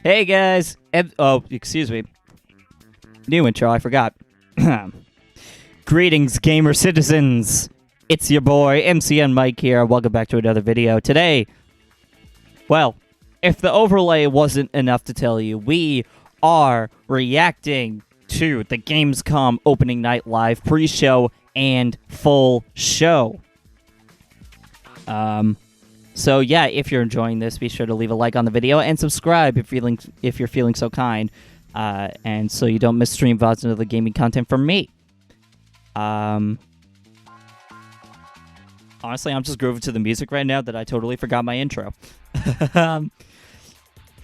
Hey guys! Oh, excuse me. New intro, I forgot. Greetings, gamer citizens! It's your boy, MCN Mike here. Welcome back to another video. Today, well, if the overlay wasn't enough to tell you, we are reacting to the Gamescom opening night live pre-show and full show. So yeah, if you're enjoying this, be sure to leave a like on the video and subscribe if you're feeling so kind, and so you don't miss stream VODs and other gaming content from me. Honestly, I'm just grooving to the music right now that I totally forgot my intro.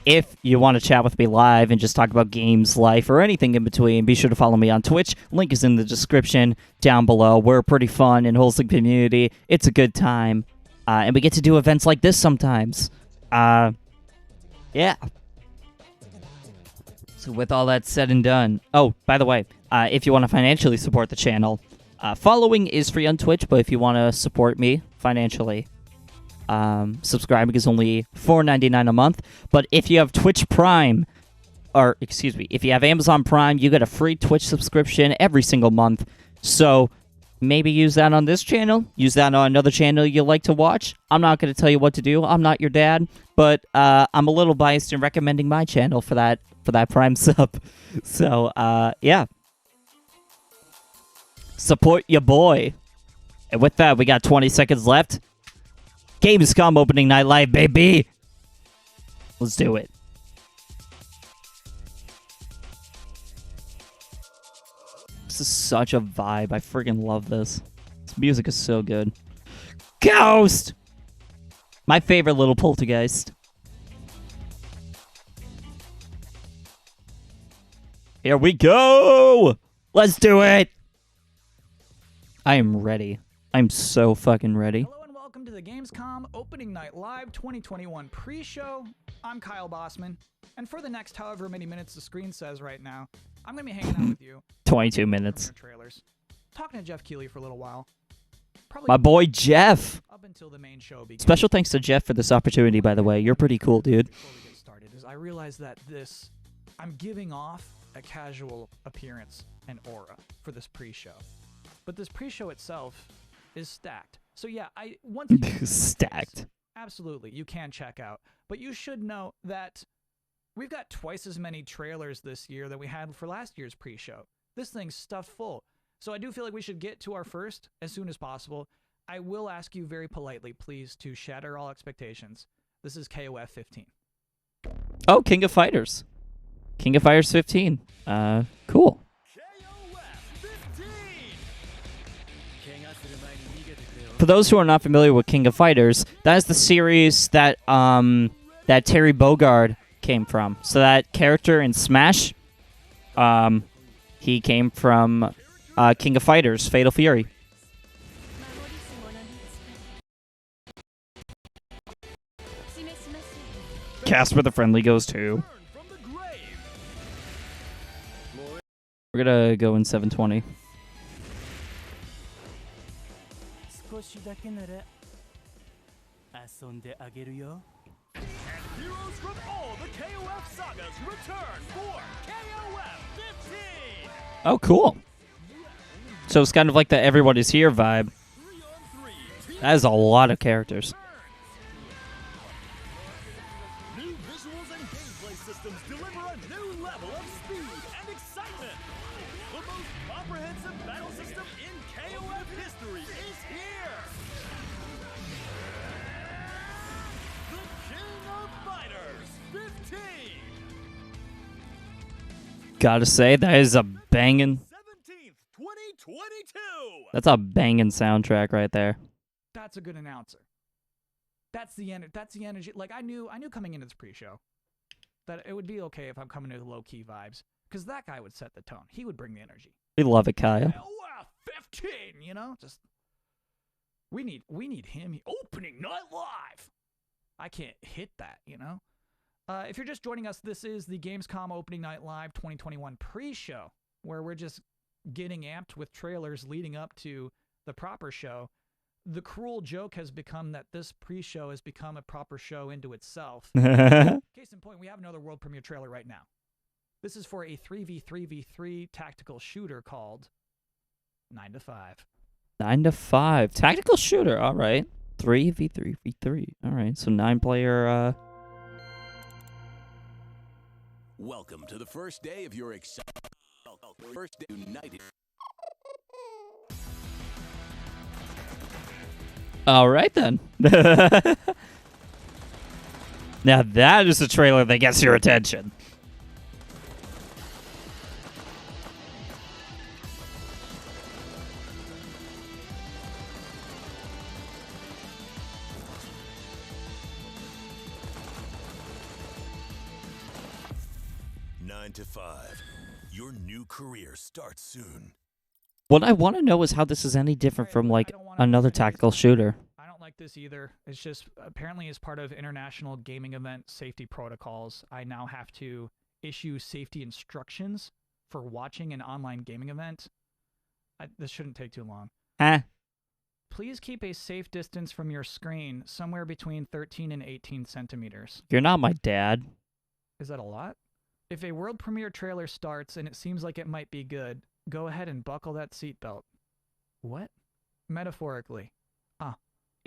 If you want to chat with me live and just talk about games, life, or anything in between, be sure to follow me on Twitch. Link is in the description down below. We're a pretty fun and wholesome community. It's a good time. And we get to do events like this sometimes. Yeah. So with all that said and done... Oh, by the way, if you want to financially support the channel, following is free on Twitch, but if you want to support me financially, subscribing is only $4.99 a month. But if you have Twitch Prime, or excuse me, if you have Amazon Prime, you get a free Twitch subscription every single month. So... maybe use that on this channel. Use that on another channel you like to watch. I'm not going to tell you what to do. I'm not your dad, but I'm a little biased in recommending my channel for that Prime sub. So yeah, support your boy. And with that, we got 20 seconds left. Gamescom opening night live, baby. Let's do it. This is such a vibe. I freaking love this. This music is so good. Ghost! My favorite little poltergeist. Here we go! Let's do it! I am ready. I'm so fucking ready. Hello and welcome to the Gamescom Opening Night Live 2021 pre-show. I'm Kyle Bossman, and for the next however many minutes the screen says right now, I'm going to be hanging out with you. 22 minutes. Trailers. Talking to Jeff Keighley for a little while. Probably my boy Jeff. Up until the main show begins. Special thanks to Jeff for this opportunity, by the way. You're pretty cool, dude. Before we get started, I realize that I'm giving off a casual appearance and aura for this pre-show. But this pre-show itself is stacked. So yeah, stacked. Absolutely, you can check out. But you should know that we've got twice as many trailers this year that we had for last year's pre-show. This thing's stuffed full. So I do feel like we should get to our first as soon as possible. I will ask you very politely, please, to shatter all expectations. This is KOF 15. Oh, King of Fighters. King of Fighters 15. Cool. For those who are not familiar with King of Fighters, that is the series that that Terry Bogard came from. So that character in Smash, he came from King of Fighters, Fatal Fury. Casper the Friendly goes too. We're gonna go in 720. And heroes from all the KOF sagas return for KOF 15! Oh, cool. So it's kind of like the Everybody's Here vibe. That is a lot of characters. New visuals and gameplay systems deliver a new level of speed and excitement. The most comprehensive battle system in KOF history is here. The King of Fighters 15. Gotta say, that is a banging... 17th, 2022. That's a banging soundtrack right there. That's a good announcer. That's the energy. Like I knew coming into this pre-show that it would be okay if I'm coming in with low-key vibes, because that guy would set the tone. He would bring the energy. We love it, Kyle. KOF 15, you know, just we need him opening night live. I can't hit that, you know. If you're just joining us, this is the Gamescom Opening Night Live 2021 pre-show, where we're just getting amped with trailers leading up to the proper show. The cruel joke has become that this pre-show has become a proper show into itself. Case in point, we have another world premiere trailer right now. This is for a 3v3v3 tactical shooter called 9 to 5. 9 to 5. Tactical shooter. All right. 3v3v3. All right. So 9-player. Welcome to the first day of your first day united. All right then. Now that is a trailer that gets your attention. Nine to 5. Your new career starts soon. What I want to know is how this is any different from, like, another tactical shooter. I don't like this either. It's just, apparently as part of international gaming event safety protocols, I now have to issue safety instructions for watching an online gaming event. This shouldn't take too long. Huh? Please keep a safe distance from your screen, somewhere between 13 and 18 centimeters. You're not my dad. Is that a lot? If a world premiere trailer starts and it seems like it might be good, go ahead and buckle that seatbelt. What? Metaphorically.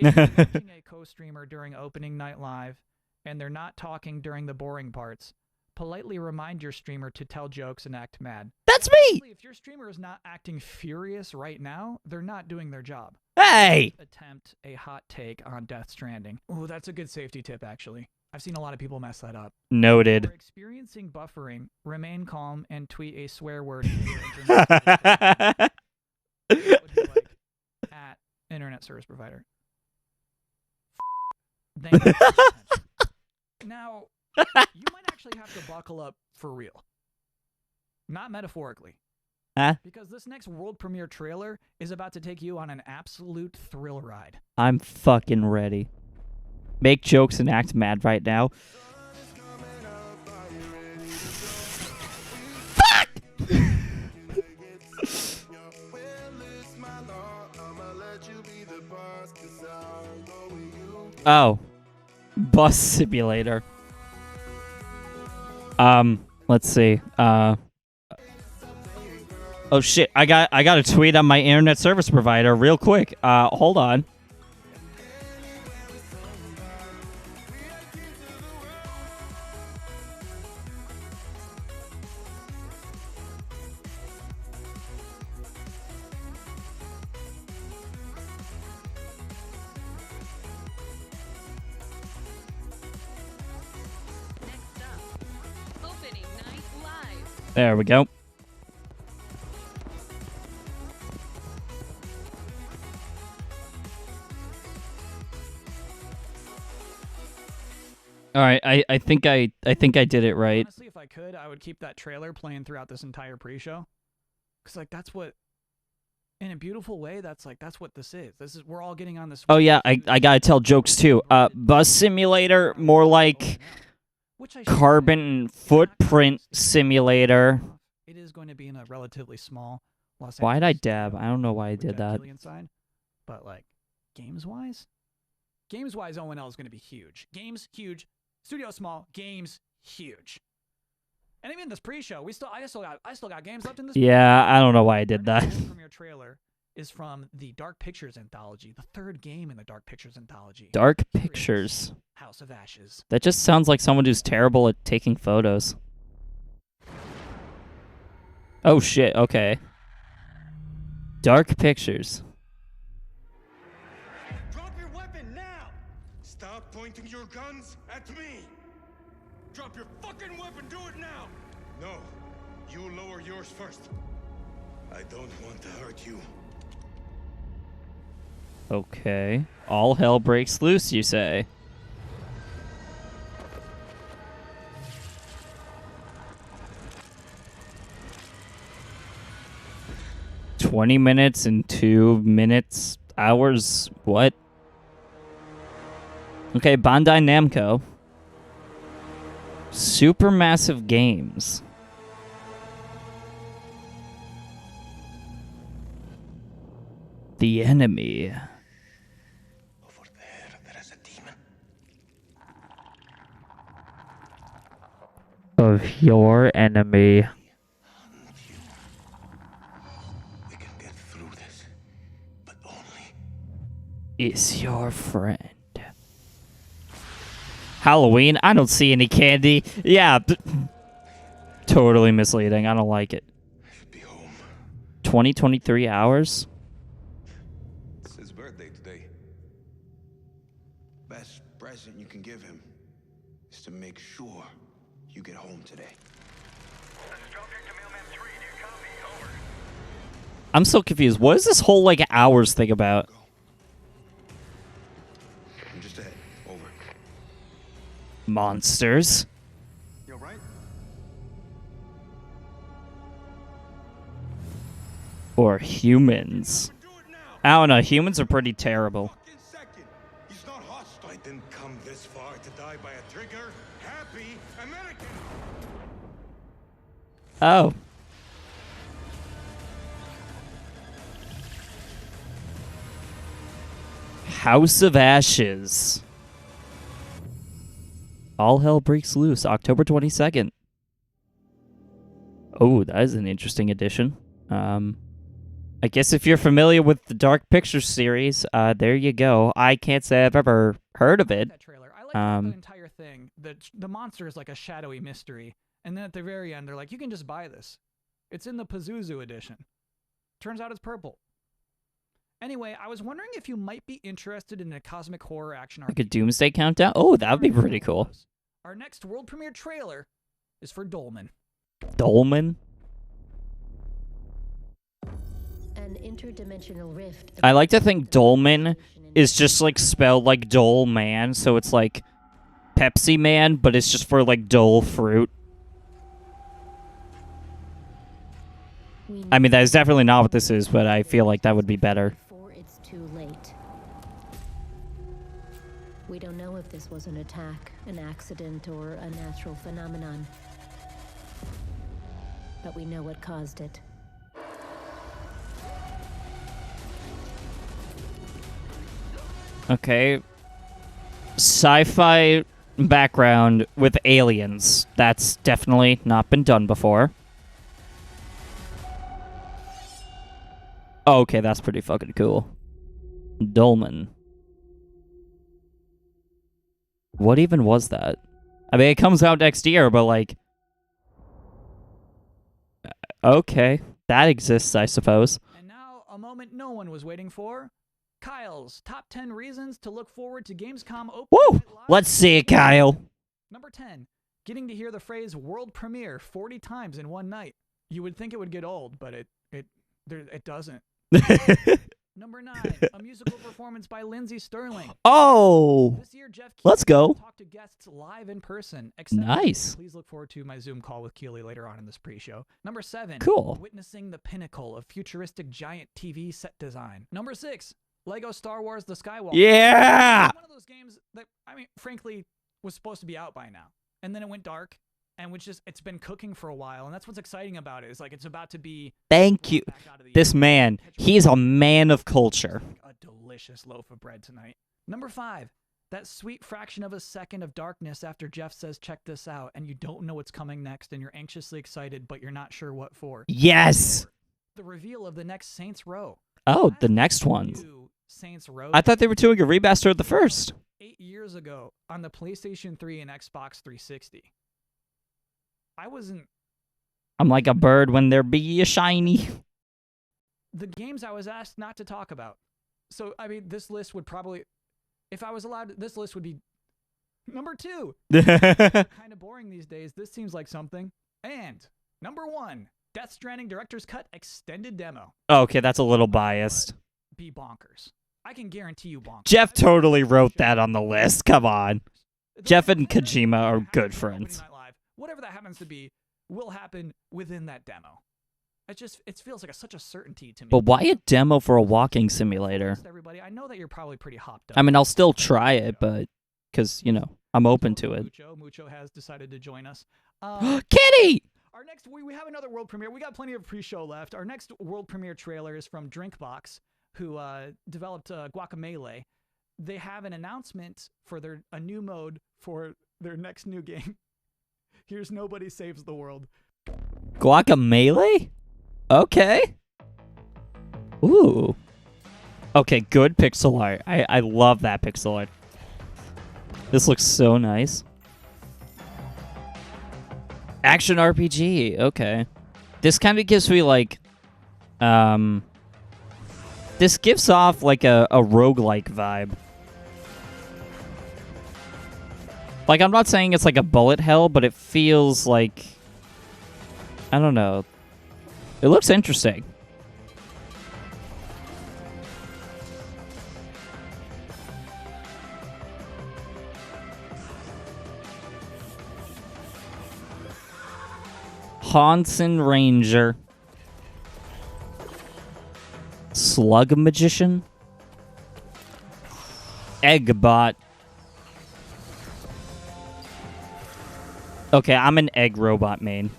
If you're watching a co-streamer during opening night live, and they're not talking during the boring parts, politely remind your streamer to tell jokes and act mad. That's me! Honestly, if your streamer is not acting furious right now, they're not doing their job. Hey! Attempt a hot take on Death Stranding. Ooh, that's a good safety tip, actually. I've seen a lot of people mess that up. Noted. If you're experiencing buffering, remain calm and tweet a swear word to your internet service provider. That would be like, at internet service provider. Thank you for your attention. Now, you might actually have to buckle up for real. Not metaphorically. Huh? Because this next world premiere trailer is about to take you on an absolute thrill ride. I'm fucking ready. Make jokes and act mad right now. Fuck! Oh. Bus simulator. Let's see. Oh shit, I got a tweet on my internet service provider real quick. Hold on. There we go. All right, I think I did it right. Honestly, if I could, I would keep that trailer playing throughout this entire pre-show. Cuz like that's what, in a beautiful way, that's what this is. We're all getting on this. Oh yeah, I got to tell jokes too. Bus simulator, more like carbon footprint simulator. It is going to be in a relatively small Los Angeles. Why'd I dab? I don't know why I did that. Inside. But like games-wise, O&L is going to be huge. Games huge, studio small, games huge. And even this pre-show, I still got games left in this. Yeah, I don't know why I did that. The premiere trailer is from the Dark Pictures anthology, the third game in the Dark Pictures anthology. Dark Pictures. House of Ashes. That just sounds like someone who's terrible at taking photos. Oh shit, okay. Dark Pictures. Drop your weapon now! Stop pointing your guns at me! Drop your fucking weapon, do it now! No, you lower yours first. I don't want to hurt you. Okay. All hell breaks loose, you say. $20 minutes and 2 minutes, hours, what? Okay, Bandai Namco. Supermassive Games. The Enemy. Over there is a demon. of your enemy. We can get through this, but only Is your friend. Halloween? I don't see any candy. Yeah. Totally misleading. I don't like it. I should be home. 23 hours? It's his birthday today. Best present you can give him is to make sure you get home today. I'm so confused. What is this whole, like, hours thing about? I'm just ahead. Over. Monsters? You alright? Or humans? Do it now. I don't know. Humans are pretty terrible. Fucking second. He's not hostile. I didn't come this far to die by a trigger. Happy American. Oh. House of Ashes. All Hell Breaks Loose, October 22nd. Oh, that is an interesting addition. I guess if you're familiar with the Dark Pictures series, there you go. I can't say I've ever heard of it. That trailer. I like the entire thing. The monster is like a shadowy mystery, and then at the very end, they're like, "You can just buy this. It's in the Pazuzu edition." Turns out it's purple. Anyway, I was wondering if you might be interested in a cosmic horror action Like a RPG. Doomsday Countdown? Oh, that would be pretty cool. Our next world premiere trailer is for Dolmen. Dolmen? An interdimensional rift. I like to think Dolmen is just like spelled like Dole Man, so it's like Pepsi Man, but it's just for like Dole fruit. I mean, that is definitely not what this is, but I feel like that would be better. Before it's too late. We don't know if this was an attack, an accident, or a natural phenomenon. But we know what caused it. Okay. Sci-fi background with aliens. That's definitely not been done before. Oh, okay, that's pretty fucking cool. Dolmen. What even was that? I mean, it comes out next year, but like... Okay, that exists, I suppose. And now, a moment no one was waiting for. Kyle's top 10 reasons to look forward to Gamescom Open Woo! Night Live. Let's see it, Kyle. Number 10, getting to hear the phrase world premiere 40 times in one night. You would think it would get old, but it doesn't. Number 9, a musical performance by Lindsey Sterling. Oh! This year, Jeff Keighley Let's go. will talk to guests live in person. Except Nice. Please look forward to my Zoom call with Keeley later on in this pre-show. Number 7, Cool. witnessing the pinnacle of futuristic giant TV set design. Number 6, Lego Star Wars The Skywalker. Yeah! It's one of those games that, I mean, frankly, was supposed to be out by now. And then it went dark, and it's been cooking for a while, and that's what's exciting about it. Is like it's about to be Thank you. back out of the This man, he's a man of culture. like a delicious loaf of bread tonight. Number 5, that sweet fraction of a second of darkness after Jeff says, "Check this out," and you don't know what's coming next, and you're anxiously excited, but you're not sure what for. Yes! The reveal of the next Saints Row. Oh, the Last next time we ones. knew Saints Row. I thought they were doing a remaster of the first. 8 years ago on the PlayStation 3 and Xbox 360. I wasn't. I'm like a bird when there be a shiny. The games I was asked not to talk about. So, I mean, this list would probably. If I was allowed, this list would be number 2. Kind of boring these days. This seems like something. And number 1, Death Stranding Director's Cut Extended Demo. Okay, that's a little biased. Be bonkers. I can guarantee you bonkers. Jeff totally wrote that on the list. Come on. Jeff and Kojima are good friends. Whatever that happens to be will happen within that demo. It feels like such a certainty to me. But why a demo for a walking simulator? Everybody, I know that you're probably pretty hopped up. I mean, I'll still try it, but because, you know, I'm open to it. Mucho has decided to join us. Kitty! Our next, we have another world premiere. We got plenty of pre-show left. Our next world premiere trailer is from Drinkbox, who developed Guacamelee. They have an announcement for a new mode for their next new game. Here's Nobody Saves the World. Guacamelee? Okay. Ooh. Okay, good pixel art. I love that pixel art. This looks so nice. Action RPG. Okay. This kind of gives me like this gives off like a roguelike vibe. Like, I'm not saying it's like a bullet hell, but it feels like, I don't know. It looks interesting. Hansen Ranger. Slug Magician. Eggbot. Okay, I'm an egg robot main.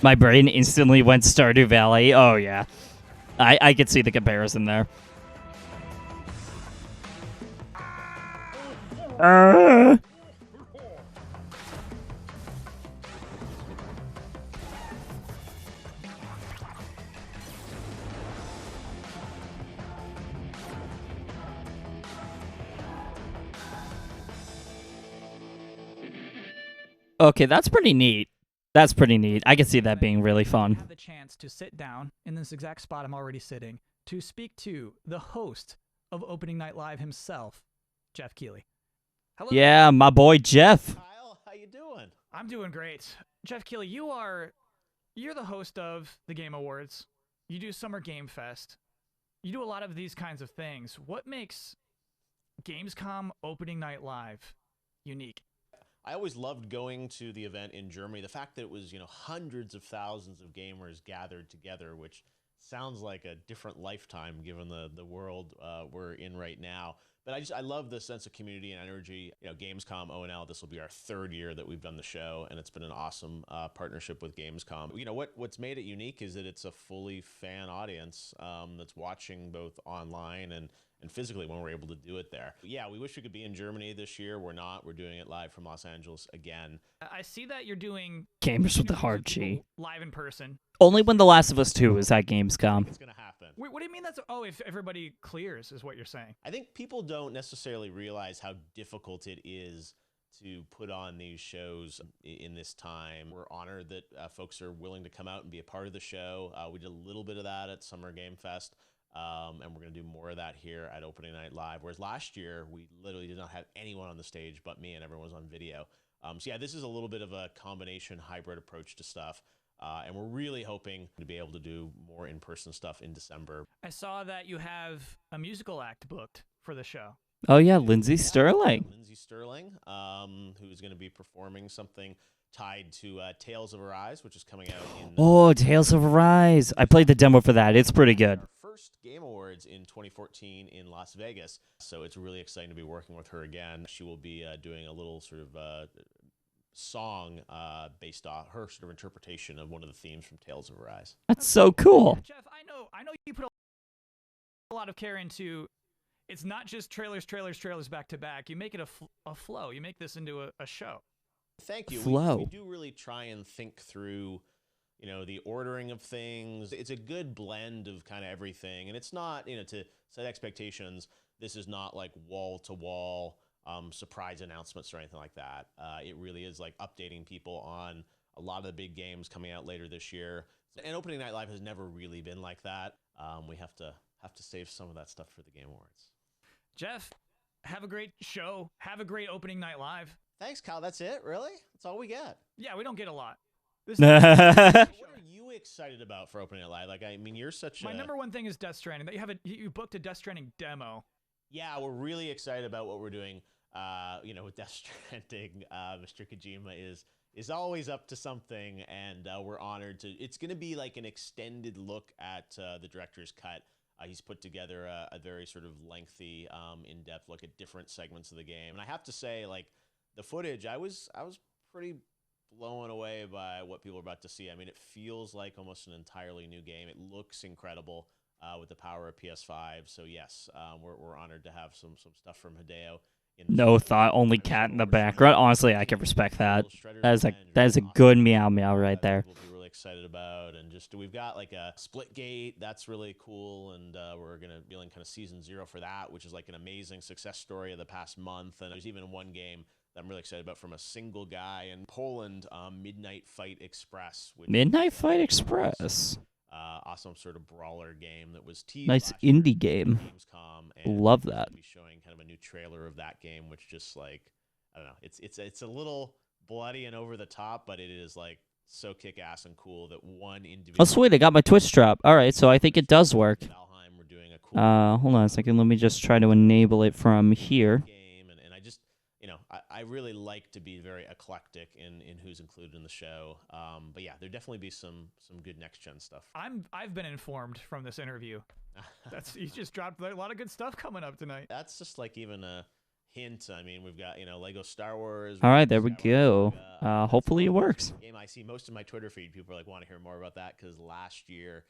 My brain instantly went Stardew Valley. Oh, yeah. I could see the comparison there. Okay, that's pretty neat. That's pretty neat. I can see that being really fun. Have the chance to sit down in this exact spot I'm already sitting to speak to the host of Opening Night Live himself, Jeff Keighley. Hello. Yeah, my boy Jeff. Kyle, how you doing? I'm doing great. Jeff Keighley, you're the host of the Game Awards. You do Summer Game Fest. You do a lot of these kinds of things. What makes Gamescom Opening Night Live unique? I always loved going to the event in Germany. The fact that it was, hundreds of thousands of gamers gathered together, which sounds like a different lifetime given the world we're in right now. But I love the sense of community and energy. Gamescom O&L, this will be our third year that we've done the show, and it's been an awesome partnership with Gamescom. What's made it unique is that it's a fully fan audience that's watching both online and physically when we're able to do it there. Yeah, we wish we could be in Germany this year. We're not. We're doing it live from Los Angeles again. I see that you're doing Gamers with the hard G. live in person. Only when The Last of Us 2 is at Gamescom. It's going to happen. Wait, what do you mean that's... Oh, if everybody clears is what you're saying. I think people don't necessarily realize how difficult it is to put on these shows in this time. We're honored that folks are willing to come out and be a part of the show. We did a little bit of that at Summer Game Fest. And we're going to do more of that here at Opening Night Live. Whereas last year, we literally did not have anyone on the stage but me, and everyone was on video. So yeah, this is a little bit of a combination hybrid approach to stuff. And we're really hoping to be able to do more in-person stuff in December. I saw that you have a musical act booked for the show. Oh, yeah, Lindsay Sterling. Lindsay Sterling, who's going to be performing something tied to Tales of Arise, which is coming out in... Oh, Tales of Arise. I played the demo for that. It's pretty good. Our first Game Awards in 2014 in Las Vegas, so it's really exciting to be working with her again. She will be doing a little sort of song based off her sort of interpretation of one of the themes from Tales of Arise. That's so cool. Jeff, I know you put a lot of care into... It's not just trailers back to back. You make it a flow. You make this into a show. Thank you. Flow. We do really try and think through, the ordering of things. It's a good blend of kind of everything. And it's not, to set expectations, this is not like wall-to-wall surprise announcements or anything like that. It really is like updating people on a lot of the big games coming out later this year. And Opening Night Live has never really been like that. We have to save some of that stuff for the Game Awards. Jeff, have a great show. Have a great Opening Night Live. Thanks, Kyle. That's it? Really? That's all we get? Yeah, we don't get a lot. What are you excited about for Opening Night Live? Like, I mean, you're such My number one thing is Death Stranding. That you booked a Death Stranding demo. Yeah, we're really excited about what we're doing. With Death Stranding, Mr. Kojima is always up to something, and we're honored to. It's going to be like an extended look at the director's cut. He's put together a very sort of lengthy, in-depth look at different segments of the game, and I have to say, like, the footage, I was pretty blown away by what people are about to see. I mean, it feels like almost an entirely new game. It looks incredible with the power of PS5. So yes, we're honored to have some stuff from Hideo No thought, only cat in the background. Honestly, I can respect that. That is a good meow meow right there. We'll be really excited about, and just we've got like a Splitgate that's really cool, and we're gonna be in kind of season 0 for that, which is like an amazing success story of the past month. And there's even one game that I'm really excited about from a single guy in Poland, Midnight Fight Express. Which Midnight Fight Express. Awesome sort of brawler game that was teased. Nice last year indie at game. Gamescom, and Love we're that. gonna be showing kind of a new trailer of that game, which just like I don't know, it's a little bloody and over the top, but it is like so kick ass and cool that one individual. Oh sweet, I got my Twitch drop. All right, so I think it does work. Valheim, we're doing a cool Hold on a second. Let me just try to enable it from here. game, and I just I really like to be very eclectic in who's included in the show. But yeah, there'd definitely be some good next gen stuff. I've been informed from this interview. You just dropped a lot of good stuff coming up tonight. That's just like even a hint. I mean, we've got Lego Star Wars. All right, there we go. Hopefully it works. Game I see most of my Twitter feed. People are like want to hear more about that because last year.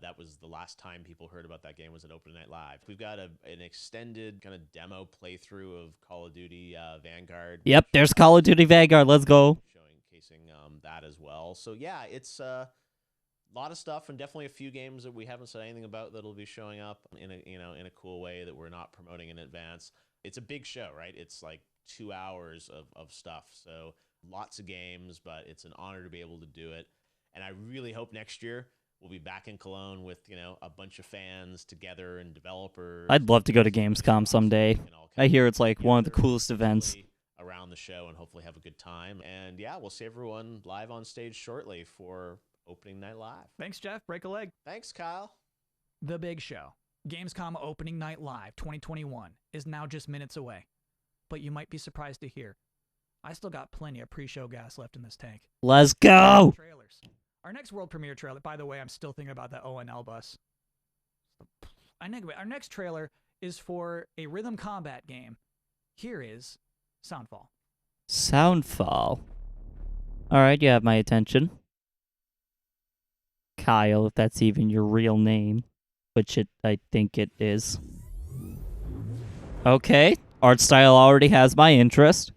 That was the last time people heard about that game was at Open Night Live. We've got an extended kind of demo playthrough of Call of Duty Vanguard. Yep, there's Call of Duty Vanguard. Let's go. Showcasing that as well. So yeah, it's a lot of stuff and definitely a few games that we haven't said anything about that'll be showing up in a cool way that we're not promoting in advance. It's a big show, right? It's like 2 hours of stuff. So lots of games, but it's an honor to be able to do it. And I really hope next year we'll be back in Cologne with, a bunch of fans together and developers. I'd love to go to Gamescom someday. I hear it's like one of the coolest events around the show and hopefully have a good time. And yeah, we'll see everyone live on stage shortly for Opening Night Live. Thanks, Jeff. Break a leg. Thanks, Kyle. The big show, Gamescom Opening Night Live 2021, is now just minutes away. But you might be surprised to hear, I still got plenty of pre-show gas left in this tank. Let's go! Trailers. Our next world premiere trailer, by the way, I'm still thinking about that ONL bus. Our next trailer is for a rhythm combat game. Here is Soundfall. Soundfall. Alright, you have my attention. Kyle, if that's even your real name. Which I think it is. Okay, art style already has my interest.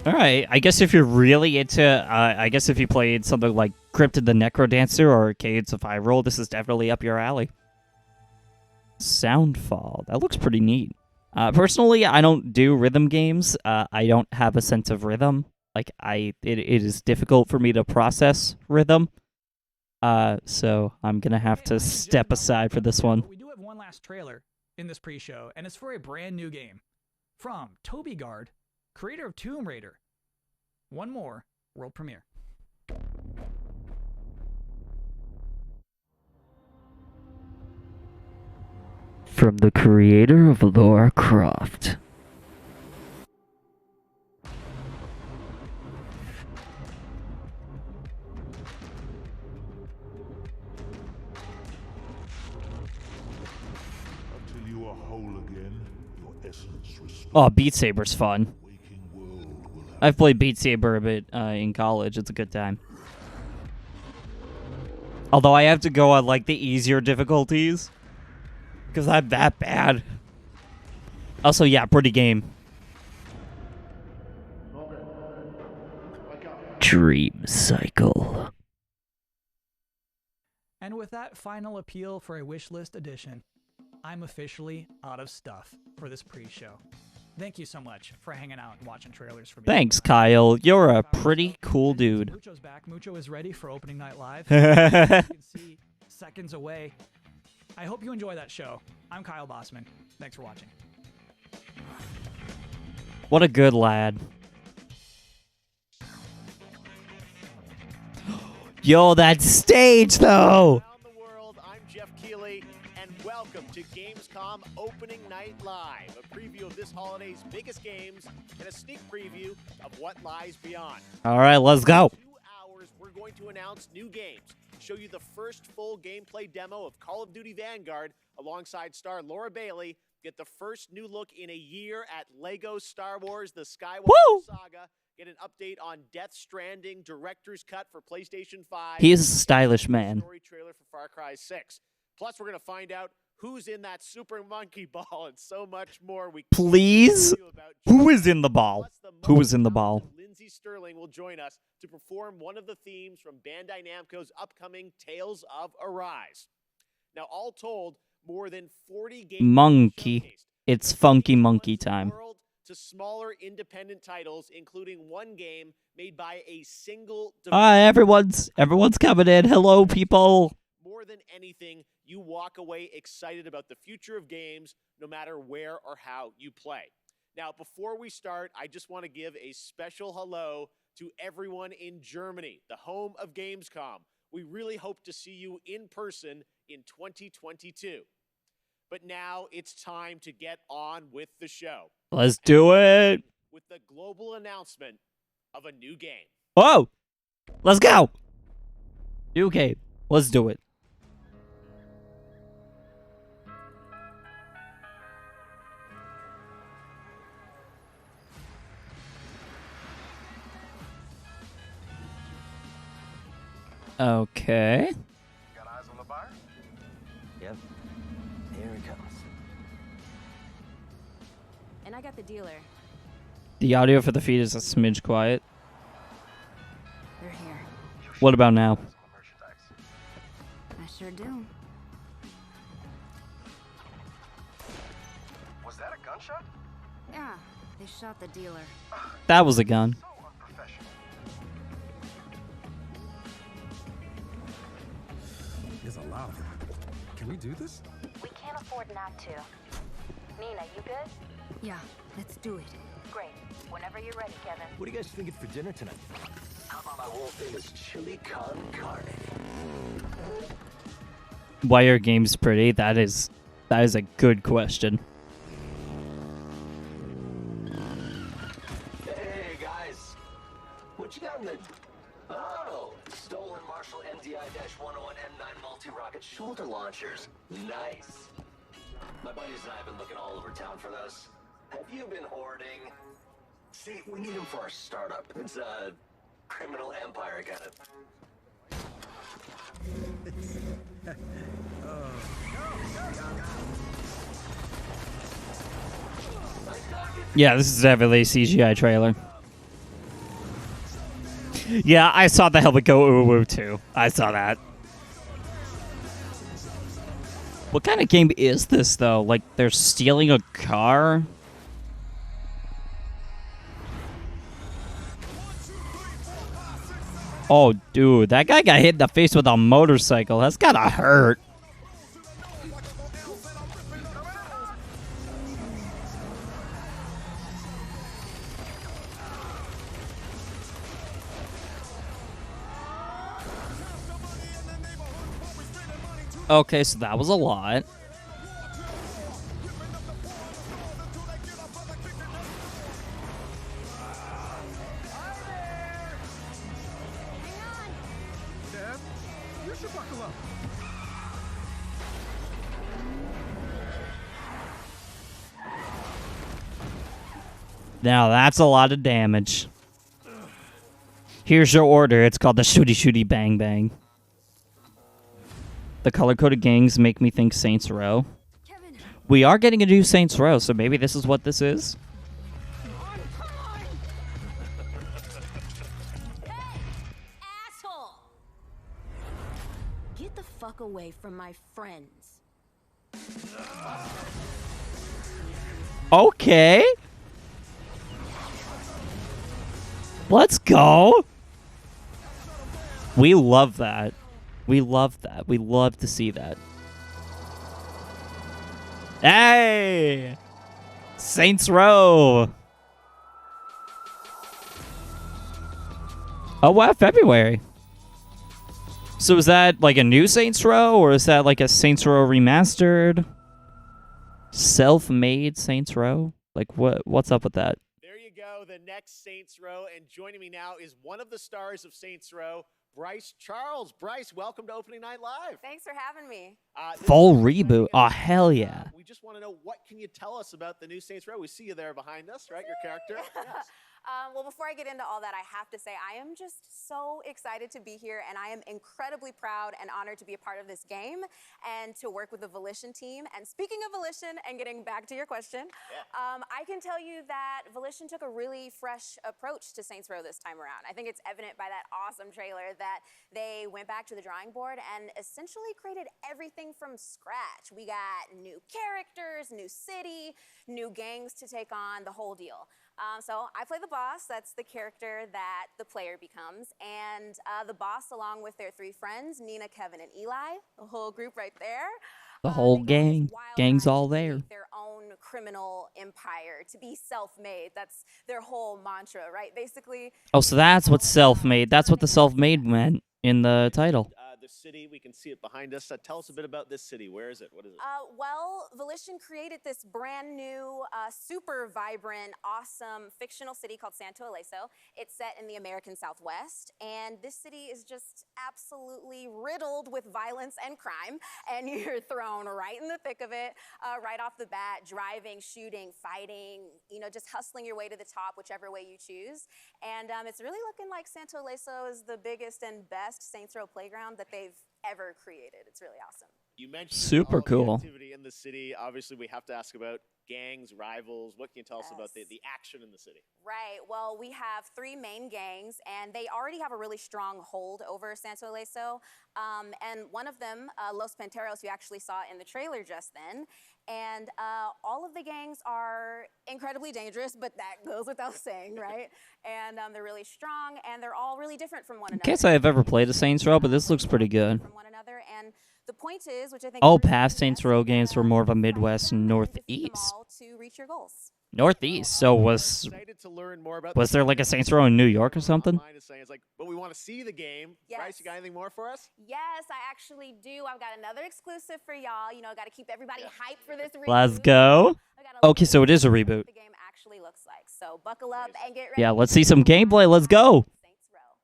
All right, I guess if you're really into, I guess if you played something like Cryptid the Necrodancer or Arcades of Hyrule, this is definitely up your alley. Soundfall, that looks pretty neat. Personally, I don't do rhythm games. I don't have a sense of rhythm. Like, it is difficult for me to process rhythm. So I'm gonna have to step aside for this one. We do have one last trailer in this pre-show, and it's for a brand new game from Toby Gard, creator of Tomb Raider. One more world premiere. From the creator of Lara Croft. Until you are whole again, your essence restored. Oh, Beat Saber's fun. Waking world will have I've played Beat Saber a bit in college. It's a good time. Although I have to go on like the easier difficulties because I'm that bad. Also, yeah, pretty game. Dream Cycle. And with that final appeal for a wish list edition, I'm officially out of stuff for this pre-show. Thank you so much for hanging out and watching trailers for me. Thanks, Kyle. You're a pretty cool dude. Mucho's back. Mucho is ready for Opening Night Live. You can see seconds away. I hope you enjoy that show. I'm Kyle Bossman. Thanks for watching. What a good lad. Yo, that stage, though! Around the world, I'm Jeff Keighley, and welcome to Gamescom Opening Night Live, a preview of this holiday's biggest games and a sneak preview of what lies beyond. All right, let's go. 2 hours, we're going to announce new games, show you the first full gameplay demo of Call of Duty Vanguard alongside star Laura Bailey, get the first new look in a year at LEGO Star Wars The Skywalker Saga, get an update on Death Stranding Director's Cut for PlayStation 5. He is a stylish man. Story trailer for Far Cry 6. Plus, we're going to find out who's in that super monkey ball and so much more. Please? Who is in the ball? Who is in the ball? Lindsay Sterling will join us to perform one of the themes from Bandai Namco's upcoming Tales of Arise. Now, all told, more than 40 games Monkey. It's funky monkey time. To smaller independent titles, including one game made by a single Everyone's coming in. Hello, people. More than anything, you walk away excited about the future of games, no matter where or how you play. Now, before we start, I just want to give a special hello to everyone in Germany, the home of Gamescom. We really hope to see you in person in 2022. But now it's time to get on with the show. Let's do it. With the global announcement of a new game. Whoa! Let's go! New game. Let's do it. Okay. Got eyes on the buyer? Yep. Here it comes. And I got the dealer. The audio for the feed is a smidge quiet. They're here. What about now? I sure do. Was that a gunshot? Yeah, they shot the dealer. That was a gun. So unprofessional. There's a lot of them. Can we do this? We can't afford not to. Nina, you good? Yeah, let's do it. Great. Whenever you're ready, Kevin. What are you guys thinking for dinner tonight? How about my world famous chili con carne? Why are games pretty? That is a good question. Hey guys, what you got in the? Oh, stolen Marshall MDI-101 M9 multi-rocket shoulder launchers. Nice. My buddies and I have been looking all over town for those. Have you been hoarding? See, we need them for our startup. It's a criminal empire kind of. Yeah, this is definitely a CGI trailer. Yeah, I saw the helmet go ooh too. I saw that. What kind of game is this, though? Like, they're stealing a car? Oh, dude, that guy got hit in the face with a motorcycle. That's gotta hurt. Okay, so that was a lot. Dad, you should buckle up. Now that's a lot of damage. Here's your order. It's called the Shooty Shooty Bang Bang. The color-coded gangs make me think Saints Row. Kevin. We are getting a new Saints Row, so maybe this is what this is. Hey, asshole! Get the fuck away from my friends. Okay. Let's go. We love that. We love that. We love to see that. Hey! Saints Row. Oh, wow, February. So is that like a new Saints Row, or is that like a Saints Row remastered? Self-made Saints Row? Like, what's up with that? There you go, the next Saints Row. And joining me now is one of the stars of Saints Row, Bryce Charles. Bryce, welcome to Opening Night Live. Thanks for having me. Full reboot. Oh, hell yeah. We just want to know, what can you tell us about the new Saints Row? We see you there behind us, right? Your character. Yes. Well, before I get into all that, I have to say I am just so excited to be here, and I am incredibly proud and honored to be a part of this game and to work with the Volition team. And speaking of Volition, and getting back to your question, I can tell you that Volition took a really fresh approach to Saints Row this time around. I think it's evident by that awesome trailer that they went back to the drawing board and essentially created everything from scratch. We got new characters, new city, new gangs to take on, the whole deal. So I play the boss. That's the character that the player becomes. And the boss, along with their 3 friends, Nina, Kevin, and Eli, the whole group right there. The whole gang. Gang's all there. Their own criminal empire, to be self-made. That's their whole mantra, right? Basically. Oh, so that's what self-made. That's what the self-made meant in the title. The city, we can see it behind us. Tell us a bit about this city. Where is it? What is it? Well, Volition created this brand new, super vibrant, awesome fictional city called Santo Ileso. It's set in the American Southwest, and this city is just absolutely riddled with violence and crime, and you're thrown right in the thick of it, right off the bat, driving, shooting, fighting, you know, just hustling your way to the top, whichever way you choose. And it's really looking like Santo Ileso is the biggest and best Saints Row playground that they've ever created. It's really awesome. You mentioned super all cool the activity in the city. Obviously, we have to ask about gangs, rivals. What can you tell us about the action in the city? Right. Well, we have 3 main gangs, and they already have a really strong hold over Santo Ileso. And one of them, Los Panteros, you actually saw in the trailer just then. And all of the gangs are incredibly dangerous, but that goes without saying, right? And they're really strong, and they're all really different from one another. Can't say I've ever played a Saints Row, but this looks pretty good. From one another, and the point is, which I think Oh, past Saints Row games were more of a Midwest and Northeast. to reach your goals. Northeast. So was there like a Saints Row in New York or something? It's like, but we want to see the game. Yes. Bryce, you got anything more for us? Yes, I actually do. I've got another exclusive for y'all. You know, got to keep everybody hyped for this reboot. Let's go. Okay, so it is a reboot. What the game actually looks like. So buckle up and get ready. Yeah, let's see some gameplay. Let's go.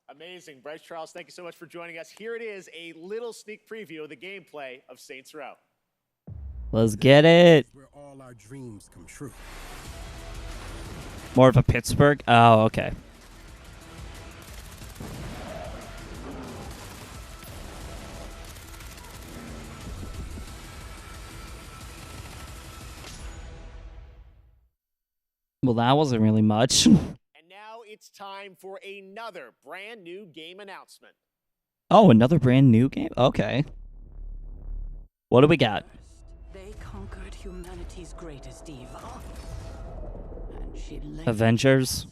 Amazing. Bryce Charles, thank you so much for joining us. Here it is, a little sneak preview of the gameplay of Saints Row. Let's get it. Where all our dreams come true. More of a Pittsburgh? Oh, okay. Well, that wasn't really much. And now it's time for another brand new game announcement. Oh, another brand new game? Okay. What do we got? They conquered humanity's greatest evil. And she lay Avengers?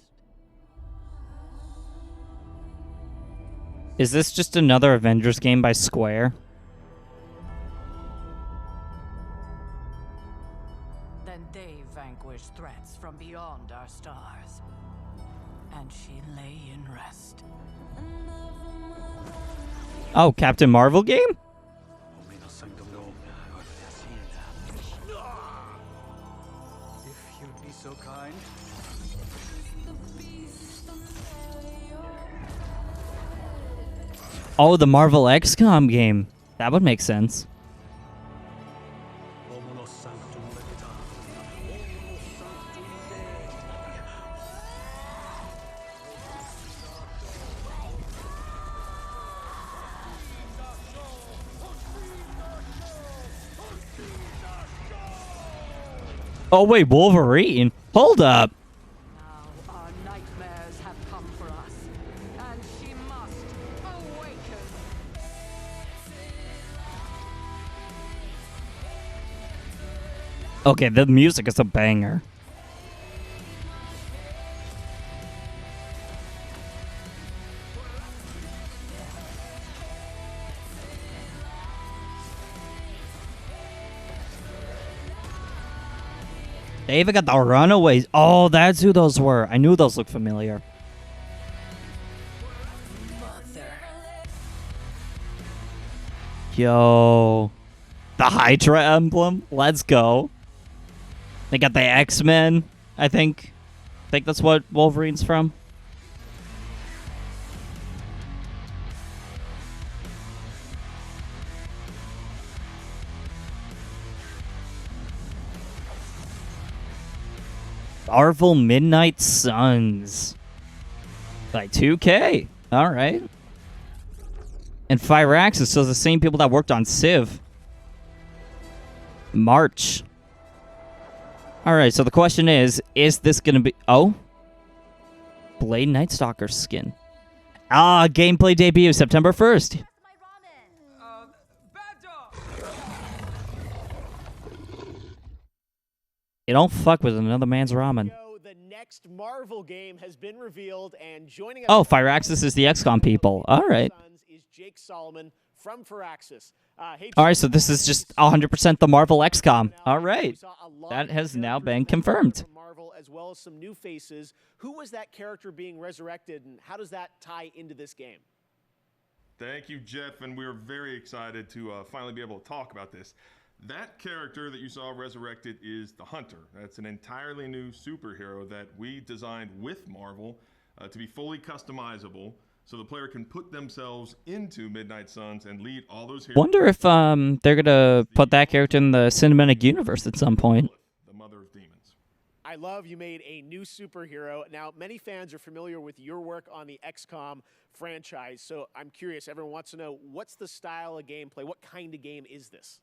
Is this just another Avengers game by Square? Then they vanquished threats from beyond our stars. And she lay in rest. Oh, Captain Marvel game? If you'd be so kind. Oh, the Marvel XCOM game. That would make sense. Oh, wait, Wolverine? Hold up. Now our nightmares have come for us. And she must awaken. Okay, the music is a banger. They even got the Runaways. Oh, that's who those were. I knew those looked familiar. Yo. The Hydra emblem. Let's go. They got the X-Men, I think. I think that's what Wolverine's from. Marvel Midnight Suns by 2K. All right. And Firaxis, so the same people that worked on Civ. March. All right, so the question is this going to be... Oh. Blade Night Stalker skin. Ah, gameplay debut September 1st. You don't fuck with another man's ramen. The next Marvel game has been revealed, and joining us. Oh, Firaxis is the XCOM people. All right. Is Jake Solomon from Firaxis. All right, so this is just 100% the Marvel XCOM. All right. That has now been confirmed. Marvel, as well as some new faces. Who was that character being resurrected, and how does that tie into this game? Thank you, Jeff, and we're very excited to finally be able to talk about this. That character that you saw resurrected is the Hunter. That's an entirely new superhero that we designed with Marvel to be fully customizable, so the player can put themselves into Midnight Suns and lead all those heroes. Wonder if they're gonna put that character in the cinematic universe at some point. The Mother of Demons. I love you made a new superhero. Now, many fans are familiar with your work on the XCOM franchise, so I'm curious. Everyone wants to know, what's the style of gameplay? What kind of game is this?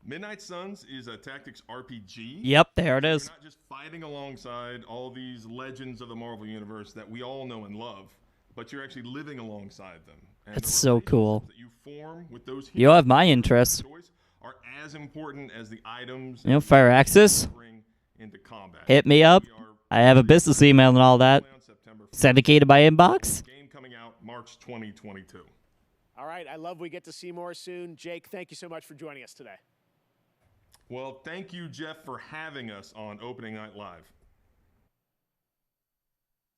Midnight Suns is a tactics RPG. Yep, there it is. You're not just fighting alongside all these legends of the Marvel Universe that we all know and love, but you're actually living alongside them. And That's so cool. That you form with those You have my interest. Are as important as the items You know, Firaxis, bring into combat. hit me up. I have a business email and all that. Syndicated by inbox. Game coming out March 2022. All right, I love we get to see more soon. Jake, thank you so much for joining us today. Well, thank you, Jeff, for having us on Opening Night Live.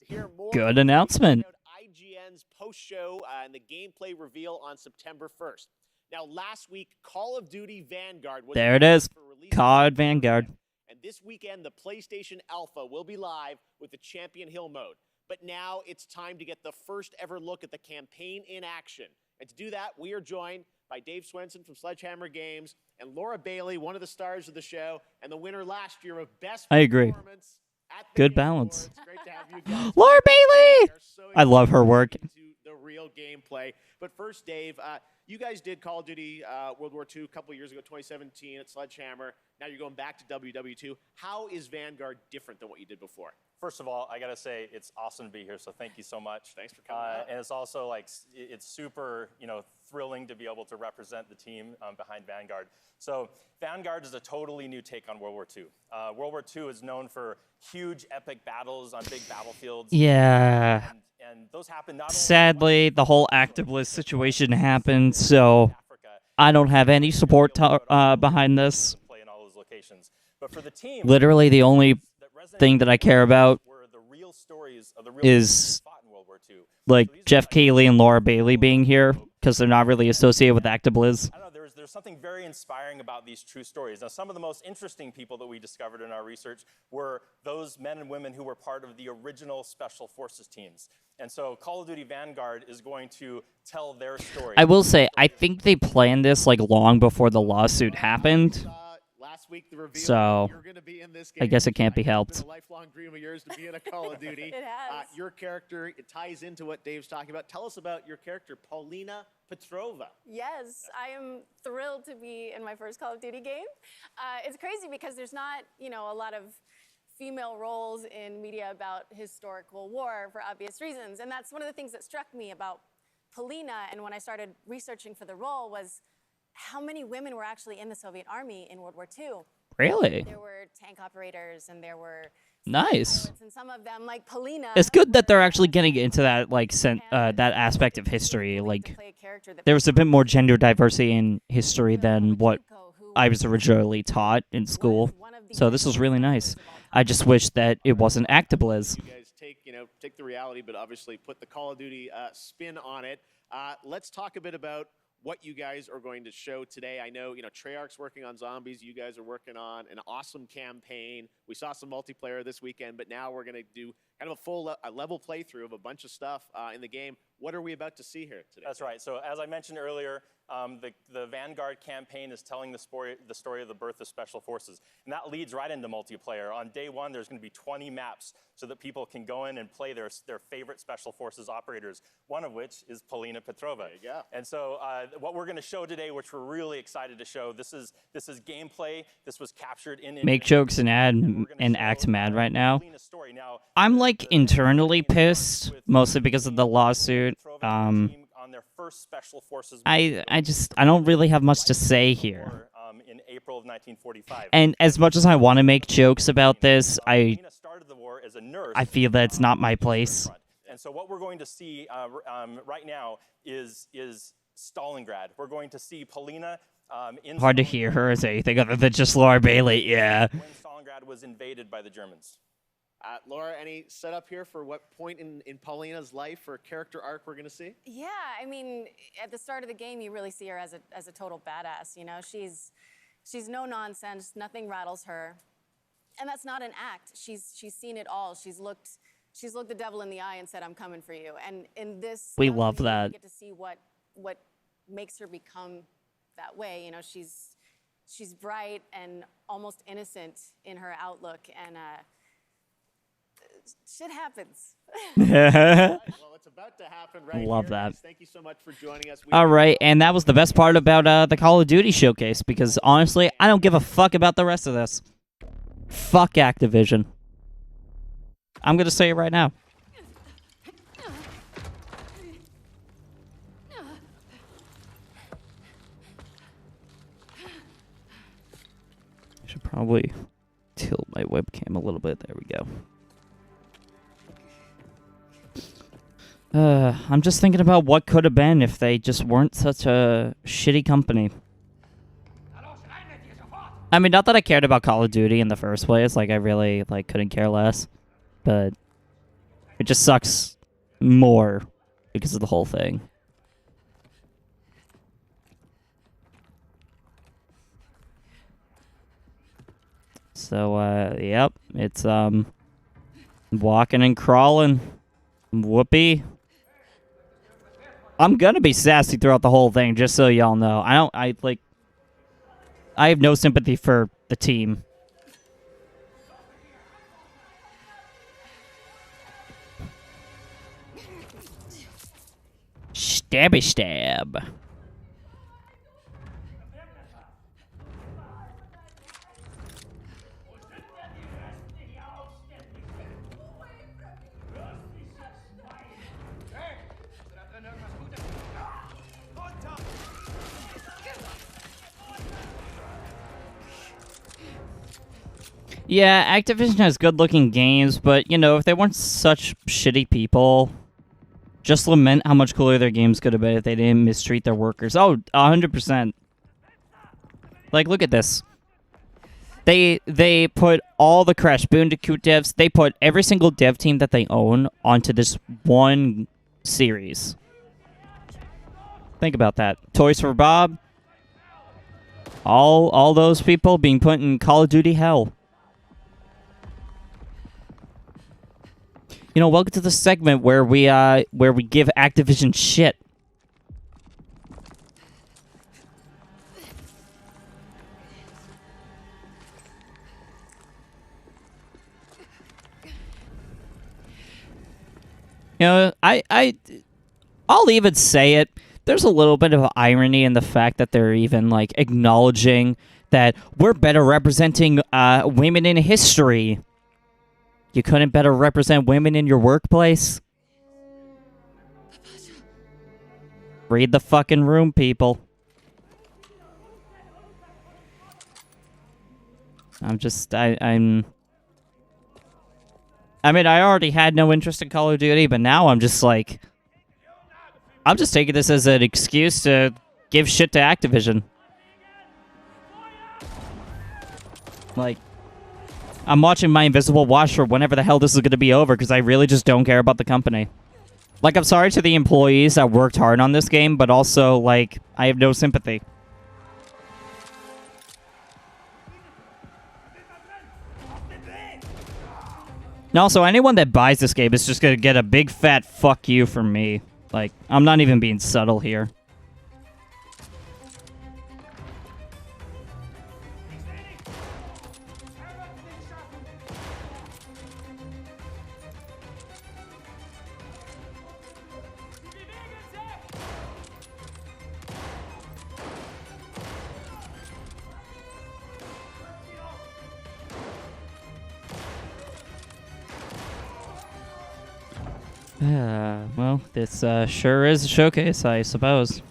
To hear more Good announcement. IGN's post-show and the gameplay reveal on September 1st. Now, last week, Call of Duty Vanguard was There it is. COD Vanguard. And this weekend, the PlayStation Alpha will be live with the Champion Hill mode. But now it's time to get the first ever look at the campaign in action. And to do that, we are joined by Dave Swenson from Sledgehammer Games and Laura Bailey, one of the stars of the show and the winner last year of Best I agree. Performance at the Good Game balance. Awards. Great to have you guys. Laura Bailey! So I love her work. into the real gameplay. But first, Dave, you guys did Call of Duty World War II a couple years ago, 2017 at Sledgehammer. Now you're going back to WW2. How is Vanguard different than what you did before? First of all, I gotta say it's awesome to be here. So thank you so much. Thanks for coming. And it's also like it's super, thrilling to be able to represent the team behind Vanguard. So Vanguard is a totally new take on World War II. World War II is known for huge, epic battles on big battlefields. Yeah. And those happen not Sadly, the whole activist situation happened, so I don't have any support behind this. play in all those locations. But for the team, Literally, the only thing that I care about were the real stories of the real is fought in World War II. like Jeff Cayley and Laura Bailey being here because they're not really associated with ActiBliz. I don't know, there's something very inspiring about these true stories. Now, some of the most interesting people that we discovered in our research were those men and women who were part of the original Special Forces teams. And so Call of Duty Vanguard is going to tell their story. I will say, I think they planned this like long before the lawsuit happened. Last week, the reveal So, you're going to be in this I game. guess it can't be It's helped. been a lifelong dream of yours to be in a Call of Duty. It has. Your character, it ties into what Dave's talking about. Tell us about your character, Paulina Petrova. Yes, I am thrilled to be in my first Call of Duty game. It's crazy because there's not, a lot of female roles in media about historical war for obvious reasons. And that's one of the things that struck me about Paulina and when I started researching for the role was how many women were actually in the Soviet army in World War II. Really? There were tank operators and there were Nice. pilots, and some of them, like Paulina. It's good that they're actually getting into that that aspect of history. Like, there was a bit more gender diversity in history than what I was originally taught in school. So this was really nice. I just wish that it wasn't ActiBliz. You guys take the reality, but obviously put the Call of Duty spin on it. Let's talk a bit about what you guys are going to show today. I know, Treyarch's working on zombies. You guys are working on an awesome campaign. We saw some multiplayer this weekend, but now we're going to do kind of a full level playthrough of a bunch of stuff in the game. What are we about to see here today? That's right. So as I mentioned earlier, the Vanguard campaign is telling the story of the birth of Special Forces. And that leads right into multiplayer. On day one, there's going to be 20 maps so that people can go in and play their favorite Special Forces operators, one of which is Polina Petrova. There you go. And so what we're going to show today, which we're really excited to show, this is gameplay. This was captured in... Make jokes and act mad right now. I'm like internally pissed, mostly because of the lawsuit. I don't really have much to say here. In April of 1945. And as much as I want to make jokes about this, I feel that it's not my place. And so what we're going to see right now is Stalingrad. We're going to see Polina in Hard to hear her as anything other than just Laura Bailey, yeah. when Stalingrad was invaded by the Germans. Laura, any setup here for what point in Paulina's life or character arc we're going to see? Yeah, I mean, at the start of the game, you really see her as a total badass. You know, she's no nonsense. Nothing rattles her, and that's not an act. She's seen it all. She's looked the devil in the eye and said, "I'm coming for you." And in this, we love that. You get to see what makes her become that way. You know, she's bright and almost innocent in her outlook, and shit happens. Well, it's about to happen right Love here, that. guys. Thank you so much for joining us. All right, and that was the best part about the Call of Duty showcase, because honestly, I don't give a fuck about the rest of this. Fuck Activision. I'm gonna say it right now. I should probably tilt my webcam a little bit. There we go. I'm just thinking about what could have been if they just weren't such a shitty company. I mean, not that I cared about Call of Duty in the first place, like I really couldn't care less, but it just sucks more because of the whole thing. So yep, it's walking and crawling. Whoopee. I'm gonna be sassy throughout the whole thing, just so y'all know. I have no sympathy for the team. Stabby stab. Yeah, Activision has good-looking games, but, you know, if they weren't such shitty people, just lament how much cooler their games could have been if they didn't mistreat their workers. Oh, 100%. Like, look at this. They put all the Crash Bandicoot devs, they put every single dev team that they own onto this one series. Think about that. Toys for Bob. All those people being put in Call of Duty hell. You know, welcome to the segment where we give Activision shit. You know, I'll even say it. There's a little bit of irony in the fact that they're even like acknowledging that we're better representing women in history. You couldn't better represent women in your workplace? Read the fucking room, people. I mean, I already had no interest in Call of Duty, but now I'm just like... I'm just taking this as an excuse to give shit to Activision. Like... I'm watching my invisible watch for whenever the hell this is going to be over because I really just don't care about the company. Like, I'm sorry to the employees that worked hard on this game, but also, like, I have no sympathy. And also, anyone that buys this game is just gonna get a big fat fuck you from me. Like, I'm not even being subtle here. Well, this sure is a showcase, I suppose.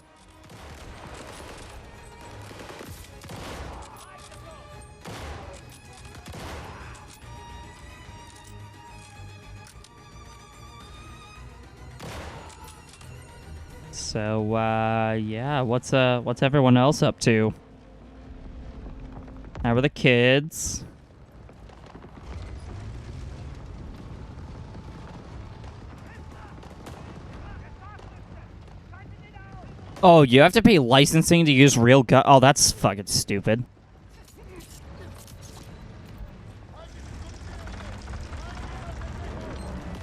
So, yeah, what's everyone else up to? How are the kids? Oh, you have to pay licensing to use real gun? Oh, that's fucking stupid.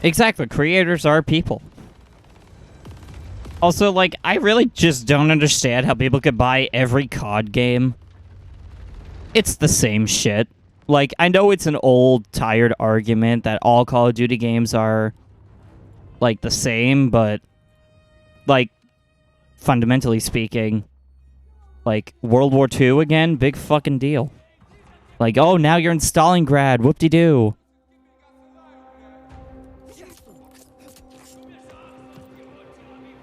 Exactly, creators are people. Also, like, I really just don't understand how people could buy every COD game. It's the same shit. Like, I know it's an old, tired argument that all Call of Duty games are, like, the same, but, like, fundamentally speaking, like, World War II again, big fucking deal. Like, oh, now you're in Stalingrad, whoop-de-doo.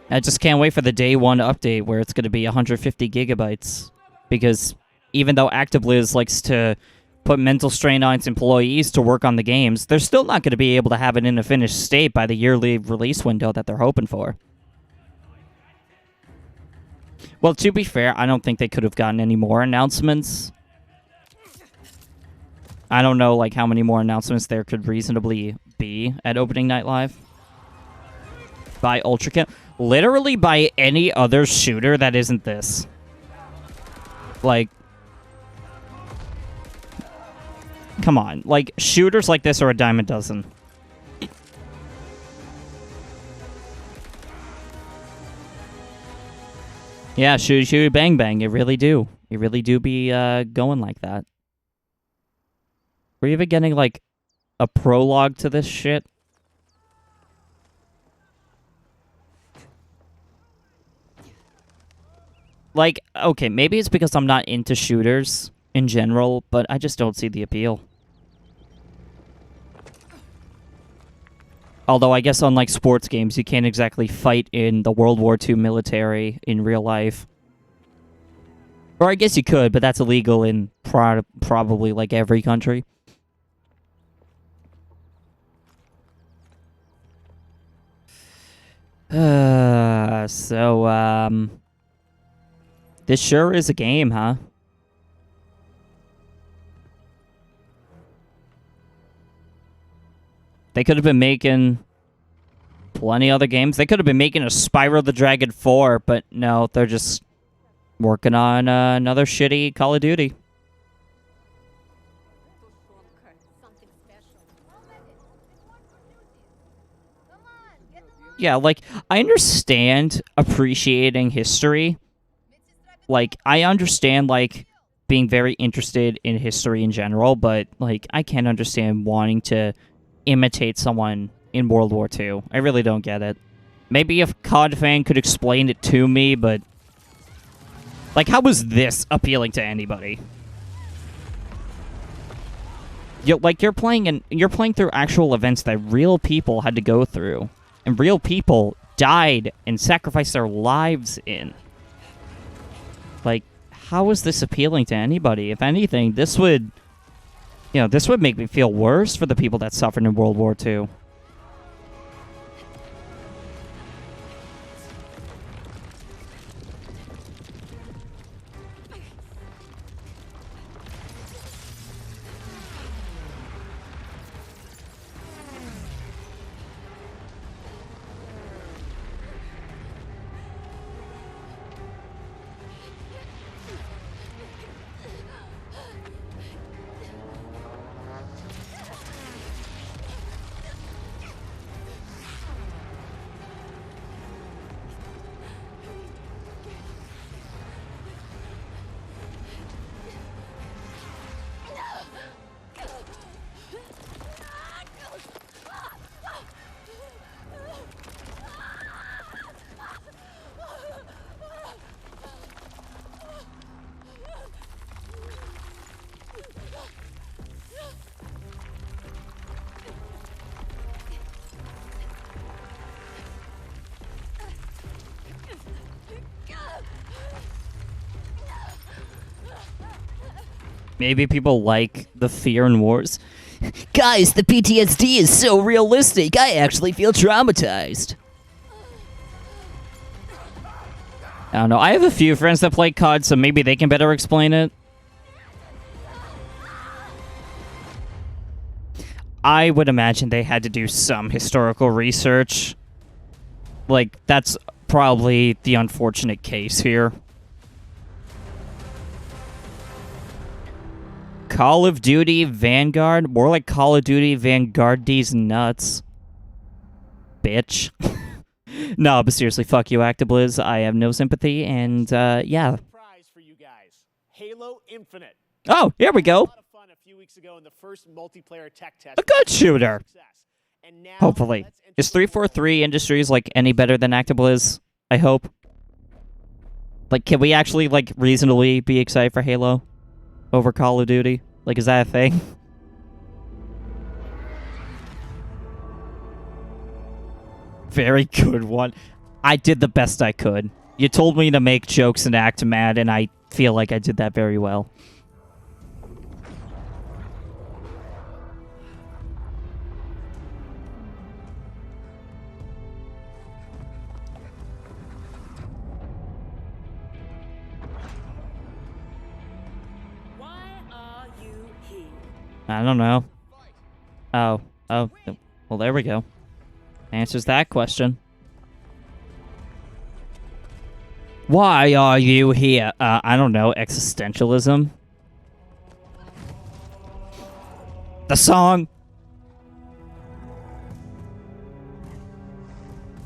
I just can't wait for the day one update where it's going to be 150 gigabytes. Because even though ActiveBliz likes to put mental strain on its employees to work on the games, they're still not going to be able to have it in a finished state by the yearly release window that they're hoping for. Well, to be fair, I don't think they could have gotten any more announcements. I don't know, like, how many more announcements there could reasonably be at Opening Night Live. By Ultrakill. Literally by any other shooter that isn't this. Like, come on. Like, shooters like this are a dime a dozen. Yeah, shoot, shoot, bang, bang. You really do. You really do be going like that. Were you even getting, like, a prologue to this shit? Like, okay, maybe it's because I'm not into shooters in general, but I just don't see the appeal. Although I guess unlike sports games, you can't exactly fight in the World War II military in real life. Or I guess you could, but that's illegal in probably like every country. This sure is a game, huh? They could have been making plenty other games. They could have been making a Spyro the Dragon 4, but no, they're just working on another shitty Call of Duty. Yeah, like, I understand appreciating history. Like, I understand, like, being very interested in history in general, but, like, I can't understand wanting to imitate someone in World War II. I really don't get it. Maybe if COD fan could explain it to me, but... like, how was this appealing to anybody? You're playing through actual events that real people had to go through. And real people died and sacrificed their lives in. Like, how is this appealing to anybody? If anything, this would... you know, this would make me feel worse for the people that suffered in World War II. Maybe people like the fear and wars. Guys, the PTSD is so realistic. I actually feel traumatized. I don't know. I have a few friends that play COD, so maybe they can better explain it. I would imagine they had to do some historical research. Like, that's probably the unfortunate case here. Call of Duty Vanguard? More like Call of Duty Vanguard these nuts. Bitch. No, but seriously, fuck you, ActiBliz. I have no sympathy, and, yeah. Prize for you guys. Halo Infinite. Oh, here we go. A lot of fun a few weeks ago in the first multiplayer tech test. A good shooter. Hopefully. Is 343 Industries, like, any better than ActiBliz? I hope. Like, can we actually, like, reasonably be excited for Halo over Call of Duty? Like, is that a thing? Very good one. I did the best I could. You told me to make jokes and act mad, and I feel like I did that very well. I don't know. Oh. Well, there we go. Answers that question. Why are you here? I don't know. Existentialism? The song?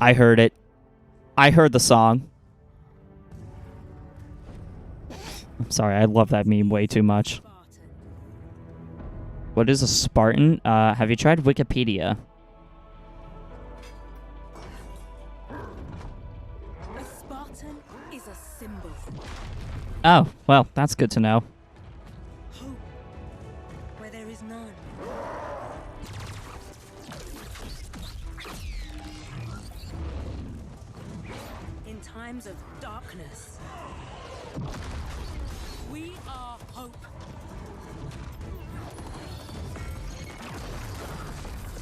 I heard it. I heard the song. I'm sorry, I love that meme way too much. What is a Spartan? Have you tried Wikipedia? A Spartan is a symbol. Oh, well, that's good to know. Hope where there is none. In times of darkness, we are hope.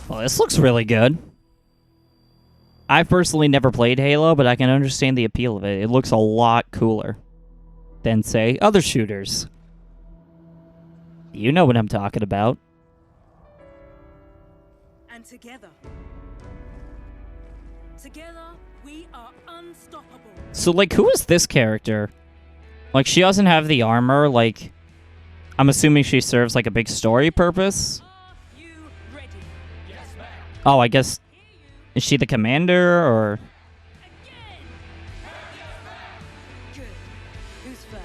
Well, this looks really good. I've personally never played Halo, but I can understand the appeal of it. It looks a lot cooler than, say, other shooters. You know what I'm talking about. And together we are unstoppable. So, like, who is this character? Like, she doesn't have the armor, like... I'm assuming she serves, like, a big story purpose? Oh, I guess... Is she the commander, or... Good. Who's first?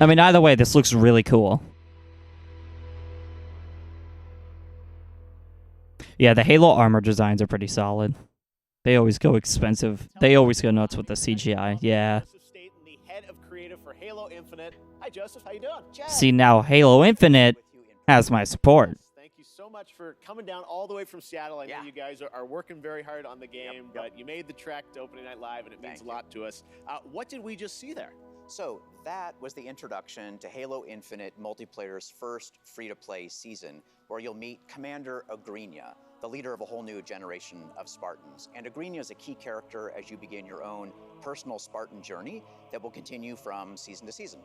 I mean, either way, this looks really cool. Yeah, the Halo armor designs are pretty solid. They always go expensive. They always go nuts with the CGI, yeah. The head of creative for Halo Infinite. Hi, Joseph. How you doing? See, now Halo Infinite has my support. Thank you so much for coming down all the way from Seattle. I know you guys are working very hard on the game, but you made the trek to Opening Night Live, and it means a lot to us. What did we just see there? So that was the introduction to Halo Infinite multiplayer's first free-to-play season, where you'll meet Commander Agrinia, the leader of a whole new generation of Spartans. And Agrinia is a key character as you begin your own personal Spartan journey that will continue from season to season.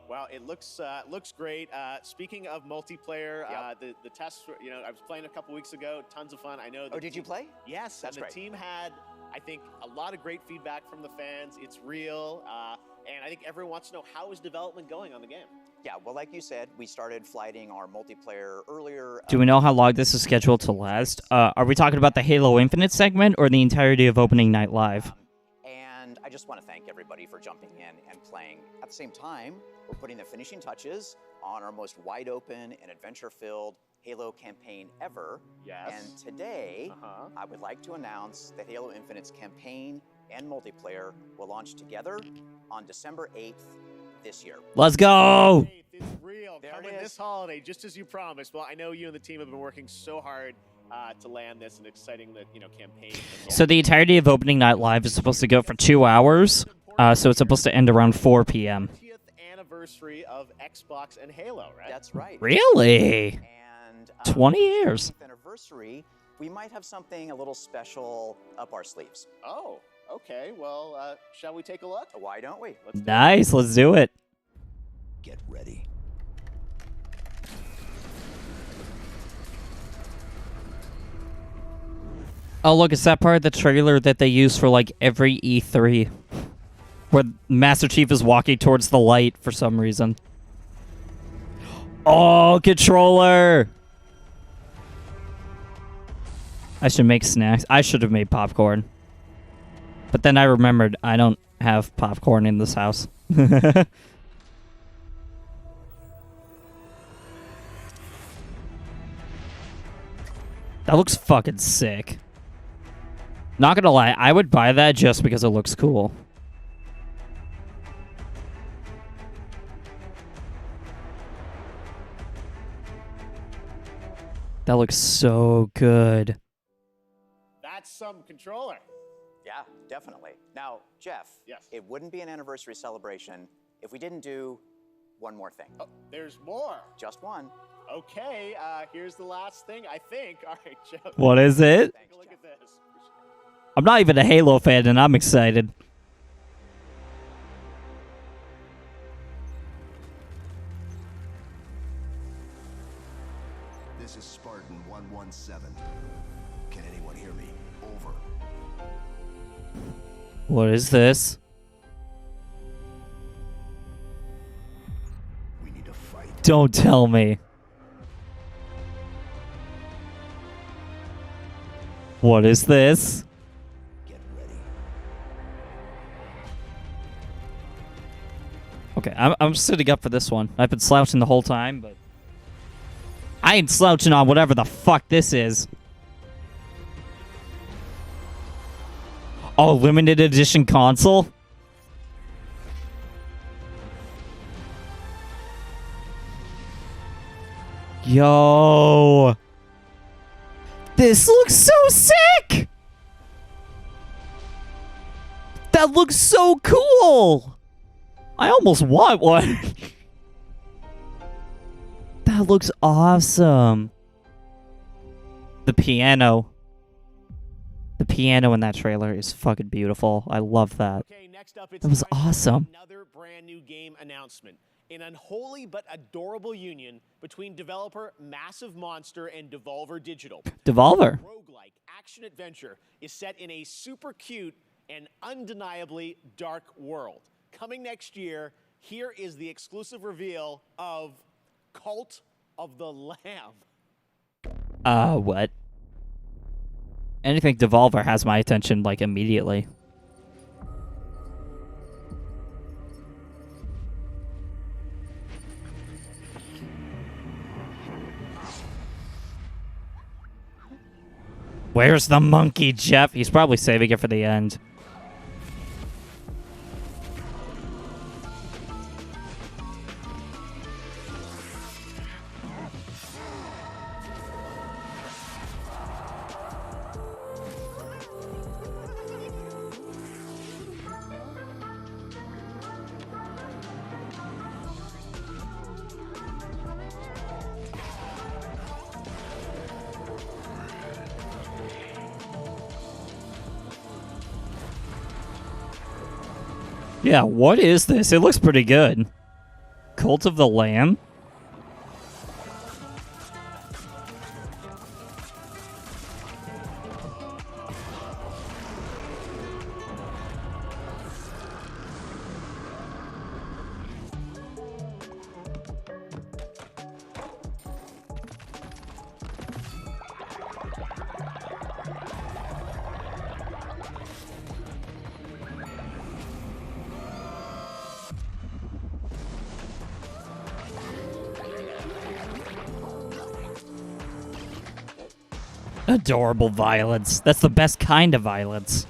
Well, it looks great. Speaking of multiplayer, the tests, I was playing a couple weeks ago. Tons of fun. I know. Did you play? Yes, That's and the great. team had, I think, a lot of great feedback from the fans. It's real, and I think everyone wants to know, how is development going on the game? Yeah, well, like you said, we started flighting our multiplayer earlier. Do we know how long this is scheduled to last? Are we talking about the Halo Infinite segment or the entirety of Opening Night Live? And I just want to thank everybody for jumping in and playing. At the same time, we're putting the finishing touches on our most wide open and adventure-filled Halo campaign ever. Yes. And today, I would like to announce that Halo Infinite's campaign and multiplayer will launch together on December 8th this year. Let's go! It's real. There Coming it is. this holiday, just as you promised. Well, I know you and the team have been working so hard. to land this, an exciting campaign. So the entirety of Opening Night Live is supposed to go for 2 hours. So it's supposed to end around 4 p.m. 20th anniversary of Xbox and Halo, right? That's right. Really? And 20 years. 20th anniversary, we might have something a little special up our sleeves. Oh, okay. Well, shall we take a look? Why don't we? Nice, let's do it. Get ready. Oh, look, it's that part of the trailer that they use for, like, every E3. Where Master Chief is walking towards the light for some reason. Oh, controller! I should make snacks. I should have made popcorn. But then I remembered I don't have popcorn in this house. That looks fucking sick. Not gonna lie, I would buy that just because it looks cool. That looks so good. That's some controller. Yeah, definitely. Now, Jeff, yes. It wouldn't be an anniversary celebration if we didn't do one more thing. Oh, there's more. Just one. Okay, here's the last thing, I think. All right, Jeff. What is it? Take a look at this. I'm not even a Halo fan, and I'm excited. This is Spartan 117. Can anyone hear me? Over. What is this? We need to fight. Don't tell me. What is this? Get ready. Okay, I'm sitting up for this one. I've been slouching the whole time, but I ain't slouching on whatever the fuck this is. Oh, limited edition console? Yo. This looks so sick! That looks so cool! I almost want one. That looks awesome. The piano. The piano in that trailer is fucking beautiful. I love that. Okay, next up, it's That was time for awesome. Another brand new game announcement. An unholy but adorable union between developer Massive Monster and Devolver Digital. Devolver. Roguelike action adventure is set in a super cute and undeniably dark world. Coming next year, here is the exclusive reveal of Cult of the Lamb. What? Anything Devolver has my attention, like, immediately. Where's the monkey, Jeff? He's probably saving it for the end. Yeah, what is this? It looks pretty good. Cult of the Lamb? Adorable violence. That's the best kind of violence.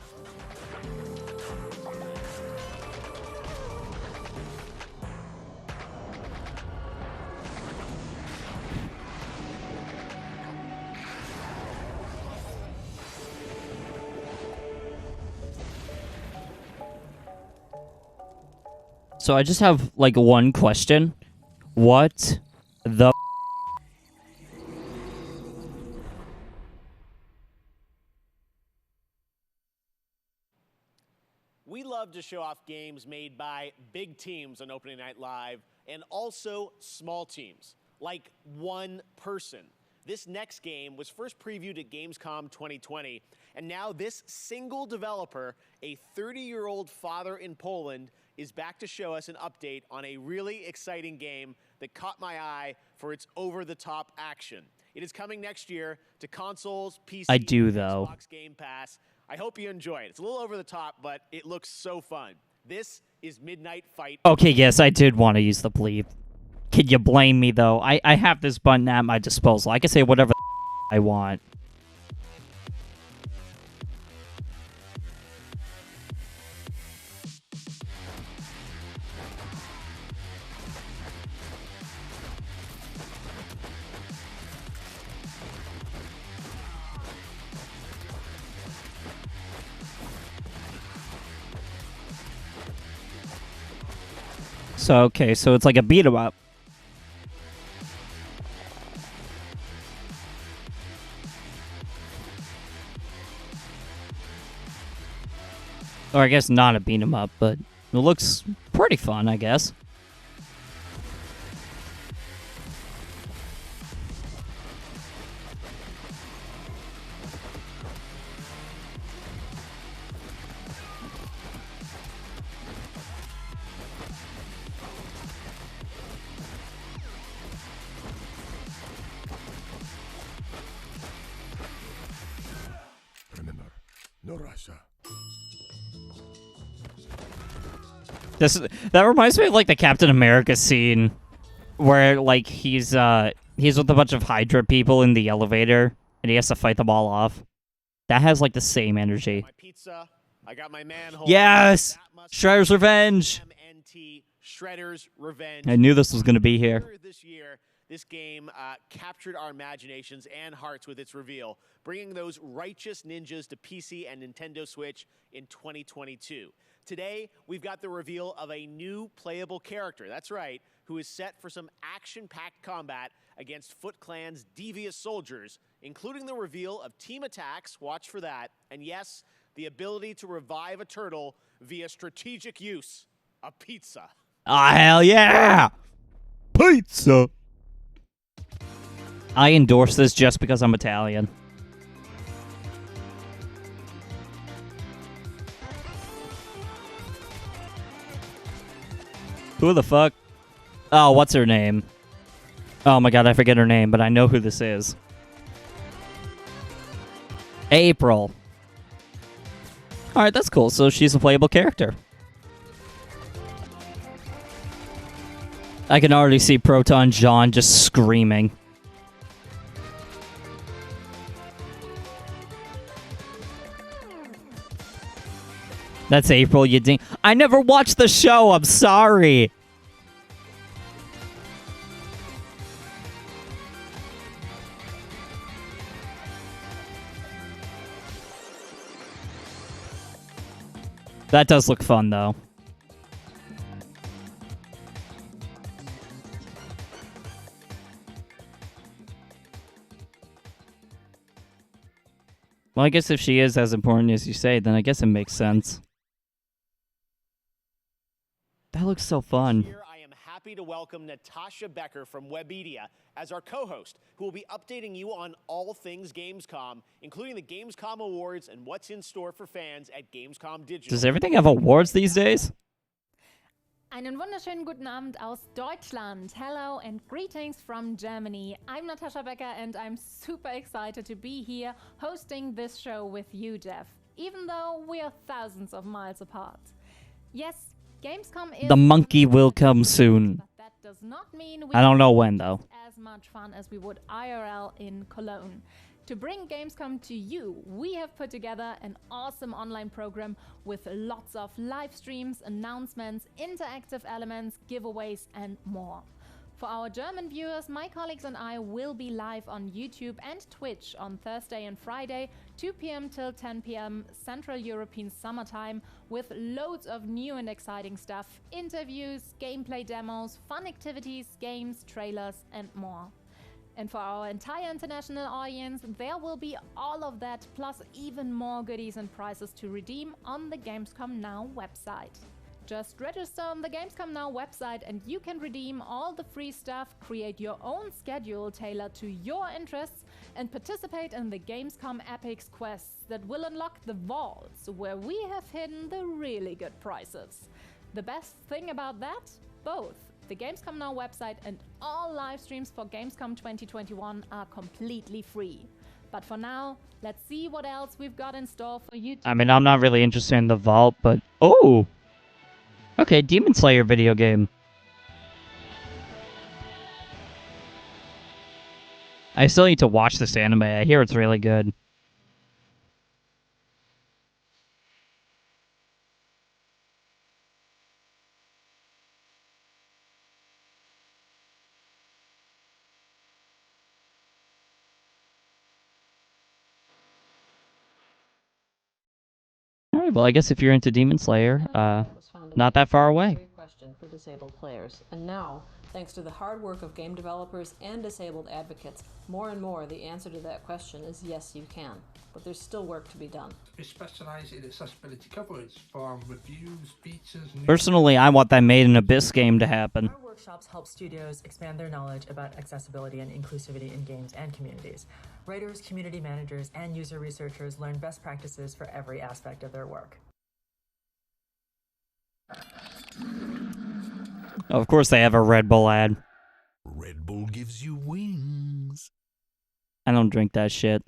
So I just have, like, one question. What the... We love to show off games made by big teams on Opening Night Live and also small teams, like one person. This next game was first previewed at Gamescom 2020, and now this single developer, a 30-year-old father in Poland, is back to show us an update on a really exciting game that caught my eye for its over-the-top action. It is coming next year to consoles, PC, I do, though. Xbox Game Pass. I hope you enjoy it. It's a little over the top, but it looks so fun. This is Midnight Fight. Okay, yes, I did want to use the bleep. Can you blame me, though? I have this button at my disposal. I can say whatever I want. So, okay, so it's like a beat 'em up. Or I guess not a beat 'em up, but it looks pretty fun, I guess. Remember, no Russia. That reminds me of like the Captain America scene where like he's with a bunch of Hydra people in the elevator and he has to fight them all off. That has like the same energy. My pizza. I got my manhole. Yes! Shredder's Revenge! MNT Shredder's Revenge. I knew this was gonna be here. Earlier this year, this game captured our imaginations and hearts with its reveal, bringing those righteous ninjas to PC and Nintendo Switch in 2022. Today, we've got the reveal of a new playable character, that's right, who is set for some action-packed combat against Foot Clan's devious soldiers, including the reveal of team attacks, watch for that, and yes, the ability to revive a turtle via strategic use of pizza. Ah, hell yeah! Pizza! I endorse this just because I'm Italian. Who the fuck? Oh, what's her name? Oh my god, I forget her name, but I know who this is. April. Alright, that's cool. So she's a playable character. I can already see Proton John just screaming. That's April, you ding. I never watched the show, I'm sorry. That does look fun, though. Well, I guess if she is as important as you say, then I guess it makes sense. That looks so fun. Here I am happy to welcome Natasha Becker from Webedia as our co-host, who will be updating you on all things Gamescom, including the Gamescom Awards and what's in store for fans at Gamescom Digital. Does everything have awards these days? Einen wunderschönen guten Abend aus Deutschland. Hello and greetings from Germany. I'm Natasha Becker and I'm super excited to be here hosting this show with you, Jeff, even though we are thousands of miles apart. Yes, Gamescom is... The monkey will come soon. But that does not mean we I don't know when, though. as much fun as we would IRL in Cologne. To bring Gamescom to you, we have put together an awesome online program with lots of live streams, announcements, interactive elements, giveaways, and more. For our German viewers, my colleagues and I will be live on YouTube and Twitch on Thursday and Friday, 2 p.m. till 10 p.m. Central European Summertime, with loads of new and exciting stuff, interviews, gameplay demos, fun activities, games, trailers, and more. And for our entire international audience, there will be all of that, plus even more goodies and prizes to redeem on the Gamescom Now website. Just register on the Gamescom Now website and you can redeem all the free stuff, create your own schedule tailored to your interests, and participate in the Gamescom Epics quests that will unlock the vaults where we have hidden the really good prizes. The best thing about that? Both the Gamescom Now website and all live streams for Gamescom 2021 are completely free. But for now, let's see what else we've got in store for you. I mean, I'm not really interested in the vault, but... Oh! Okay, Demon Slayer video game. I still need to watch this anime. I hear it's really good. Alright, well, I guess if you're into Demon Slayer, not that far away. Question for disabled players. And now, thanks to the hard work of game developers and disabled advocates, more and more the answer to that question is yes, you can. But there's still work to be done. We specialize in accessibility coverage, from reviews, features, news. Personally, I want that Made in Abyss game to happen. Our workshops help studios expand their knowledge about accessibility and inclusivity in games and communities. Writers, community managers, and user researchers learn best practices for every aspect of their work. Of course they have a Red Bull ad. Red Bull gives you wings. I don't drink that shit.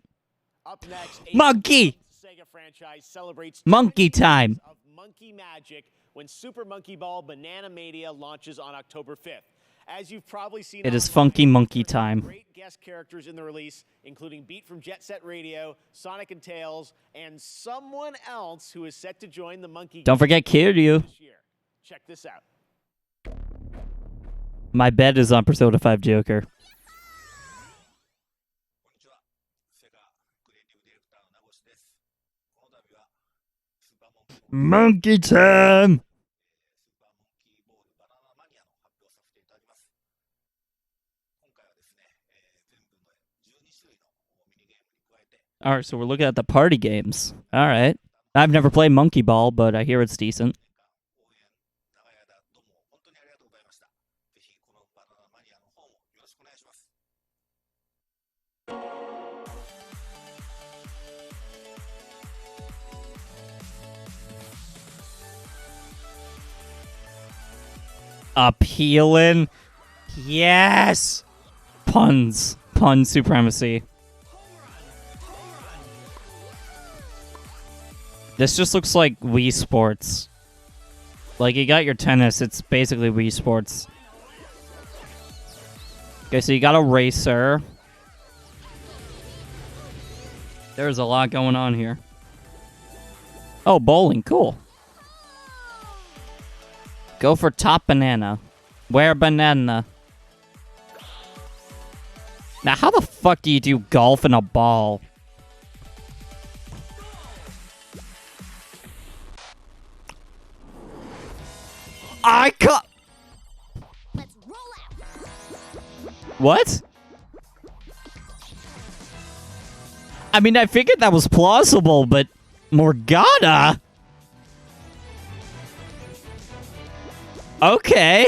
Up next, Monkey! Sega franchise celebrates Monkey time! of Monkey Magic when Super Monkey Ball Banana Mania launches on October 5th. As you've probably seen, It is funky monkey time. great guest characters in the release, including Beat from Jet Set Radio, Sonic and Tails, and someone else who is set to join the Monkey Don't forget Kiryu. this year. Check this out. My bet is on Persona 5 Joker. Monkey time! Alright, so we're looking at the party games. Alright. I've never played Monkey Ball, but I hear it's decent. Appealing. Yes! Puns. Pun supremacy. This just looks like Wii Sports. Like, you got your tennis, it's basically Wii Sports. Okay, so you got a racer. There's a lot going on here. Oh, bowling, cool. Go for top banana. Where banana? Now, how the fuck do you do golf in a ball? I cut. What? I mean, I figured that was plausible, but Morgana? Okay.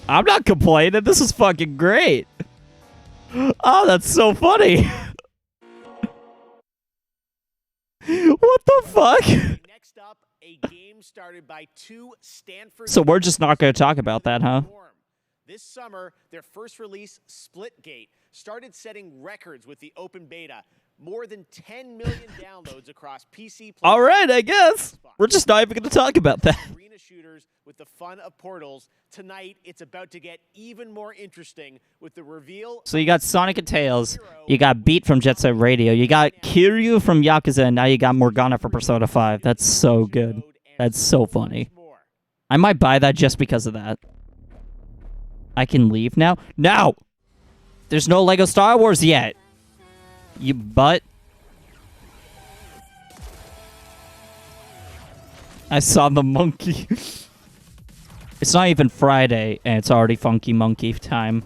I'm not complaining. This is fucking great. Oh, that's so funny. What the fuck? Next up, a game started by two Stanford. So we're just not going to talk about that, huh? This summer, their first release, Splitgate, started setting records with the open beta. More than 10 million downloads across PC. All right, I guess. We're just not even going to talk about that. Arena shooters with the fun of Portals. Tonight, it's about to get even more interesting with the reveal. So you got Sonic and Tails, you got Beat from Jet Set Radio, you got Kiryu from Yakuza, and now you got Morgana for Persona 5. That's so good. That's so funny. I might buy that just because of that. I can leave now? No! There's no Lego Star Wars yet. You butt. I saw the monkey. It's not even Friday, and it's already Funky Monkey time.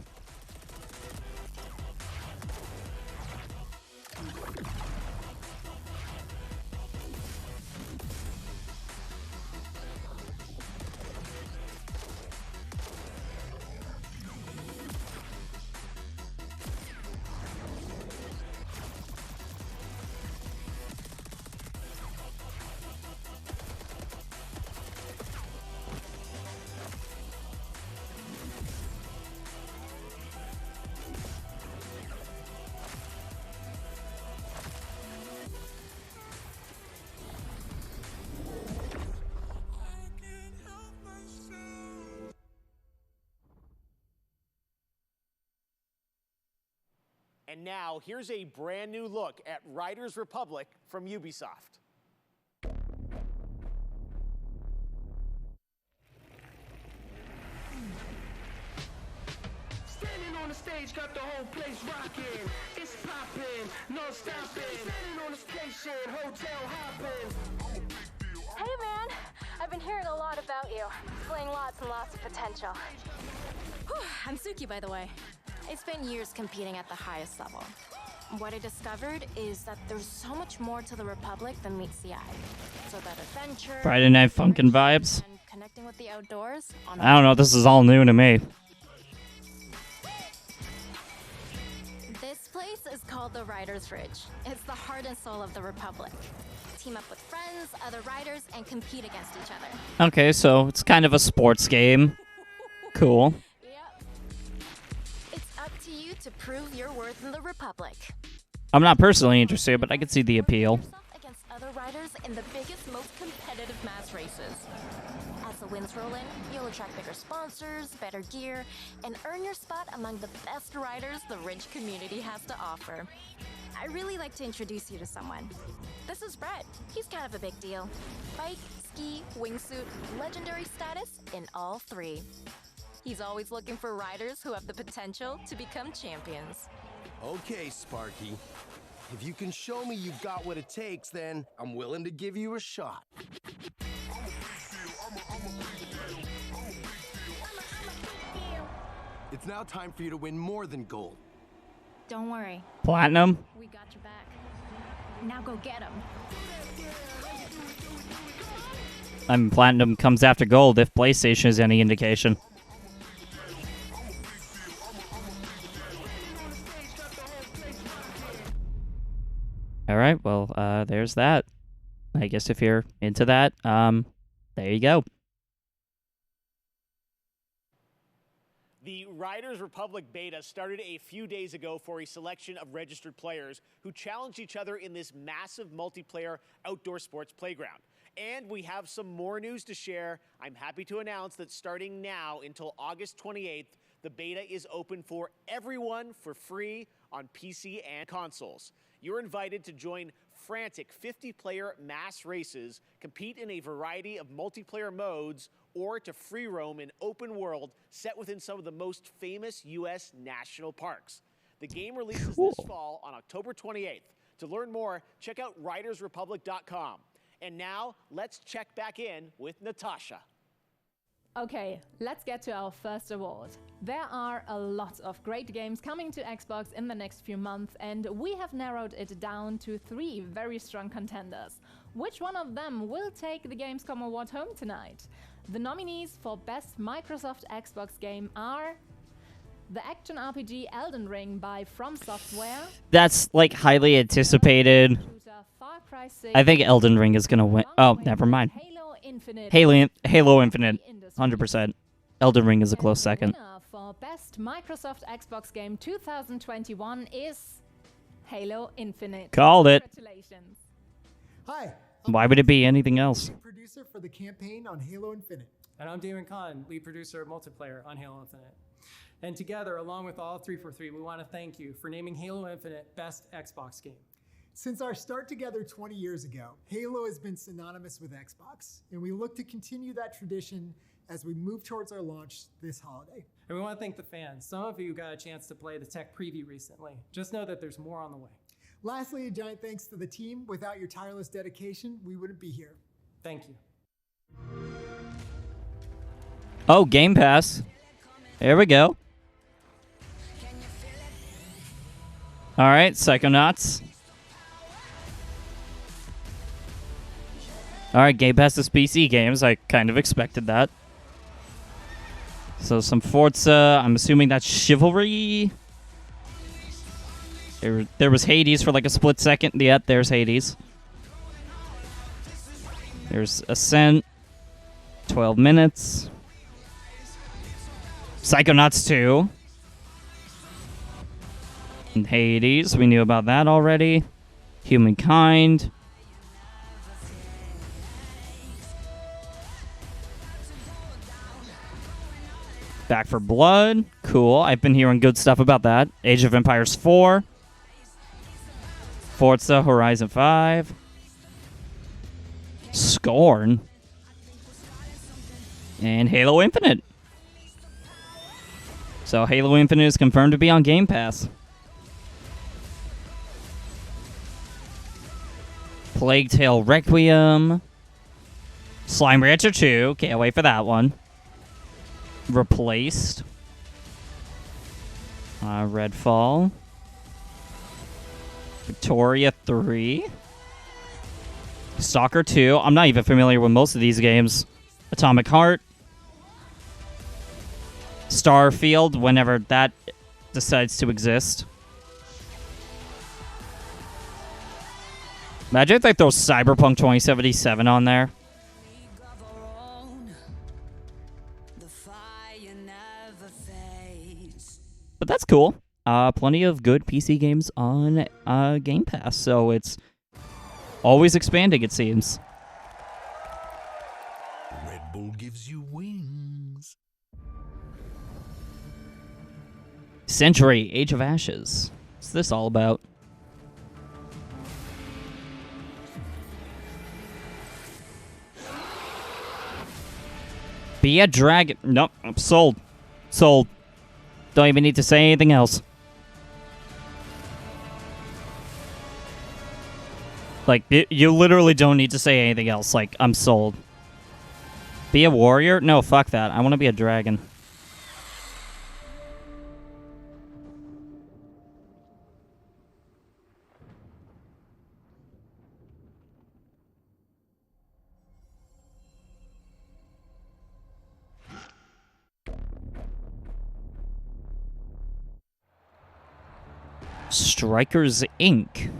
And now, here's a brand new look at Riders Republic from Ubisoft. Standing on the stage, got the whole place rocking. It's popping, no stopping. Standing on the station, hotel hopping. Hey man, I've been hearing a lot about you. Displaying lots and lots of potential. Whew, I'm Suki, by the way. I spent years competing at the highest level. What I discovered is that there's so much more to the Republic than meets the eye. So that adventure, Friday Night Funkin' vibes. and connecting with the outdoors on I don't know, this is all new to me. This place is called the Riders Ridge. It's the heart and soul of the Republic. Team up with friends, other riders, and compete against each other. Okay, so it's kind of a sports game. Cool. It's up to you to prove your worth in the Republic. I'm not personally interested, but I can see the appeal. Against other riders in the biggest, most competitive mass races. As the wins roll in, you'll attract bigger sponsors, better gear, and earn your spot among the best riders the Ridge community has to offer. I'd really like to introduce you to someone. This is Brett. He's kind of a big deal. Bike, ski, wingsuit, legendary status in all three. He's always looking for riders who have the potential to become champions. Okay, Sparky. If you can show me you've got what it takes, then I'm willing to give you a shot. It's now time for you to win more than gold. Don't worry. Platinum? We got your back. Now go get him. I mean, Platinum comes after Gold if PlayStation is any indication. Alright, well, there's that. I guess if you're into that, there you go. The Riders Republic beta started a few days ago for a selection of registered players who challenged each other in this massive multiplayer outdoor sports playground. And we have some more news to share. I'm happy to announce that starting now until August 28th, the beta is open for everyone for free on PC and consoles. You're invited to join frantic 50-player mass races, compete in a variety of multiplayer modes, or to free roam an open world set within some of the most famous U.S. national parks. The game releases this fall on October 28th. To learn more, check out ridersrepublic.com. And now, let's check back in with Natasha. Okay, let's get to our first award. There are a lot of great games coming to Xbox in the next few months, and we have narrowed it down to 3 very strong contenders. Which one of them will take the Gamescom award home tonight? The nominees for Best Microsoft Xbox Game are the action RPG Elden Ring by From Software. That's, like, highly anticipated. I think Elden Ring is gonna win. Oh, never mind. Halo Infinite. Halo Infinite. 100%. Elden Ring is a close second. The winner for Best Microsoft Xbox Game 2021 is Halo Infinite. Called it. Congratulations. Hi. Why would it be anything else? Producer for the campaign on Halo Infinite. And I'm Damon Kahn, lead producer of multiplayer on Halo Infinite. And together, along with all 343, we want to thank you for naming Halo Infinite Best Xbox Game. Since our start together 20 years ago, Halo has been synonymous with Xbox, and we look to continue that tradition as we move towards our launch this holiday. And we want to thank the fans. Some of you got a chance to play the tech preview recently. Just know that there's more on the way. Lastly, a giant thanks to the team. Without your tireless dedication, we wouldn't be here. Thank you. Oh, Game Pass. There we go. All right, Psychonauts. All right, Game Pass is PC games. I kind of expected that. So some Forza. I'm assuming that's Chivalry. There was Hades for like a split second. Yep, there's Hades. There's Ascent. 12 minutes. Psychonauts 2. And Hades. We knew about that already. Humankind. Back for Blood. Cool. I've been hearing good stuff about that. Age of Empires 4. Forza Horizon 5. Scorn. And Halo Infinite. So Halo Infinite is confirmed to be on Game Pass. Plague Tale Requiem. Slime Rancher 2. Can't wait for that one. Replaced. Redfall. Victoria 3. Stalker 2. I'm not even familiar with most of these games. Atomic Heart. Starfield, whenever that decides to exist. Imagine if they throw Cyberpunk 2077 on there. But that's cool. Plenty of good PC games on Game Pass, so it's always expanding, it seems. Red Bull gives you wings. Century, Age of Ashes. What's this all about? Be a dragon. Nope, I'm sold. Sold. Don't even need to say anything else. Like, you literally don't need to say anything else. Like, I'm sold. Be a warrior? No, fuck that. I want to be a dragon. Strikers Inc.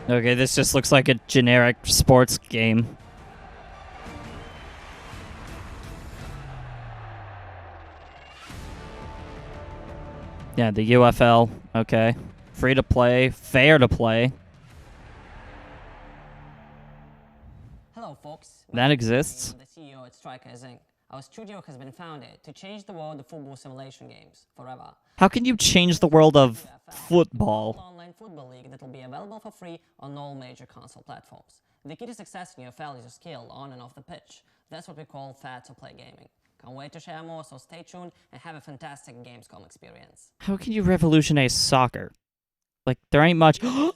Okay, this just looks like a generic sports game. Yeah, the UFL. Okay. Free to play, fair to play. Hello, folks. That exists. I'm the CEO at Strikers Inc. Our studio has been founded to change the world of football simulation games forever. How can you change the world of football? Online football league that will be available for free on all major console platforms. The key to success in UFL is your skill on and off the pitch. That's what we call fair to play gaming. Can't wait to share more, so stay tuned and have a fantastic Gamescom experience. How can you revolutionize soccer? Like, there ain't much. Full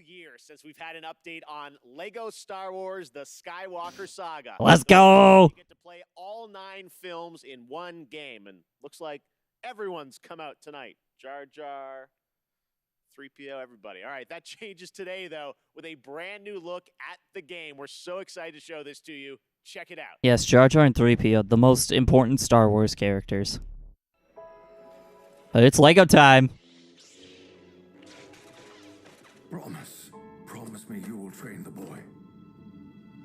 year since we've had an update on Lego Star Wars: The Skywalker Saga. Let's go! You get to play all 9 films in one game, and looks like everyone's come out tonight. Jar Jar, 3PO, everybody. All right, that changes today, though, with a brand new look at the game. We're so excited to show this to you. Check it out. Yes, Jar Jar and 3PO, the most important Star Wars characters. But it's Lego time. Promise me you will train the boy.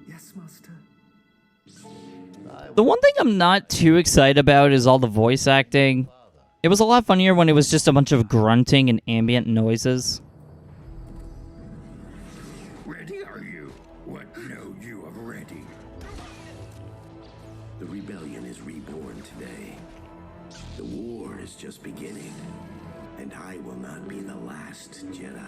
Yes, master. The one thing I'm not too excited about is all the voice acting. It was a lot funnier when it was just a bunch of grunting and ambient noises. Ready. The war is just beginning, and I will not be the last Jedi.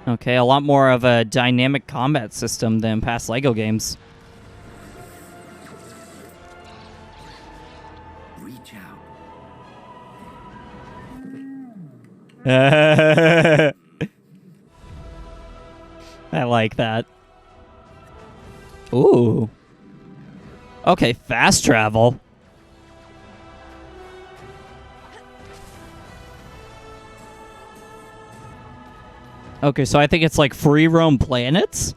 Okay, a lot more of a dynamic combat system than past LEGO games. Reach out. I like that. Ooh. Okay, fast travel. Okay, so I think it's like free roam planets?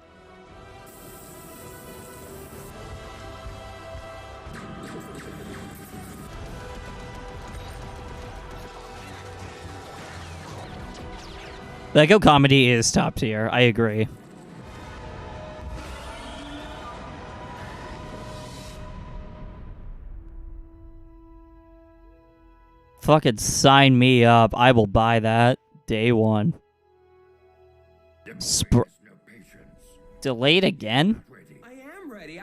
LEGO comedy is top tier, I agree. Fucking sign me up. I will buy that day one. Delayed again? I am ready.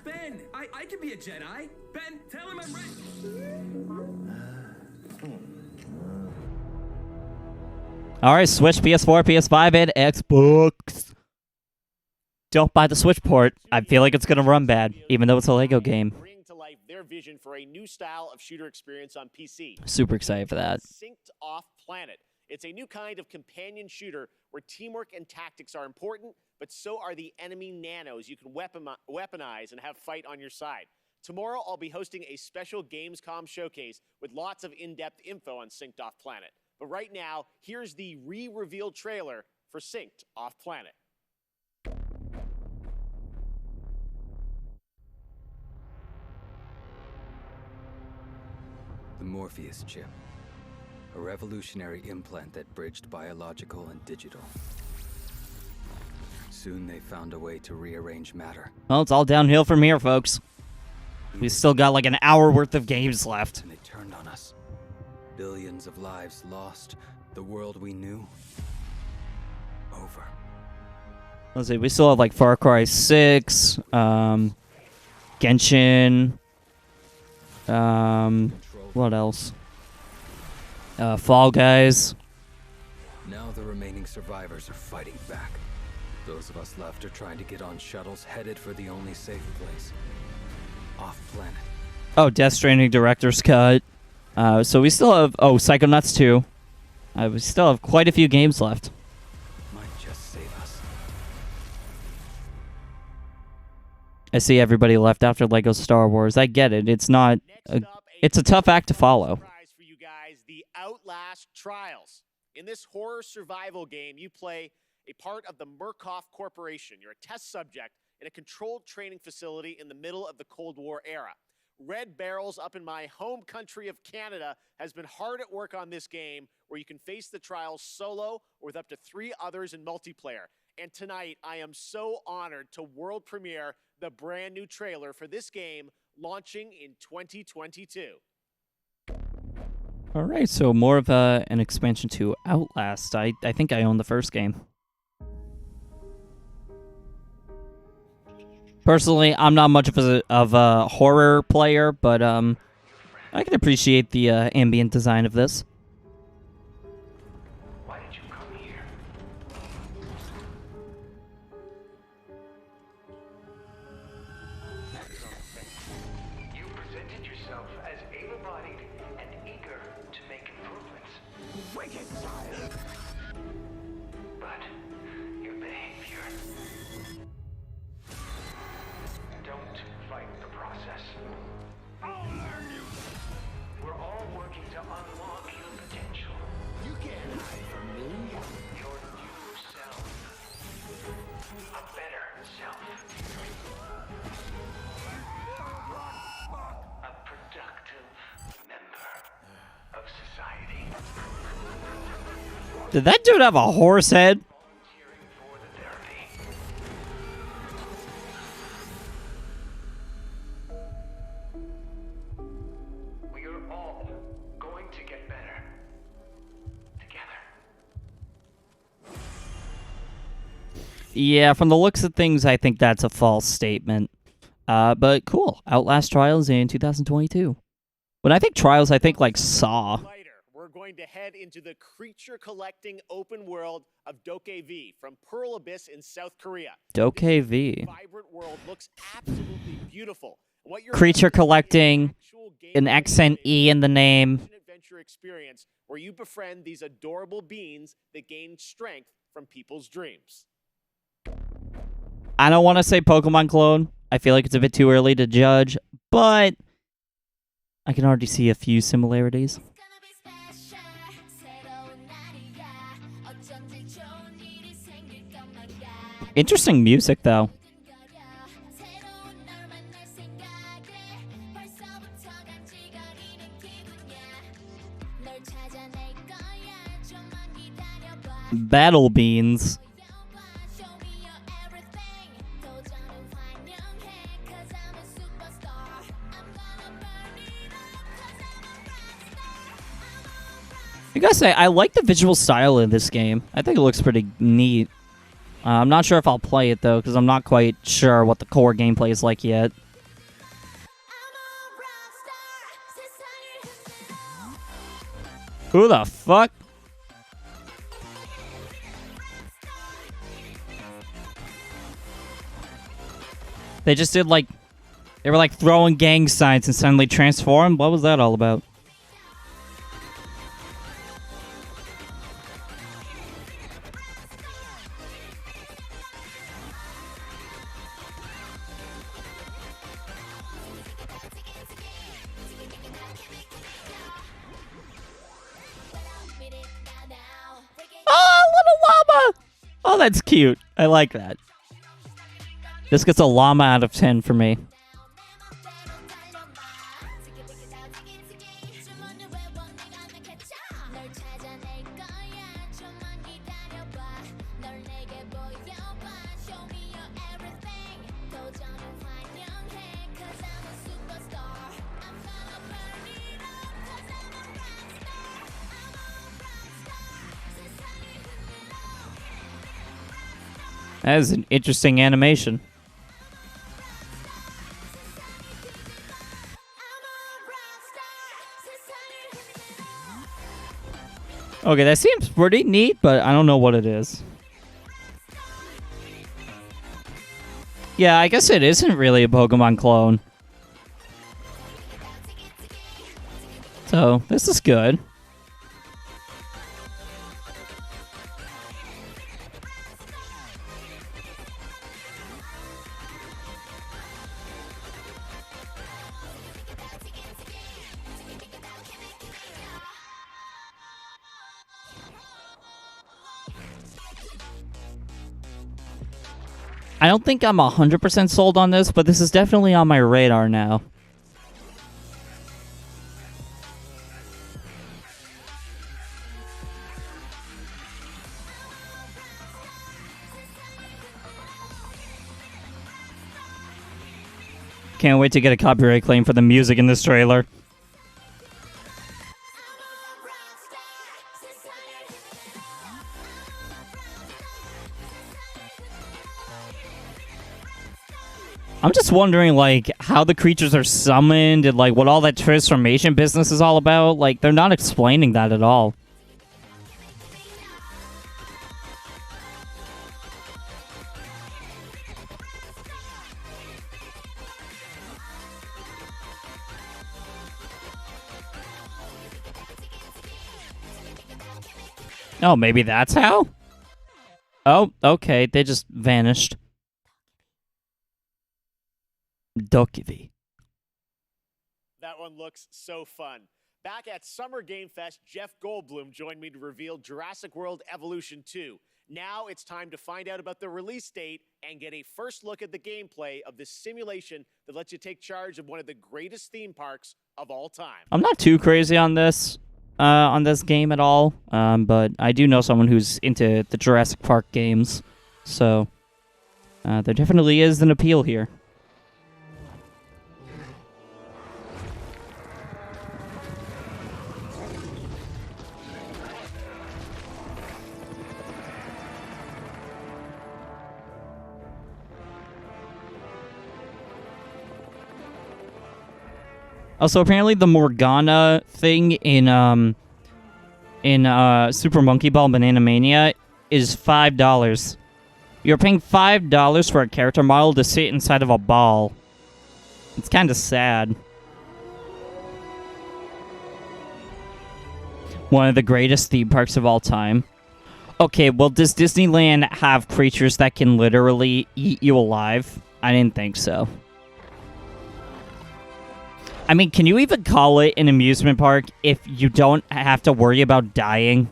Ben, I can be a Jedi. Ben, tell him I'm ready. Alright, Switch, PS4, PS5, and Xbox. Don't buy the Switch port. I feel like it's gonna run bad, even though it's a LEGO game. Bring to life their vision for a new style of shooter experience on PC. Super excited for that. Synced Off Planet. It's a new kind of companion shooter where teamwork and tactics are important, but so are the enemy nanos you can weaponize and have fight on your side. Tomorrow, I'll be hosting a special Gamescom showcase with lots of in-depth info on Synced Off Planet. But right now, here's the re-revealed trailer for Synced Off Planet. The Morpheus chip. A revolutionary implant that bridged biological and digital. Soon they found a way to rearrange matter. Well, it's all downhill from here, folks. We still got like an hour worth of games left. And they turned on us. Billions of lives lost. The world we knew. Over. Let's see, we still have like Far Cry 6, Genshin, what else? Fall Guys. Now the remaining survivors are fighting back. Those of us left are trying to get on shuttles headed for the only safe place. Off planet. Oh, Death Stranding Director's Cut. So we still have, Psychonauts 2. We still have quite a few games left. Might just save us. I see everybody left after LEGO Star Wars. I get it. It's not, it's a tough act to follow. Surprise for you guys, the Outlast Trials. In this horror survival game, you play a part of the Murkoff Corporation. You're a test subject in a controlled training facility in the middle of the Cold War era. Red Barrels up in my home country of Canada has been hard at work on this game where you can face the trials solo or with up to 3 others in multiplayer. And tonight, I am so honored to world premiere the brand new trailer for this game launching in 2022. All right, so more of an expansion to Outlast. I think I own the first game. Personally, I'm not much of a horror player, but I can appreciate the ambient design of this. Why did you come here? You presented yourself as able-bodied and eager to make improvements. Wicked, sire. But your behavior. Don't fight the process. I'll learn you. We're all working to unlock your potential. You can't hide from me. Your new self. A better self. A productive member of society. Did that dude have a horse head? We are all going to get better. Together. Yeah, from the looks of things, I think that's a false statement. But cool. Outlast Trials in 2022. When I think Trials, I think like Saw. We're going to head into the creature-collecting open world of Dokkaev from Pearl Abyss in South Korea. Dokkaev. Vibrant world looks absolutely beautiful. What you're Creature collecting, an accent E in the name. adventure experience where you befriend these adorable beings that gain strength from people's dreams. I don't want to say Pokemon clone. I feel like it's a bit too early to judge, but I can already see a few similarities. Interesting music, though. Battle Beans. I gotta say, I like the visual style in this game. I think it looks pretty neat. I'm not sure if I'll play it, though, because I'm not quite sure what the core gameplay is like yet. Who the fuck? They just did, like... They were, like, throwing gang signs and suddenly transformed? What was that all about? Oh, little llama! Oh, that's cute. I like that. This gets a llama out of 10 for me. That is an interesting animation. Okay, that seems pretty neat, but I don't know what it is. Yeah, I guess it isn't really a Pokemon clone. So, this is good. I don't think I'm 100% sold on this, but this is definitely on my radar now. Can't wait to get a copyright claim for the music in this trailer. I'm just wondering, like, how the creatures are summoned and, like, what all that transformation business is all about. Like, they're not explaining that at all. Oh, maybe that's how? Oh, okay, they just vanished. Dokkaev. That one looks so fun. Back at Summer Game Fest, Jeff Goldblum joined me to reveal Jurassic World Evolution 2. Now it's time to find out about the release date and get a first look at the gameplay of this simulation that lets you take charge of one of the greatest theme parks of all time. I'm not too crazy on this game at all, but I do know someone who's into the Jurassic Park games, so there definitely is an appeal here. Also, apparently the Morgana thing in Super Monkey Ball Banana Mania is $5. You're paying $5 for a character model to sit inside of a ball. It's kind of sad. One of the greatest theme parks of all time. Okay, well, does Disneyland have creatures that can literally eat you alive? I didn't think so. I mean, can you even call it an amusement park if you don't have to worry about dying?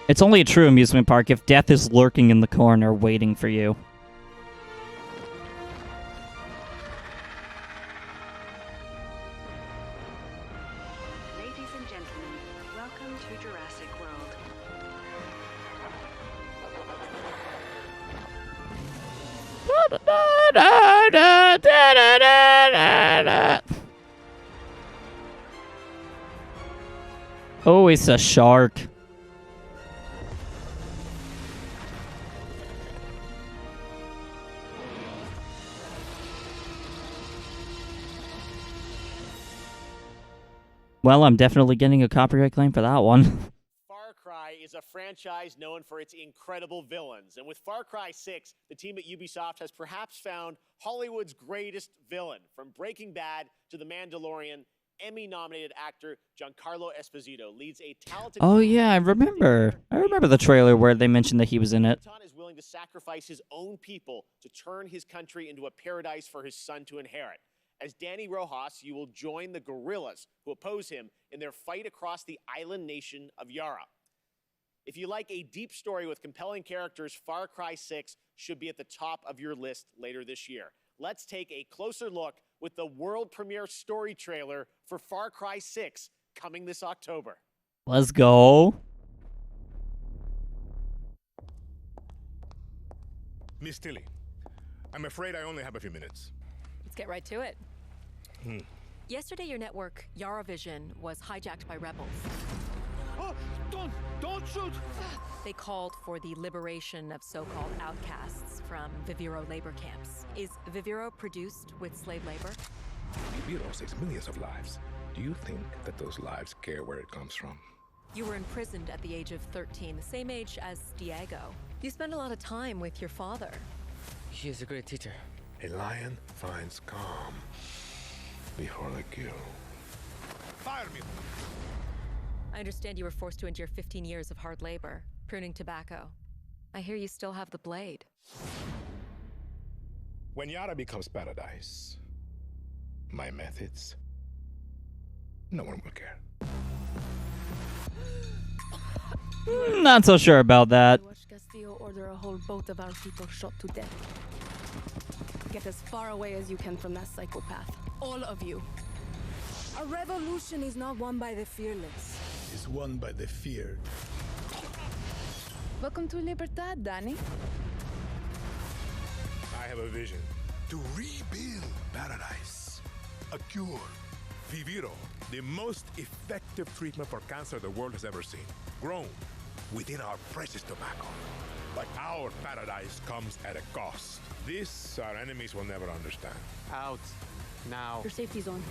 It's only a true amusement park if death is lurking in the corner waiting for you. Ladies and gentlemen, welcome to Jurassic World. Oh, it's a shark. Well, I'm definitely getting a copyright claim for that one. Far Cry is a franchise known for its incredible villains. And with Far Cry 6, the team at Ubisoft has perhaps found Hollywood's greatest villain. From Breaking Bad to The Mandalorian, Emmy-nominated actor Giancarlo Esposito leads a talented... Oh yeah, I remember. I remember the trailer where they mentioned that he was in it. Is willing to sacrifice his own people to turn his country into a paradise for his son to inherit. As Danny Rojas, you will join the guerrillas who oppose him in their fight across the island nation of Yara. If you like a deep story with compelling characters, Far Cry 6 should be at the top of your list later this year. Let's take a closer look with the world premiere story trailer for Far Cry 6 coming this October. Let's go. Miss Tilly, I'm afraid I only have a few minutes. Let's get right to it. Hmm. Yesterday, your network, Yaravision, was hijacked by rebels. Oh, don't shoot! They called for the liberation of so-called outcasts from Viviro labor camps. Is Viviro produced with slave labor? Viviro saves millions of lives. Do you think that those lives care where it comes from? You were imprisoned at the age of 13, the same age as Diego. You spend a lot of time with your father. He is a great teacher. A lion finds calm before the kill. Fire me! I understand you were forced to endure 15 years of hard labor, pruning tobacco. I hear you still have the blade. When Yara becomes paradise, my methods, no one will care. Not so sure about that. Watch Castillo order a whole boat of our people shot to death. Get as far away as you can from that psychopath. All of you. A revolution is not won by the fearless. It's won by the feared. Welcome to Libertad, Danny. I have a vision to rebuild paradise. A cure. Viviro, the most effective treatment for cancer the world has ever seen. Grown within our precious tobacco. But our paradise comes at a cost. This our enemies will never understand. Out. Now. Your safety zone.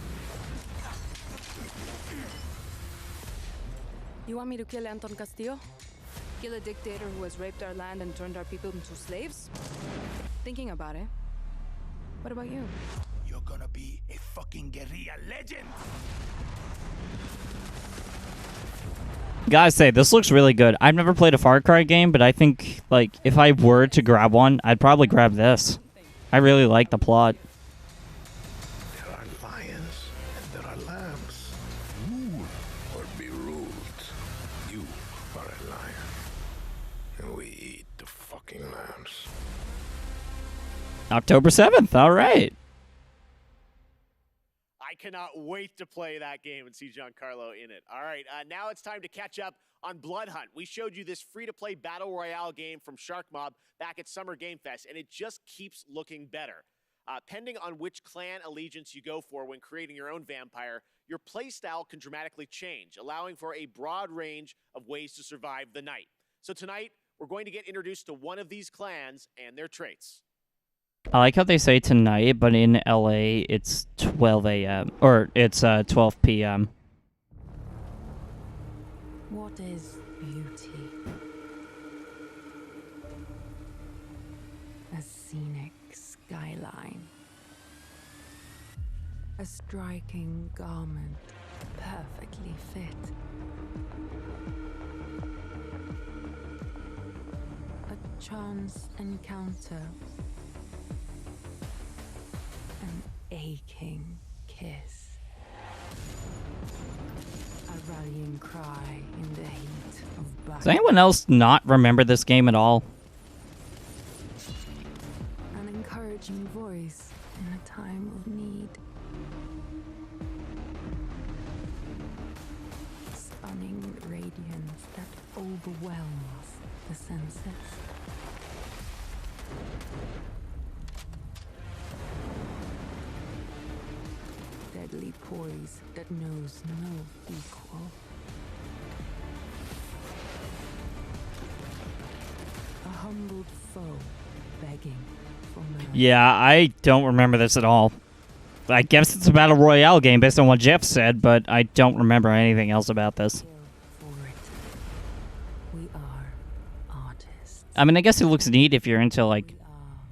You want me to kill Anton Castillo? Kill a dictator who has raped our land and turned our people into slaves? Thinking about it. What about you? You're gonna be a fucking guerrilla legend! Gotta say, this looks really good. I've never played a Far Cry game, but I think, like, if I were to grab one, I'd probably grab this. I really like the plot. There are lions and there are lambs. Rule or be ruled. You are a lion. And we eat the fucking lambs. October 7th, alright. I cannot wait to play that game and see Giancarlo in it. All right, now it's time to catch up on Blood Hunt. We showed you this free-to-play Battle Royale game from Shark Mob back at Summer Game Fest, and it just keeps looking better. Depending on which clan allegiance you go for when creating your own vampire, your playstyle can dramatically change, allowing for a broad range of ways to survive the night. So tonight, we're going to get introduced to one of these clans and their traits. I like how they say tonight, but in LA it's 12 a.m. or it's 12 p.m. What is beauty? A scenic skyline. A striking garment, perfectly fit. A chance encounter. An aching kiss. A rallying cry in the heat of battle. Does anyone else not remember this game at all? An encouraging voice in a time of need. Stunning radiance that overwhelms the senses. Deadly poise that knows no equal. A humbled foe begging for mercy. Yeah, I don't remember this at all. I guess it's a battle royale game based on what Jeff said, but I don't remember anything else about this. We are artists. I mean, I guess it looks neat if you're into, like,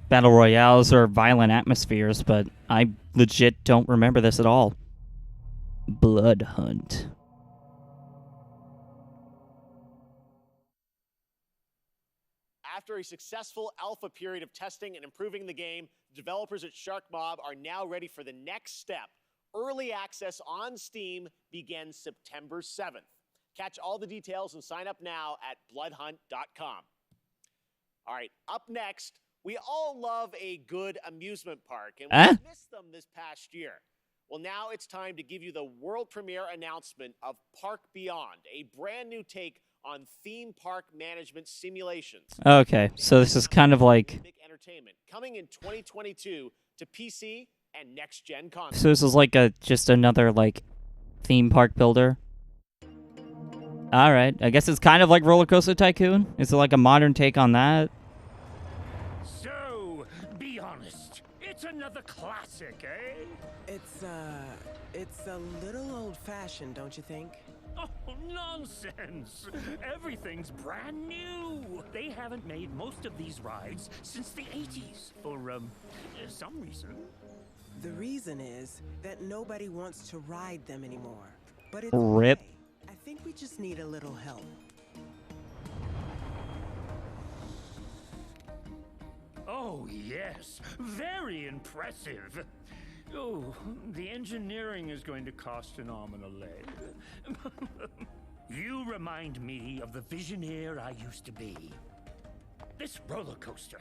battle royales or violent atmospheres, but I legit don't remember this at all. Blood Hunt. After a successful alpha period of testing and improving the game, developers at Shark Mob are now ready for the next step. Early access on Steam begins September 7th. Catch all the details and sign up now at bloodhunt.com. All right, up next, we all love a good amusement park, and we missed them this past year. Well, now it's time to give you the world premiere announcement of Park Beyond, a brand new take on theme park management simulations. Okay, so this is kind of like... Entertainment coming in 2022 to PC and next-gen consoles. So this is like just another, like, theme park builder? Alright, I guess it's kind of like Roller Coaster Tycoon? Is it like a modern take on that? So, be honest, it's another classic, eh? It's a little old-fashioned, don't you think? Oh, nonsense! Everything's brand new! They haven't made most of these rides since the 80s, for, some reason. The reason is that nobody wants to ride them anymore. But it's RIP. okay. I think we just need a little help. Oh, yes. Very impressive. Oh, the engineering is going to cost an arm and a leg. You remind me of the visioneer I used to be. This roller coaster,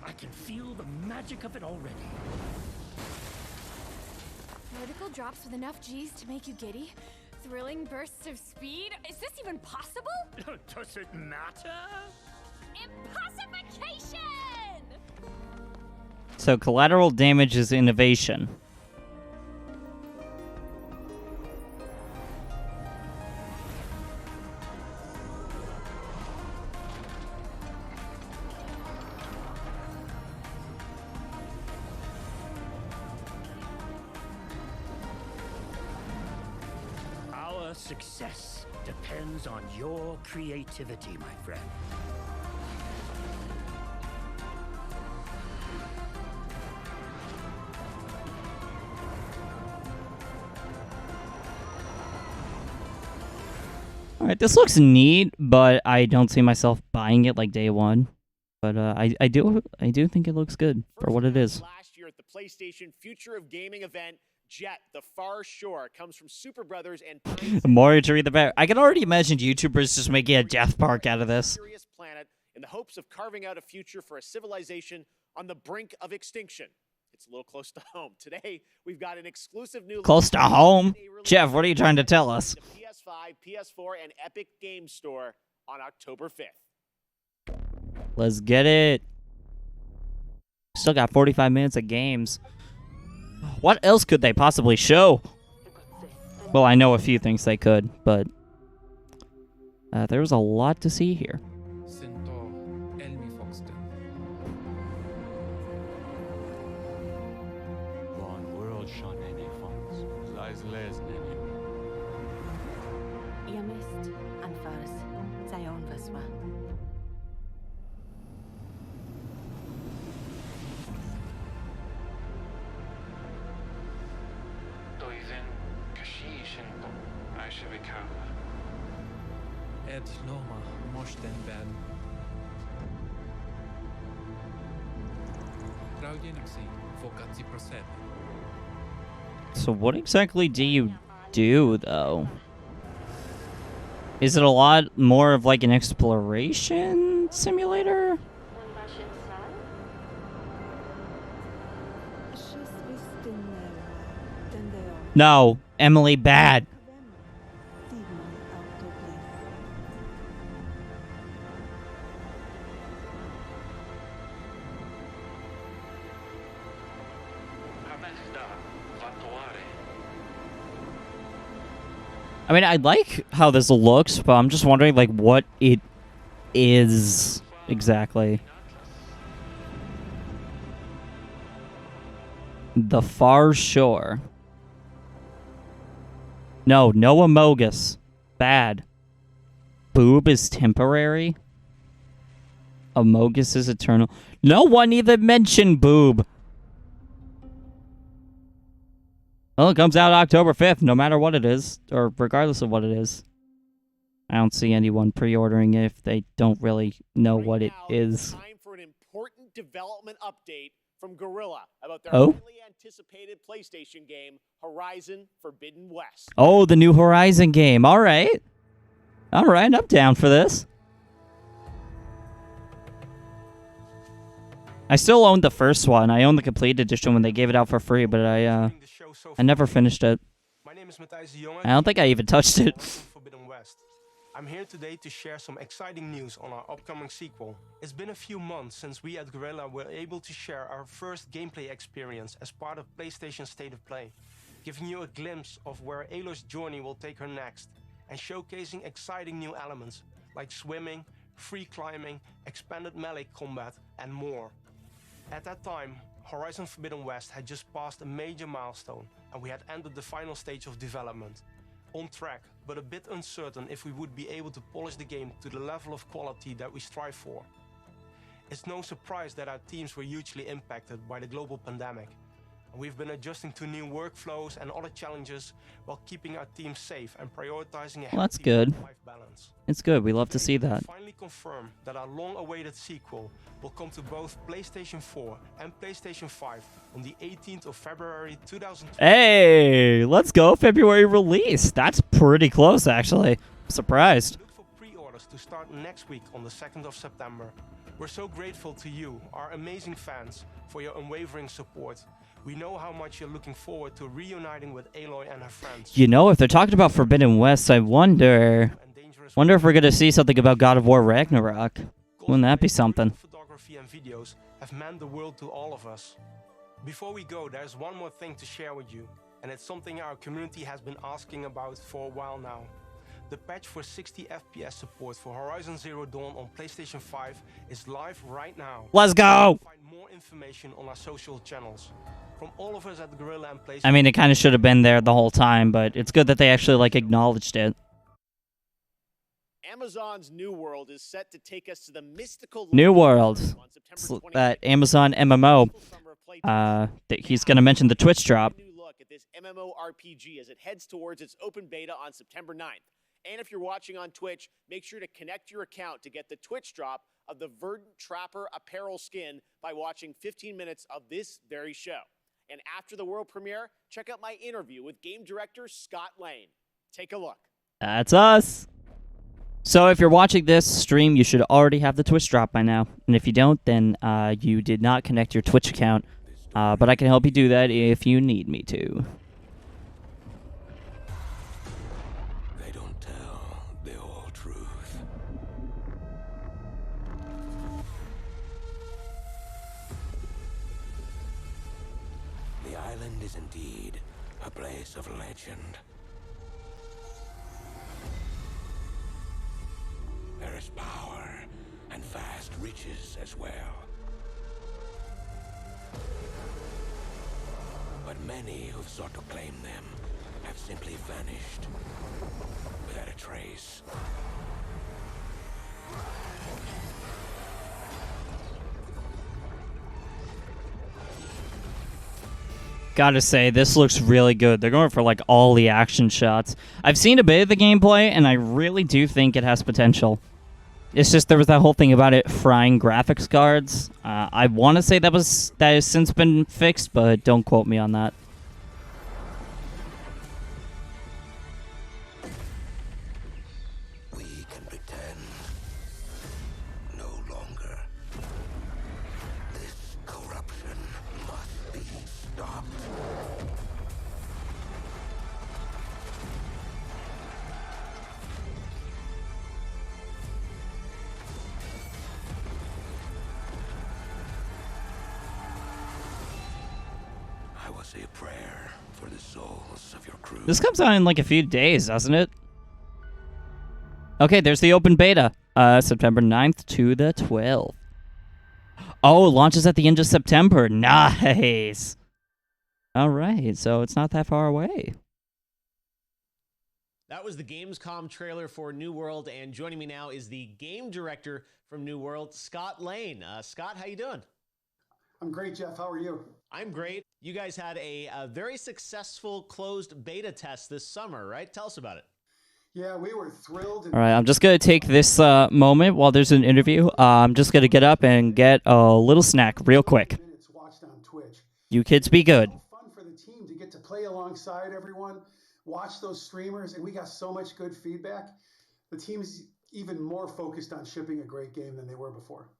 I can feel the magic of it already. Vertical drops with enough G's to make you giddy? Thrilling bursts of speed? Is this even possible? Does it matter? Impossification! So collateral damage is innovation. Our success depends on your creativity, my friend. Alright, this looks neat, but I don't see myself buying it like day one. But I do think it looks good for what it is. Last year at the PlayStation Future of Gaming event, Jet, the Far Shore, comes from Super Brothers and The more you read the better. I can already imagine YouTubers just making a death park out of this. Curious planet in the hopes of carving out a future for a civilization on the brink of extinction. It's a little close to home. Today, we've got an exclusive new... Close to home? Jeff, what are you trying to tell us? PS5, PS4, and Epic Games Store on October 5th. Let's get it. Still got 45 minutes of games. What else could they possibly show? Well, I know a few things they could, but there was a lot to see here. Iamist and Fars, Zion Veswa. Doedden kashish and Aishavikawa. Ed Loma Moshten Ben. Raujeniksi Fokatsi Prosed. So what exactly do you do, though? Is it a lot more of like an exploration simulator? No, Emily, bad. I mean, I like how this looks, but I'm just wondering, like, what it is exactly. The Far Shore. No, no Amogus. Bad. Boob is temporary. Amogus is eternal. No one even mentioned Boob. Well, it comes out October 5th, no matter what it is, or regardless of what it is. I don't see anyone pre-ordering it if they don't really know what it is. Time for an important development update from Guerrilla about their Oh? highly anticipated PlayStation game, Horizon Forbidden West. Oh, the new Horizon game. All right. All right, I'm down for this. I still own the first one. I own the complete edition when they gave it out for free, but I never finished it. I don't think I even touched it. Forbidden West. I'm here today to share some exciting news on our upcoming sequel. It's been a few months since we at Guerrilla were able to share our first gameplay experience as part of PlayStation State of Play, giving you a glimpse of where Aloy's journey will take her next, and showcasing exciting new elements like swimming, free climbing, expanded melee combat, and more. At that time, Horizon Forbidden West had just passed a major milestone, and we had entered the final stage of development. On track, but a bit uncertain if we would be able to polish the game to the level of quality that we strive for. It's no surprise that our teams were hugely impacted by the global pandemic. We've been adjusting to new workflows and other challenges while keeping our team safe and prioritizing a Well, that's healthy good. work-life balance. It's good. We love to see that. Finally confirmed that our long-awaited sequel will come to both PlayStation 4 and PlayStation 5 on the 18th of February 2020. Hey, let's go. February release. That's pretty close, actually. Surprised. Look for pre-orders to start next week on the 2nd of September. We're so grateful to you, our amazing fans, for your unwavering support. We know how much you're looking forward to reuniting with Aloy and her friends. You know, if they're talking about Forbidden West, I wonder if we're going to see something about God of War Ragnarok. Wouldn't that be something? Photography and videos have meant the world to all of us. Before we go, there's one more thing to share with you, and it's something our community has been asking about for a while now. The patch for 60 FPS support for Horizon Zero Dawn on PlayStation 5 is live right now. Let's go! Find more information on our social channels. From all of us at Guerrilla and PlayStation. I mean, it kind of should have been there the whole time, but it's good that they actually, like, acknowledged it. Amazon's New World is set to take us to the mystical New World. That Amazon MMO. He's going to mention the Twitch drop. New look at this MMORPG as it heads towards its open beta on September 9th. And if you're watching on Twitch, make sure to connect your account to get the Twitch drop of the Verdant Trapper apparel skin by watching 15 minutes of this very show. And after the world premiere, check out my interview with game director Scott Lane. Take a look. That's us. So if you're watching this stream, you should already have the Twitch drop by now. And if you don't, then you did not connect your Twitch account. But I can help you do that if you need me to. They don't tell the whole truth. The island is indeed a place of legend. There is power and vast riches as well. But many who've sought to claim them have simply vanished without a trace. Gotta say, this looks really good. They're going for like all the action shots. I've seen a bit of the gameplay, and I really do think it has potential. It's just there was that whole thing about it frying graphics cards. I want to say that has since been fixed, but don't quote me on that. We can pretend no longer. This corruption must be stopped. I will say a prayer for the souls of your crew. This comes out in like a few days, doesn't it? Okay, there's the open beta. September 9th to the 12th. Oh, it launches at the end of September. Nice. All right, so it's not that far away. That was the Gamescom trailer for New World, and joining me now is the game director from New World, Scott Lane. Scott, how you doing? I'm great, Jeff. How are you? I'm great. You guys had a very successful closed beta test this summer, right? Tell us about it. Yeah, we were thrilled. All right, I'm just going to take this moment while there's an interview. I'm just going to get up and get a little snack real quick. Watched on Twitch. You kids be good. Fun for the team to get to play alongside everyone, watch those streamers, and we got so much good feedback. The team's even more focused on shipping a great game than they were before.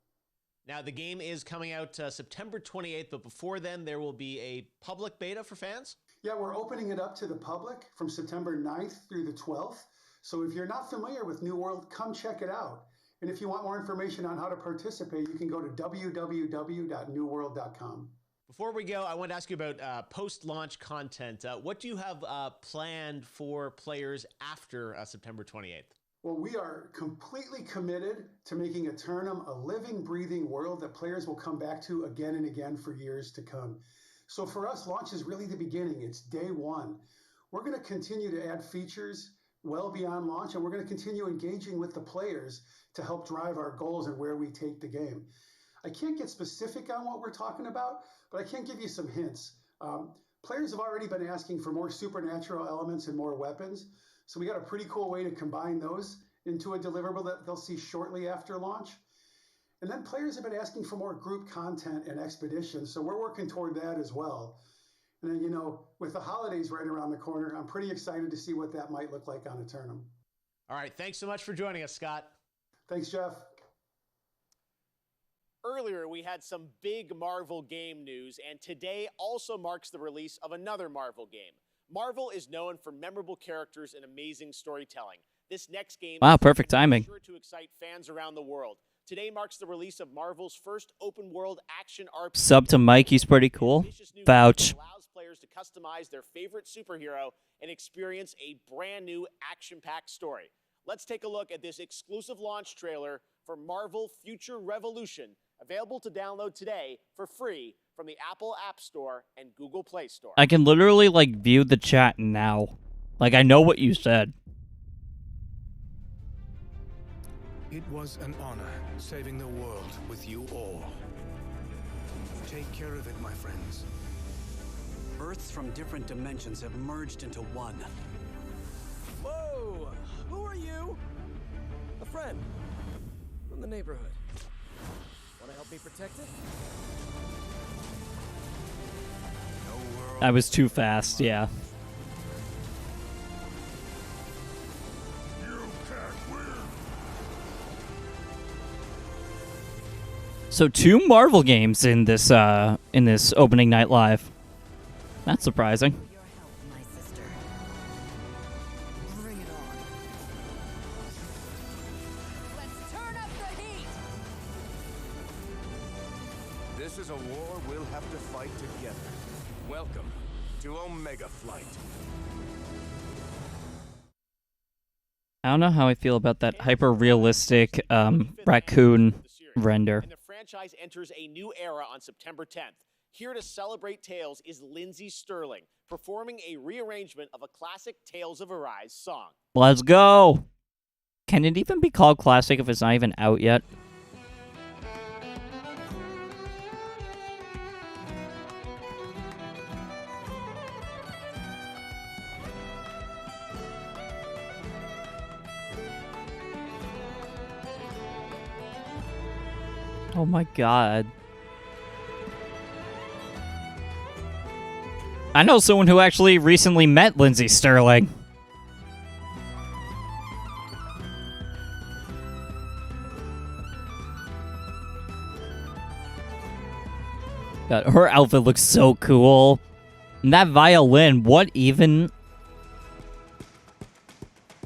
Now, the game is coming out September 28th, but before then, there will be a public beta for fans? Yeah, we're opening it up to the public from September 9th through the 12th. So if you're not familiar with New World, come check it out. And if you want more information on how to participate, you can go to www.newworld.com. Before we go, I want to ask you about post-launch content. What do you have planned for players after September 28th? Well, we are completely committed to making Eternum a living, breathing world that players will come back to again and again for years to come. So for us, launch is really the beginning. It's day one. We're going to continue to add features well beyond launch, and we're going to continue engaging with the players to help drive our goals and where we take the game. I can't get specific on what we're talking about, but I can give you some hints. Players have already been asking for more supernatural elements and more weapons, so we got a pretty cool way to combine those into a deliverable that they'll see shortly after launch. And then players have been asking for more group content and expeditions, so we're working toward that as well. And then, you know, with the holidays right around the corner, I'm pretty excited to see what that might look like on Eternum. All right, thanks so much for joining us, Scott. Thanks, Jeff. Earlier, we had some big Marvel game news, and today also marks the release of another Marvel game. Marvel is known for memorable characters and amazing storytelling. This next game Wow, perfect timing. Sure to excite fans around the world. Today marks the release of Marvel's first open-world action RPG. Sub to Mikey's pretty cool. Vouch. Allows players to customize their favorite superhero and experience a brand new action-packed story. Let's take a look at this exclusive launch trailer for Marvel Future Revolution, available to download today for free from the Apple App Store and Google Play Store. I can literally, like, view the chat now. Like, I know what you said. It was an honor saving the world with you all. Take care of it, my friends. Earths from different dimensions have merged into one. Whoa! Who are you? A friend from the neighborhood. Want to help me protect it? I was too fast, yeah. So 2 Marvel games in this opening night live. That's surprising. This is a war we'll have to fight together. Welcome to Omega Flight. I don't know how I feel about that hyper-realistic raccoon render. And the franchise enters a new era on September 10th. Here to celebrate Tales is Lindsay Sterling, performing a rearrangement of a classic Tales of Arise song. Let's go! Can it even be called classic if it's not even out yet? Oh my god. I know someone who actually recently met Lindsay Sterling. God, her outfit looks so cool. And that violin, what even?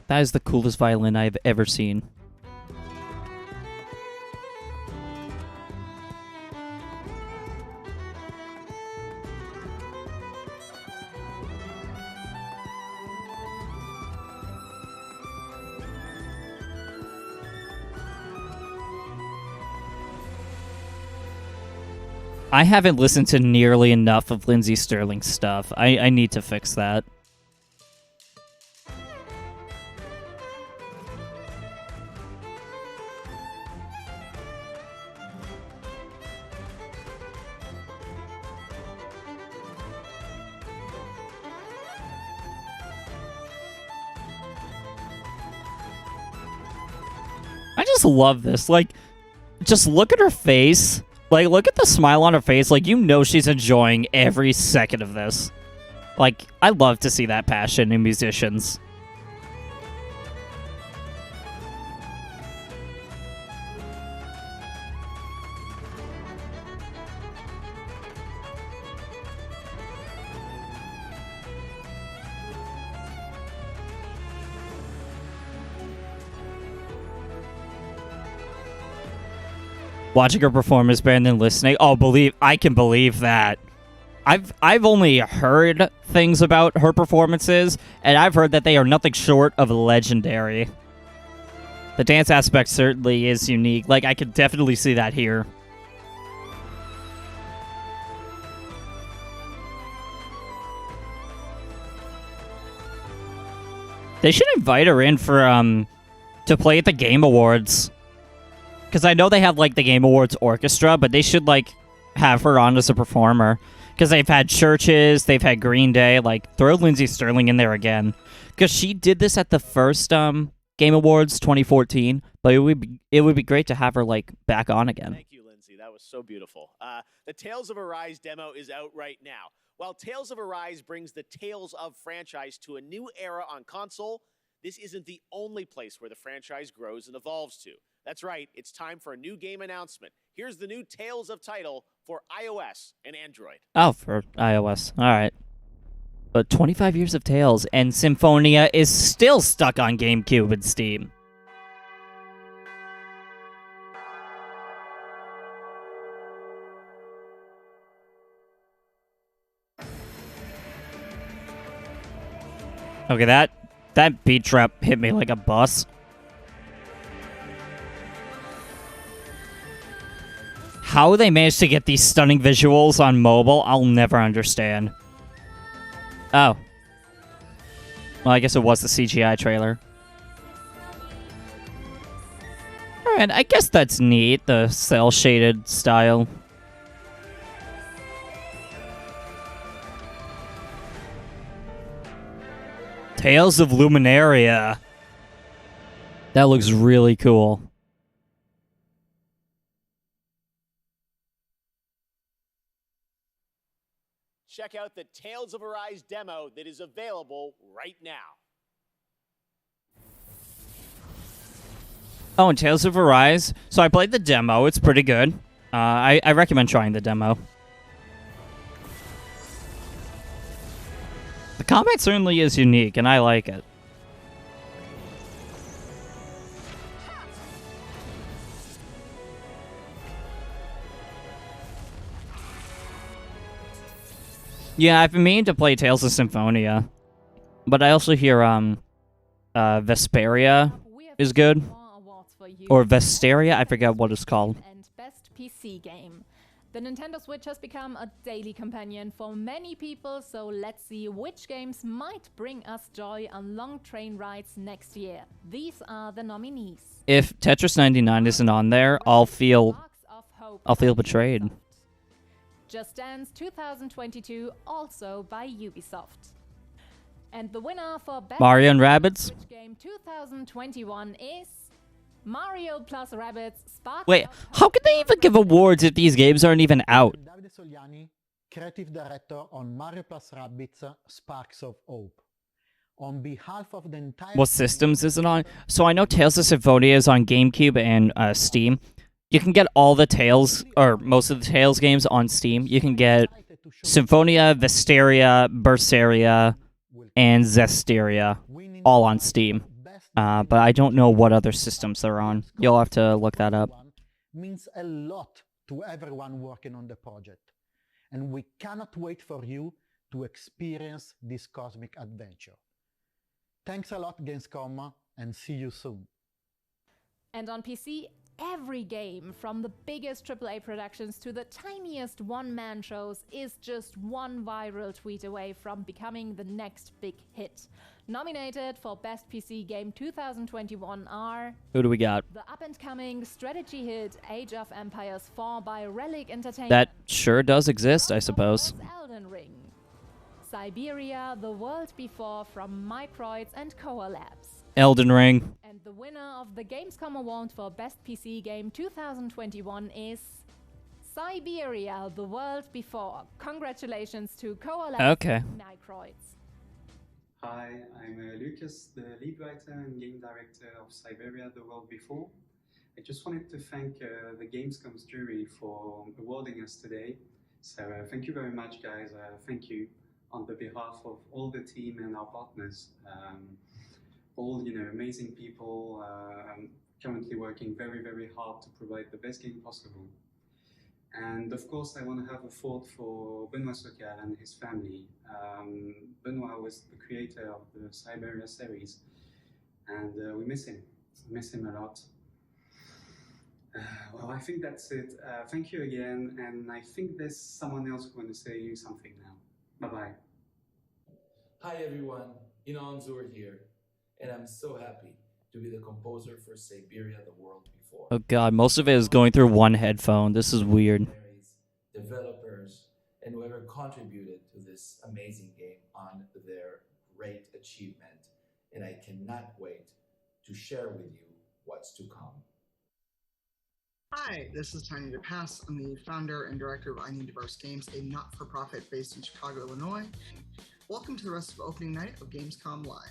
That is the coolest violin I've ever seen. I haven't listened to nearly enough of Lindsay Sterling's stuff. I need to fix that. I just love this. Like, just look at her face. Like, look at the smile on her face. Like, you know she's enjoying every second of this. Like, I love to see that passion in musicians. Watching her perform is better than listening. Oh, I can believe that. I've only heard things about her performances, and I've heard that they are nothing short of legendary. The dance aspect certainly is unique. Like, I could definitely see that here. They should invite her in for to play at the Game Awards. Because I know they have, like, the Game Awards orchestra, but they should, like, have her on as a performer. Because they've had Churches, they've had Green Day. Like, throw Lindsay Sterling in there again. Because she did this at the first Game Awards 2014, but it would be great to have her, like, back on again. Thank you, Lindsay. That was so beautiful. The Tales of Arise demo is out right now. While Tales of Arise brings the Tales of franchise to a new era on console, this isn't the only place where the franchise grows and evolves to. That's right, it's time for a new game announcement. Here's the new Tales of title for iOS and Android. Oh, for iOS. Alright. But 25 years of Tales, and Symphonia is still stuck on GameCube and Steam. Okay, that beat trap hit me like a bus. How they managed to get these stunning visuals on mobile, I'll never understand. Oh. Well, I guess it was the CGI trailer. Alright, I guess that's neat, the cel-shaded style. Tales of Luminaria. That looks really cool. Check out the Tales of Arise demo that is available right now. Oh, and Tales of Arise. So I played the demo. It's pretty good. I recommend trying the demo. The combat certainly is unique, and I like it. Yeah, I've been meaning to play Tales of Symphonia, but I also hear Vesperia is good, or Vesteria. I forget what it's called. And best PC game. The Nintendo Switch has become a daily companion for many people, so let's see which games might bring us joy on long train rides next year. These are the nominees. If Tetris 99 isn't on there, I'll feel betrayed. Just Dance 2022, also by Ubisoft. And the winner for Best Mario and Rabbids? Switch Game 2021 is Mario plus Rabbids Spark. Wait, how can they even give awards if these games aren't even out? Davide Soliani, creative director on Mario plus Rabbids Sparks of Hope. On behalf of the entire... What systems is it on? So I know Tales of Symphonia is on GameCube and Steam. You can get all the Tales, or most of the Tales games on Steam. You can get Symphonia, Vesteria, Berseria, and Zesteria, all on Steam. But I don't know what other systems they're on. You'll have to look that up. Means a lot to everyone working on the project. And we cannot wait for you to experience this cosmic adventure. Thanks a lot, Gamescom, and see you soon. And on PC, every game, from the biggest AAA productions to the tiniest one-man shows, is just one viral tweet away from becoming the next big hit. Nominated for Best PC Game 2021 are... Who do we got? The up-and-coming strategy hit Age of Empires 4 by Relic Entertainment. That sure does exist, I suppose. Elden Ring. Siberia, The World Before from Microids and Koa Labs. Elden Ring. And the winner of the Gamescom Award for Best PC Game 2021 is Siberia, The World Before. Congratulations to Koa Labs Okay. and Microids. Hi, I'm Lucas, the lead writer and game director of Siberia, The World Before. I just wanted to thank the Gamescom's jury for awarding us today. So thank you very much, guys. Thank you on the behalf of all the team and our partners. All amazing people currently working very, very hard to provide the best game possible. And of course, I want to have a thought for Benoit Socal and his family. Benoit was the creator of the Siberia series, and we miss him. We miss him a lot. Well, I think that's it. Thank you again, and I think there's someone else who wants to say something now. Bye-bye. Hi everyone, Inon Zur here, and I'm so happy to be the composer for Siberia, The World Before. Oh god, most of it is going through one headphone. This is weird. Developers, and whoever contributed to this amazing game on their great achievement, and I cannot wait to share with you what's to come. Hi, this is Tiny DePass. I'm the founder and director of I Need Diverse Games, a not-for-profit based in Chicago, Illinois. Welcome to the rest of opening night of Gamescom Live.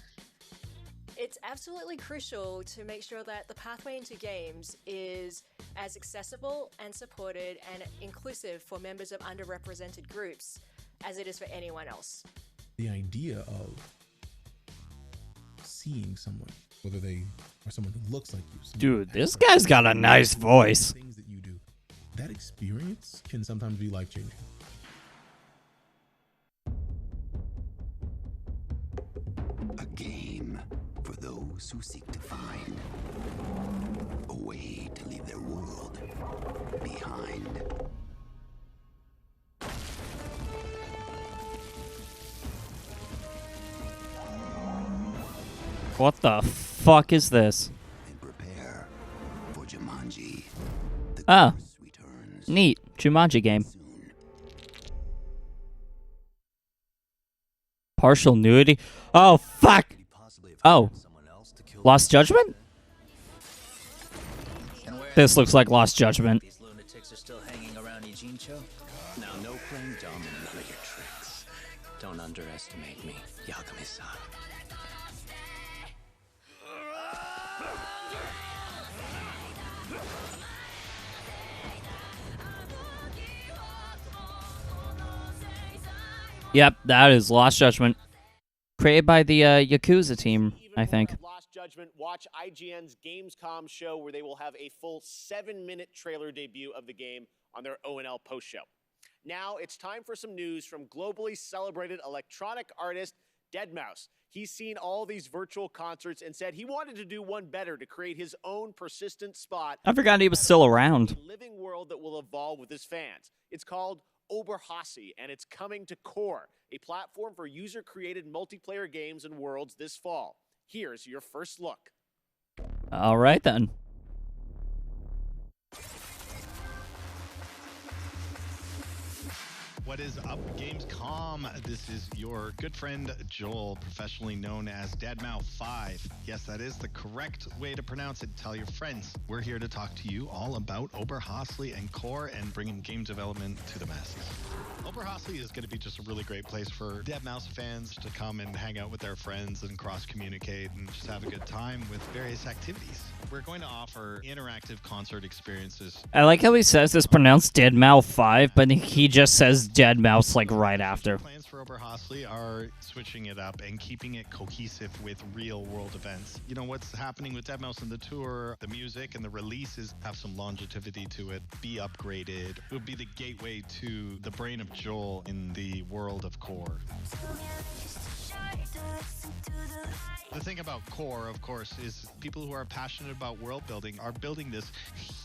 It's absolutely crucial to make sure that the pathway into games is as accessible and supported and inclusive for members of underrepresented groups as it is for anyone else. The idea of seeing someone, whether they are someone who looks like you. Dude, this guy's got a nice voice. Things that you do, that experience can sometimes be life-changing. A game for those who seek to find a way to leave their world behind. What the fuck is this? And prepare for Jumanji. Oh. Neat. Jumanji game. Partial nudity? Oh, fuck! Oh. Lost Judgment? This looks like Lost Judgment. These lunatics are still hanging around Ijincho? Now, no playing dumb and none of your tricks. Don't underestimate me, Yagami-san. Yep, that is Lost Judgment. Created by the Yakuza team, I think. Lost Judgment, watch IGN's Gamescom show where they will have a full 7-minute trailer debut of the game on their O&L post show. Now it's time for some news from globally celebrated electronic artist Deadmau5. He's seen all these virtual concerts and said he wanted to do one better to create his own persistent spot. I forgot he was still around. A living world that will evolve with his fans. It's called Oberhasli, and it's coming to Core, a platform for user-created multiplayer games and worlds this fall. Here's your first look. All right, then. What is up, Gamescom? This is your good friend Joel, professionally known as Deadmau5. Yes, that is the correct way to pronounce it. Tell your friends. We're here to talk to you all about Oberhasli and Core and bringing game development to the masses. Oberhasli is going to be just a really great place for Deadmau5 fans to come and hang out with their friends and cross-communicate and just have a good time with various activities. We're going to offer interactive concert experiences. I like how he says it's pronounced Deadmau5, but he just says Deadmau5 like right after. Plans for Oberhasli are switching it up and keeping it cohesive with real-world events. You know, what's happening with Deadmau5 and the tour, the music and the releases have some longevity to it, be upgraded. It would be the gateway to the brain of Joel in the world of Core. The thing about Core, of course, is people who are passionate about world building are building this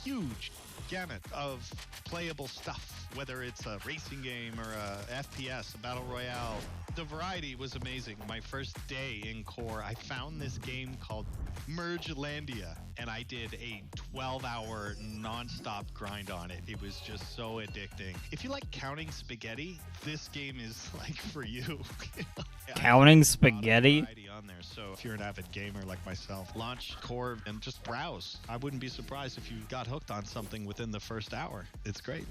huge gamut of playable stuff, whether it's a racing game or a FPS, a battle royale. The variety was amazing. My first day in Core, I found this game called Mergelandia, and I did a 12-hour non-stop grind on it. It was just so addicting. If you like counting spaghetti, this game is like for you. Counting spaghetti? On there. So if you're an avid gamer like myself, launch Core and just browse. I wouldn't be surprised if you got hooked on something within the first hour. It's great.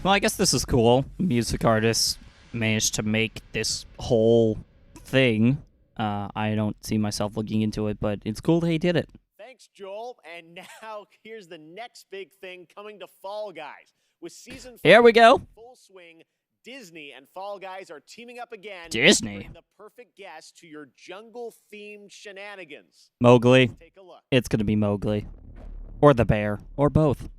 Well, I guess this is cool. Music artists managed to make this whole thing. I don't see myself looking into it, but it's cool that he did it. Thanks, Joel. And now here's the next big thing coming to Fall Guys. With season 4 here we go. Full swing, Disney and Fall Guys are teaming up again. Disney. To bring the perfect guest to your jungle-themed shenanigans. Mowgli. Take a look. It's going to be Mowgli. Or the bear. Or both.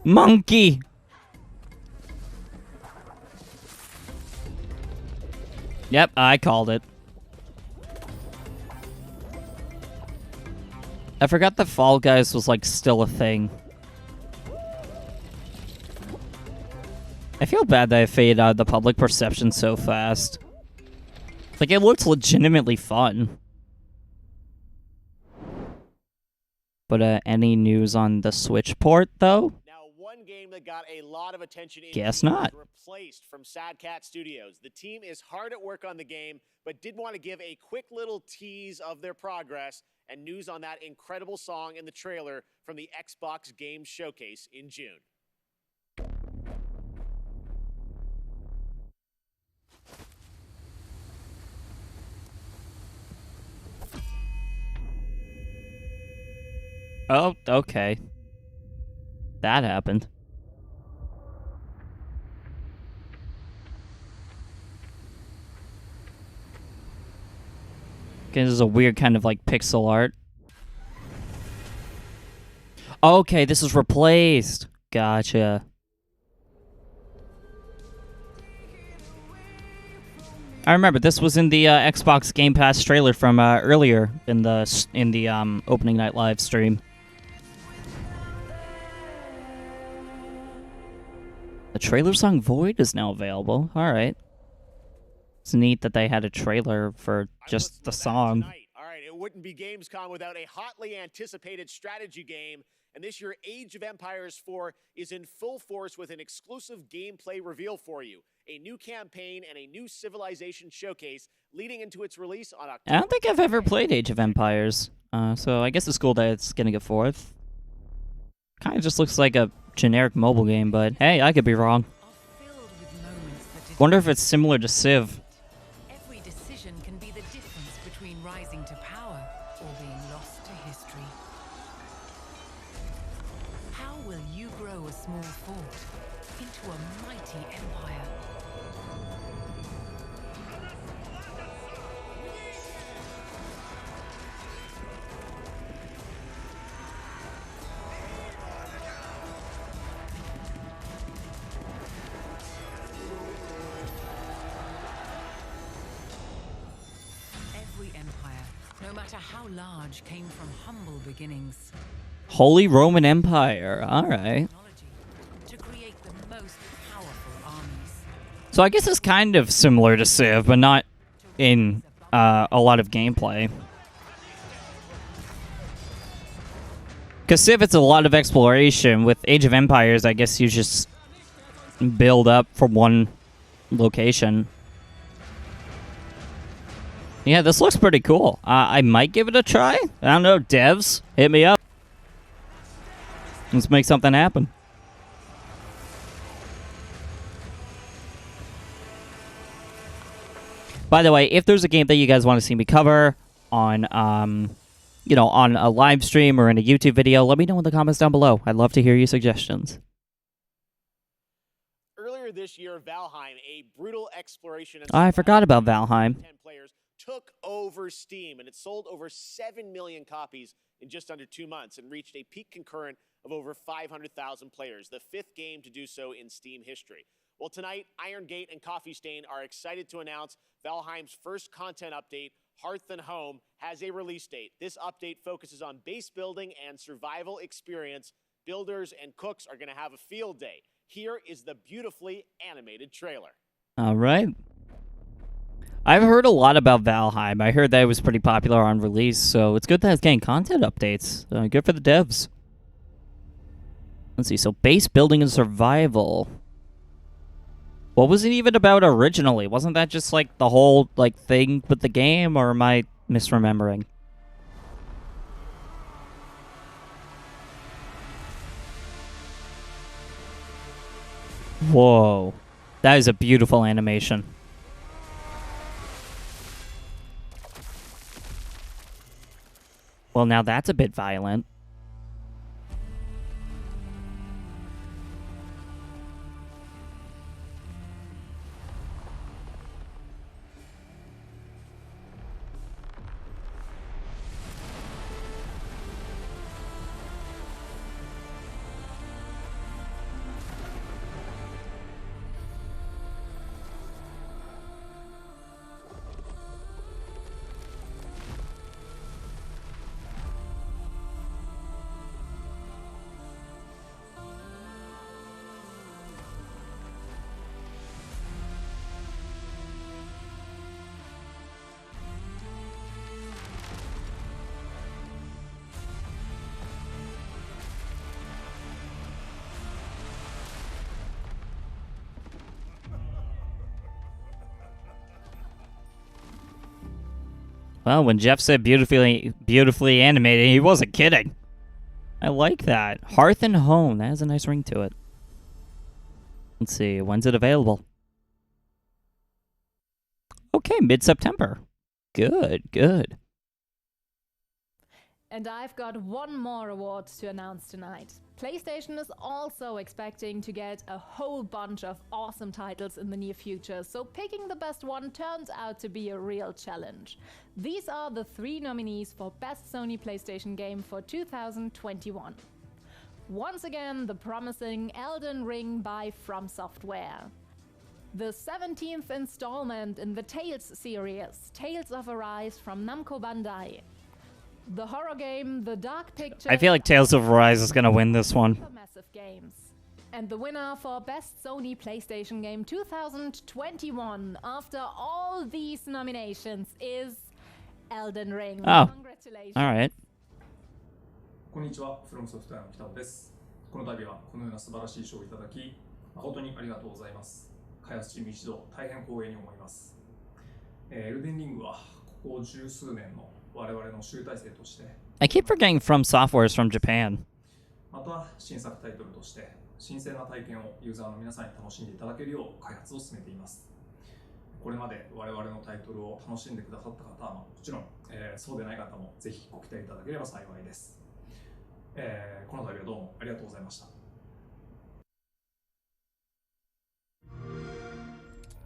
Monkey! Yep, I called it. I forgot that Fall Guys was, like, still a thing. I feel bad that I faded out of the public perception so fast. Like, it looked legitimately fun. But, any news on the Switch port, though? Now, one game that got a lot of attention Guess not. Replaced from Sad Cat Studios. The team is hard at work on the game, but did want to give a quick little tease of their progress and news on that incredible song in the trailer from the Xbox Games Showcase in June. Oh, okay. That happened. Okay, this is a weird kind of like pixel art. Okay, this is replaced. Gotcha. I remember this was in the Xbox Game Pass trailer from earlier in the opening night live stream. The trailer song Void is now available. All right. It's neat that they had a trailer for just the song. All right, it wouldn't be Gamescom without a hotly anticipated strategy game. And this year, Age of Empires 4 is in full force with an exclusive gameplay reveal for you. A new campaign and a new civilization showcase leading into its release on October. I don't think I've ever played Age of Empires, so I guess it's cool that it's getting a 4th. Kind of just looks like a generic mobile game, but hey, I could be wrong. Wonder if it's similar to Civ. Every decision can be the difference between rising to power or being lost to history. How will you grow a small fort into a mighty empire? no matter how large, came from humble beginnings. Holy Roman Empire. All right. To create the most powerful armies. So I guess it's kind of similar to Civ, but not in a lot of gameplay. Because Civ, it's a lot of exploration. With Age of Empires, I guess you just build up from one location. Yeah, this looks pretty cool. I might give it a try. I don't know, devs, hit me up. Let's make something happen. By the way, if there's a game that you guys want to see me cover on, you know, on a live stream or in a YouTube video, let me know in the comments down below. I'd love to hear your suggestions. Earlier this year, Valheim, a brutal exploration. I forgot about Valheim. 10 players took over Steam, and it sold over 7 million copies in just under 2 months and reached a peak concurrent of over 500,000 players, the 5th game to do so in Steam history. Well, tonight, Iron Gate and Coffee Stain are excited to announce Valheim's first content update, Hearth and Home, has a release date. This update focuses on base building and survival experience. Builders and cooks are going to have a field day. Here is the beautifully animated trailer. All right. I've heard a lot about Valheim. I heard that it was pretty popular on release, so it's good that it's getting content updates. Good for the devs. Let's see, so base building and survival. What was it even about originally? Wasn't that just like the whole like thing with the game, or am I misremembering? Whoa. That is a beautiful animation. Well, now that's a bit violent. Well, when Jeff said beautifully animated, he wasn't kidding. I like that. Hearth and Home. That has a nice ring to it. Let's see. When's it available? Okay, mid-September. Good, good. And I've got one more award to announce tonight. PlayStation is also expecting to get a whole bunch of awesome titles in the near future, so picking the best one turns out to be a real challenge. These are the 3 nominees for Best Sony PlayStation Game for 2021. Once again, the promising Elden Ring by From Software. The 17th installment in the Tales series, Tales of Arise from Namco Bandai. The horror game, The Dark Picture. I feel like Tales of Arise is going to win this one. Massive games. And the winner for Best Sony PlayStation Game 2021 after all these nominations is Elden Ring. Oh. Congratulations. All right. こんにちは、フロムソフトウェアの北尾です。この度はこのような素晴らしい賞をいただき、誠にありがとうございます。開発チーム一同大変光栄に思います。エルデンリングはここ十数年の我々の集大成として、I keep forgetting From Software is from Japan. また新作タイトルとして新鮮な体験をユーザーの皆さんに楽しんでいただけるよう開発を進めています。これまで我々のタイトルを楽しんでくださった方はもちろん、そうでない方もぜひご期待いただければ幸いです。この度はどうもありがとうございました。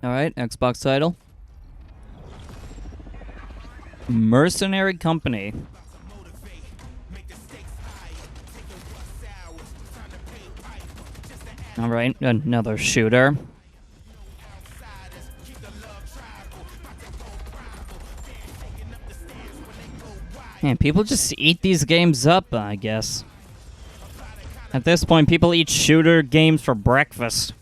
All right, Xbox title. Mercenary Company. All right, another shooter. Man, people just eat these games up, I guess. At this point, people eat shooter games for breakfast.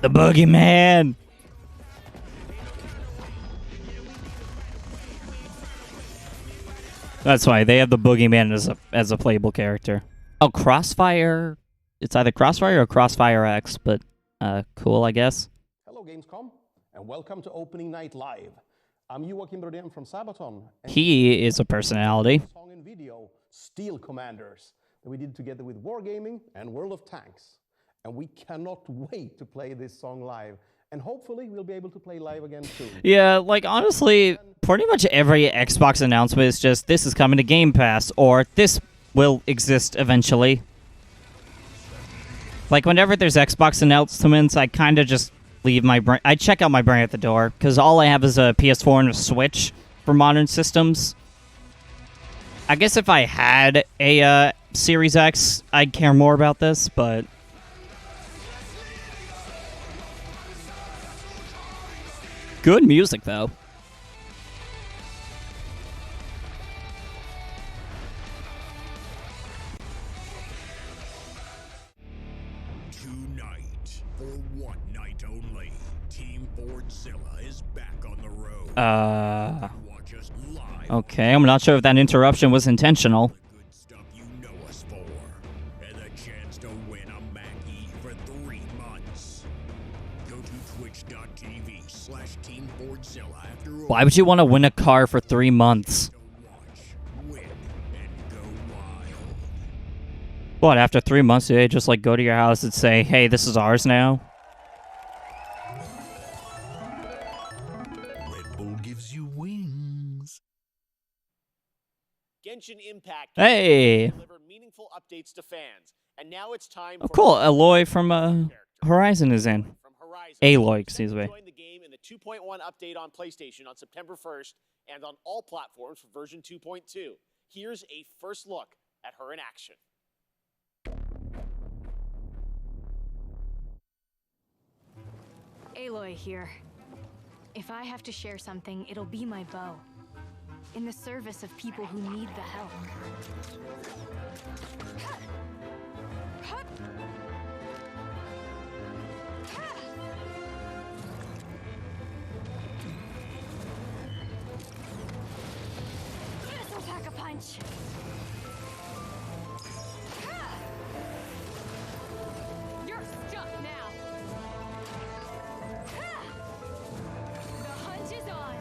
The Boogeyman! That's why they have the Boogeyman as a playable character. Oh, Crossfire. It's either Crossfire or Crossfire X, but cool, I guess. Hello, Gamescom, and welcome to Opening Night Live. I'm Joakim Brodén from Sabaton. He is a personality. Song and video, Steel Commanders, that we did together with Wargaming and World of Tanks. And we cannot wait to play this song live. And hopefully we'll be able to play live again soon. Yeah, like, honestly, pretty much every Xbox announcement is just, this is coming to Game Pass, or this will exist eventually. Like, whenever there's Xbox announcements, I kind of just leave my brain. I check out my brain at the door, because all I have is a PS4 and a Switch for modern systems. I guess if I had a Series X, I'd care more about this, but... Good music, though. Tonight, for one night only, Team Fordzilla is back on the road. Watch us live. Okay, I'm not sure if that interruption was intentional. Good stuff you know us for, and the chance to win a Mackie for 3 months. Go to twitch.tv/Team Fordzilla after all. Why would you want to win a car for 3 months? What, after 3 months, do they just, like, go to your house and say, hey, this is ours now? Red Bull gives you wings. Genshin Impact Hey! deliver meaningful updates to fans. And now it's time Oh, for cool. Aloy from Horizon is in. Aloy, excuse me. join the game in the 2.1 update on PlayStation on September 1st and on all platforms for version 2.2. Here's a first look at her in action. Aloy here. If I have to share something, it'll be my bow. In the service of people who need the help. This'll pack a punch. You're stuck now. The hunt is on.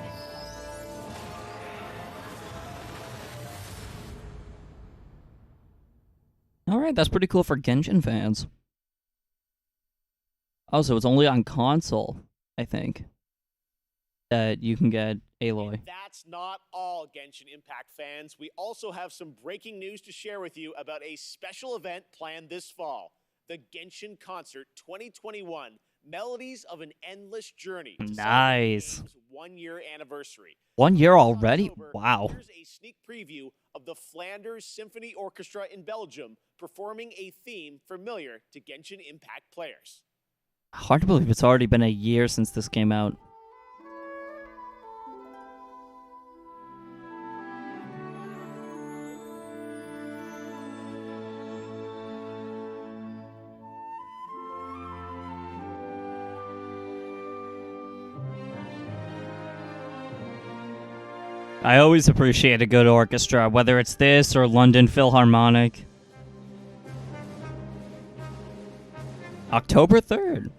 Alright, that's pretty cool for Genshin fans. Oh, so it's only on console, I think, that you can get Aloy. That's not all, Genshin Impact fans. We also have some breaking news to share with you about a special event planned this fall. The Genshin Concert 2021, Melodies of an Endless Journey. To Nice. celebrate the game's 1-year anniversary. 1 year already? Wow. Here's a sneak preview of the Flanders Symphony Orchestra in Belgium performing a theme familiar to Genshin Impact players. Hard to believe it's already been a year since this came out. I always appreciate a good orchestra, whether it's this or London Philharmonic. October 3rd.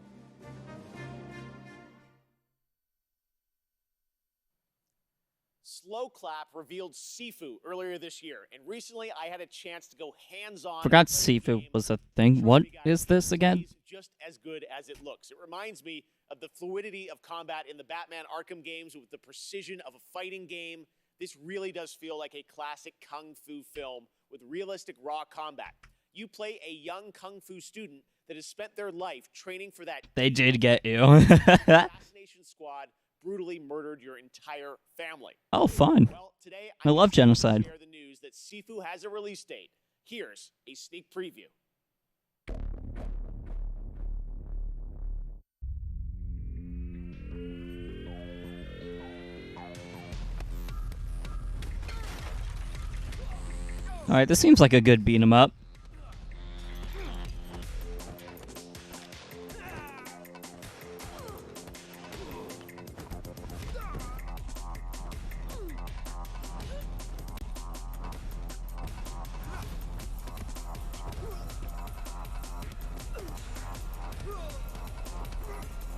Slow Clap revealed Sifu earlier this year, and recently I had a chance to go hands-on. Forgot Sifu was a thing. What is this again? Just as good as it looks. It reminds me of the fluidity of combat in the Batman Arkham games with the precision of a fighting game. This really does feel like a classic kung fu film with realistic raw combat. You play a young kung fu student that has spent their life training for that. They did get you. Assassination squad brutally murdered your entire family. Oh, fun. Well, today I love genocide. share the news that Sifu has a release date. Here's a sneak preview. Alright, this seems like a good beat 'em up.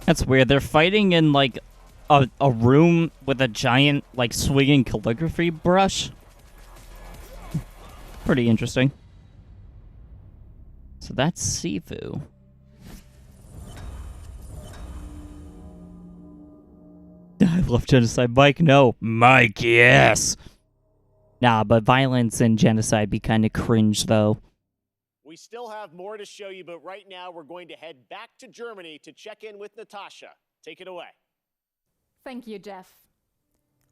That's weird. They're fighting in, like, a room with a giant, like, swinging calligraphy brush. Pretty interesting. So that's Sifu. I love genocide. Mike, no. Mike, yes! Nah, but violence and genocide be kind of cringe, though. We still have more to show you, but right now we're going to head back to Germany to check in with Natasha. Take it away. Thank you, Jeff.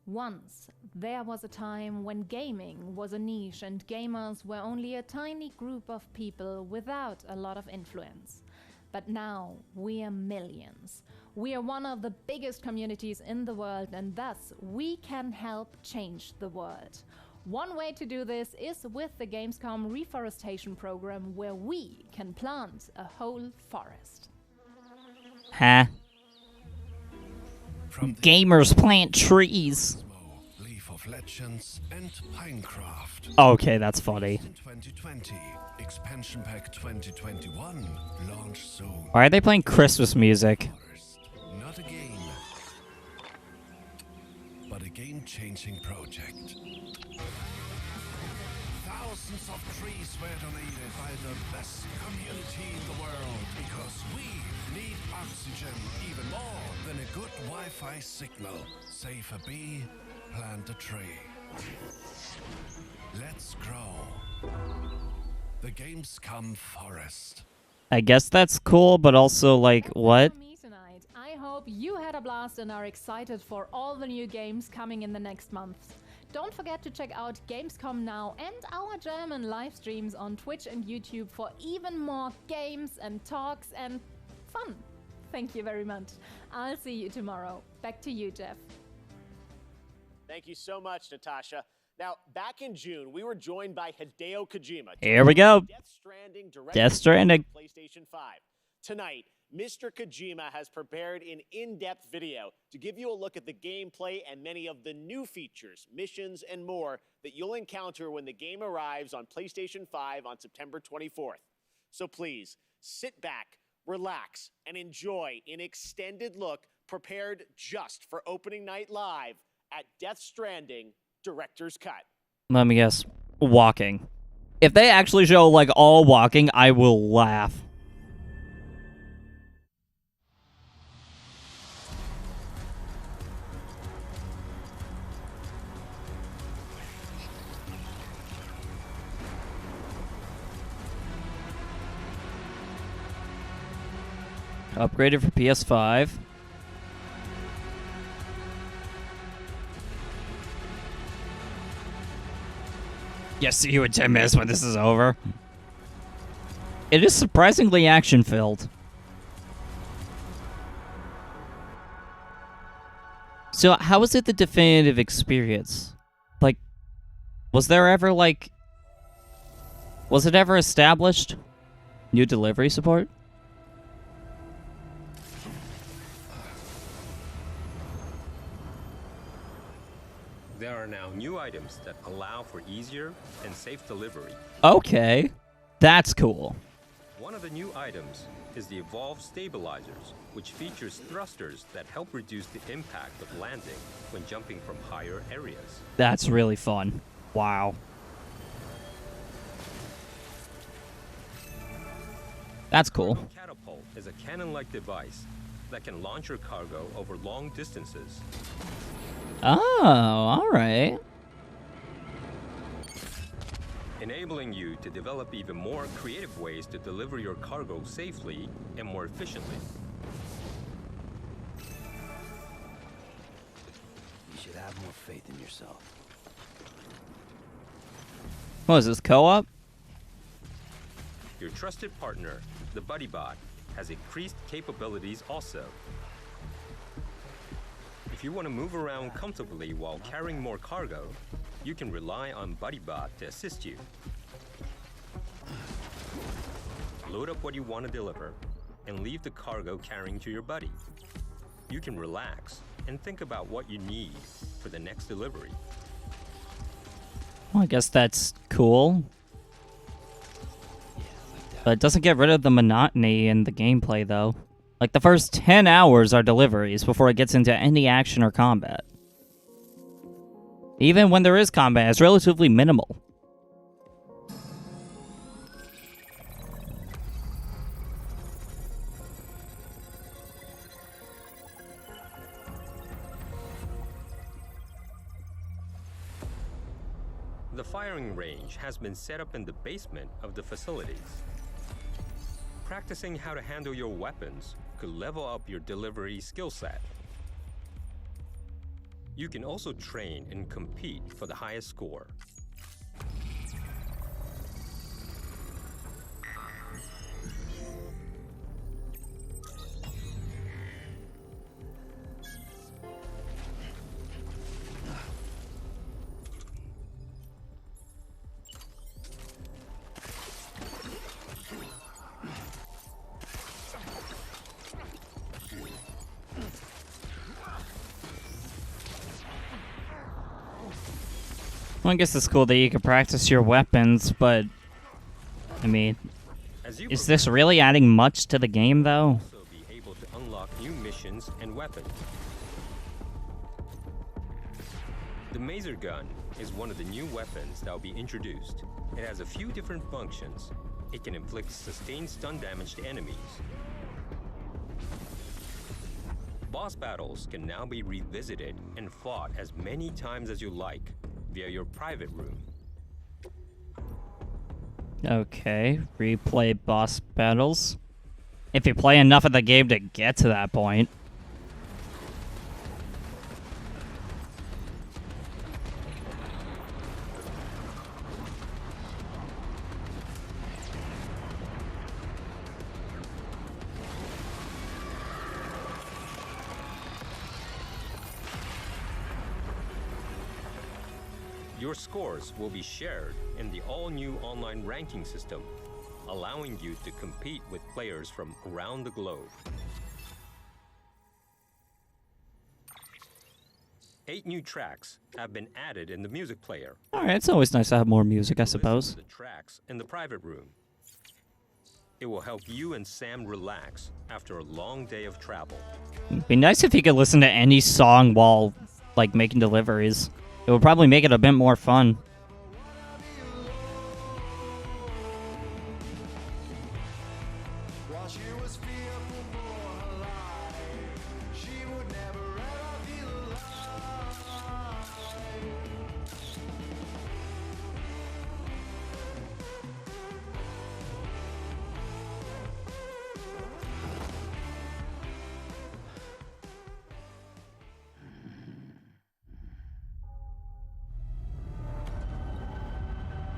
Once, there was a time when gaming was a niche and gamers were only a tiny group of people without a lot of influence. But now, we are millions. We are one of the biggest communities in the world, and thus, we can help change the world. One way to do this is with the Gamescom reforestation program, where we can plant a whole forest. Huh? Gamers plant trees. Leaf of Legends and Pinecraft. Okay, that's funny. 2020 expansion pack 2021 launch soon. Why are they playing Christmas music? Not a game, but a game-changing project. Thousands of trees were donated by the best community in the world because we need oxygen even more than a good Wi-Fi signal. Save a bee, plant a tree. Let's grow. The Gamescom forest. I guess that's cool, but also, like, what? I hope you had a blast and are excited for all the new games coming in the next month. Don't forget to check out Gamescom Now and our German live streams on Twitch and YouTube for even more games and talks and fun. Thank you very much. I'll see you tomorrow. Back to you, Jeff. Thank you so much, Natasha. Now, back in June, we were joined by Hideo Kojima. Here we go. Death Stranding. PlayStation 5. Tonight, Mr. Kojima has prepared an in-depth video to give you a look at the gameplay and many of the new features, missions, and more that you'll encounter when the game arrives on PlayStation 5 on September 24th. So please, sit back, relax, and enjoy an extended look prepared just for opening night live at Death Stranding Director's Cut. Let me guess. Walking. If they actually show, like, all walking, I will laugh. Upgraded for PS5. Yes, see you in 10 minutes when this is over. It is surprisingly action-filled. So, how is it the definitive experience? Like, was there ever, like... Was it ever established? New delivery support? There are now new items that allow for easier and safe delivery. Okay. That's cool. One of the new items is the Evolved Stabilizers, which features thrusters that help reduce the impact of landing when jumping from higher areas. That's really fun. Wow. That's cool. Catapult is a cannon-like device that can launch your cargo over long distances. Oh, alright. Enabling you to develop even more creative ways to deliver your cargo safely and more efficiently. You should have more faith in yourself. What is this, co-op? Your trusted partner, the BuddyBot, has increased capabilities also. If you want to move around comfortably while carrying more cargo, you can rely on BuddyBot to assist you. Load up what you want to deliver and leave the cargo carrying to your buddy. You can relax and think about what you need for the next delivery. Well, I guess that's cool. But it doesn't get rid of the monotony in the gameplay, though. Like, the first 10 hours are deliveries before it gets into any action or combat. Even when there is combat, it's relatively minimal. The firing range has been set up in the basement of the facilities. Practicing how to handle your weapons could level up your delivery skill set. You can also train and compete for the highest score. Well, I guess it's cool that you can practice your weapons, but... I mean... Is this really adding much to the game, though? Also be able to unlock new missions and weapons. The Maser Gun is one of the new weapons that will be introduced. It has a few different functions. It can inflict sustained stun damage to enemies. Boss battles can now be revisited and fought as many times as you like via your private room. Okay, replay boss battles. If you play enough of the game to get to that point. Your scores will be shared in the all-new online ranking system, allowing you to compete with players from around the globe. 8 new tracks have been added in the music player. Alright, it's always nice to have more music, I suppose. Listen to the tracks in the private room. It will help you and Sam relax after a long day of travel. It'd be nice if you could listen to any song while, like, making deliveries. It would probably make it a bit more fun.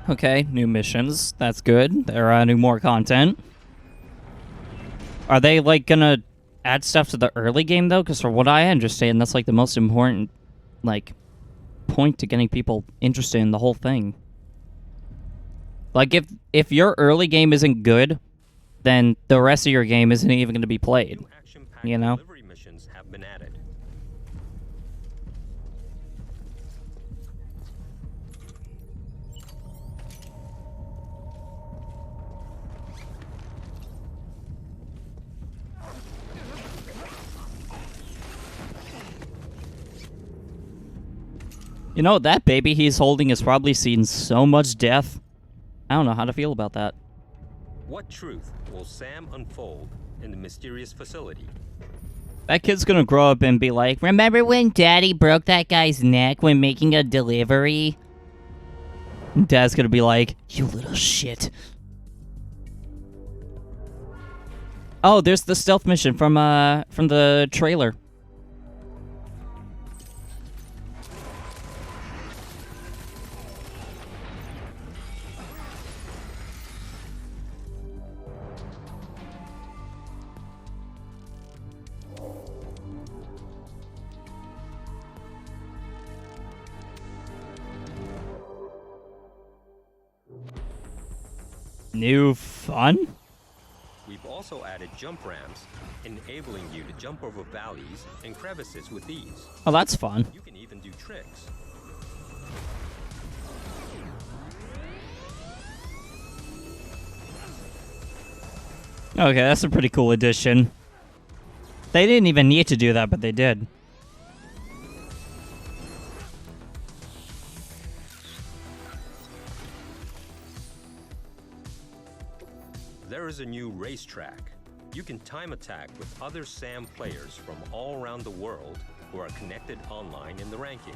Okay, new missions. That's good. They're adding more content. Are they, like, gonna add stuff to the early game, though? Because from what I understand, that's, like, the most important, like, point to getting people interested in the whole thing. Like, if your early game isn't good, then the rest of your game isn't even going to be played. You know? Delivery missions have been added. You know, that baby he's holding has probably seen so much death. I don't know how to feel about that. What truth will Sam unfold in the mysterious facility? That kid's gonna grow up and be like, remember when Daddy broke that guy's neck when making a delivery? And Dad's gonna be like, you little shit. Oh, there's the stealth mission from the trailer. New fun? We've also added jump ramps, enabling you to jump over valleys and crevices with ease. Oh, that's fun. You can even do tricks. Okay, that's a pretty cool addition. They didn't even need to do that, but they did. There is a new racetrack. You can time attack with other SAM players from all around the world who are connected online in the rankings.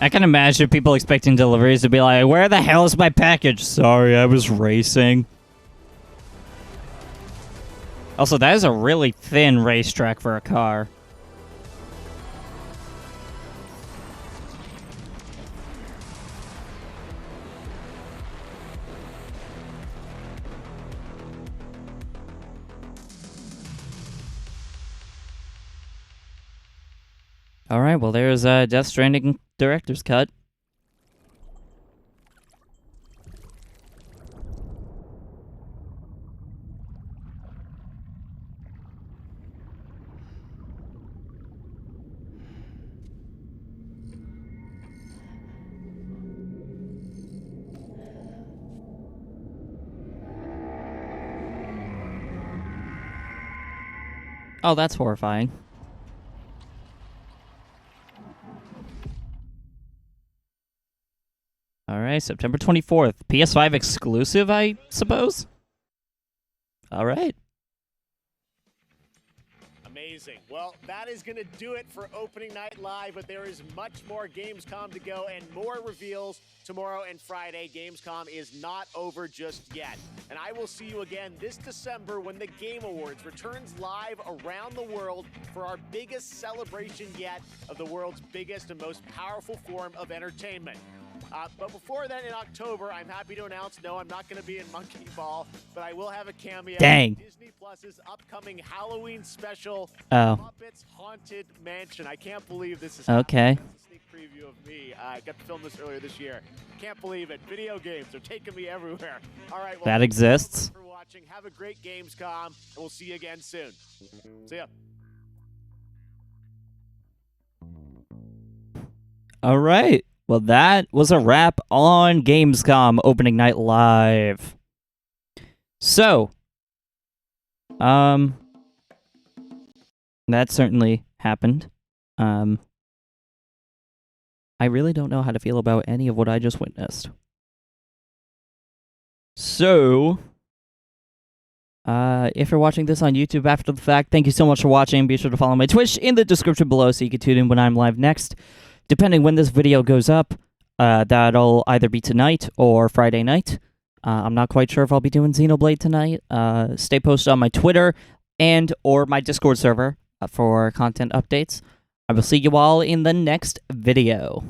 I can imagine people expecting deliveries to be like, where the hell is my package? Sorry, I was racing. Also, that is a really thin racetrack for a car. Alright, well there's Death Stranding Director's Cut. Oh, that's horrifying. Alright, September 24th. PS5 exclusive, I suppose? Alright. Amazing. Well, that is going to do it for Opening Night Live, but there is much more Gamescom to go and more reveals tomorrow and Friday. Gamescom is not over just yet. And I will see you again this December when the Game Awards returns live around the world for our biggest celebration yet of the world's biggest and most powerful form of entertainment. But before then, in October, I'm happy to announce, no, I'm not going to be in Monkey Ball, but I will have a cameo Dang. in Disney Plus's upcoming Halloween special, Oh. Muppets Haunted Mansion. I can't believe this is Okay. happening. That's a sneak preview of me. I got to film this earlier this year. Can't believe it. Video games are taking me everywhere. All right. Well, That exists. thank you for watching. Have a great Gamescom, and we'll see you again soon. See ya. Alright. Well, that was a wrap on Gamescom Opening Night Live. So, that certainly happened. I really don't know how to feel about any of what I just witnessed. So, if you're watching this on YouTube after the fact, thank you so much for watching. Be sure to follow my Twitch in the description below so you can tune in when I'm live next. Depending when this video goes up, that'll either be tonight or Friday night. I'm not quite sure if I'll be doing Xenoblade tonight. Stay posted on my Twitter and or my Discord server for content updates. I will see you all in the next video.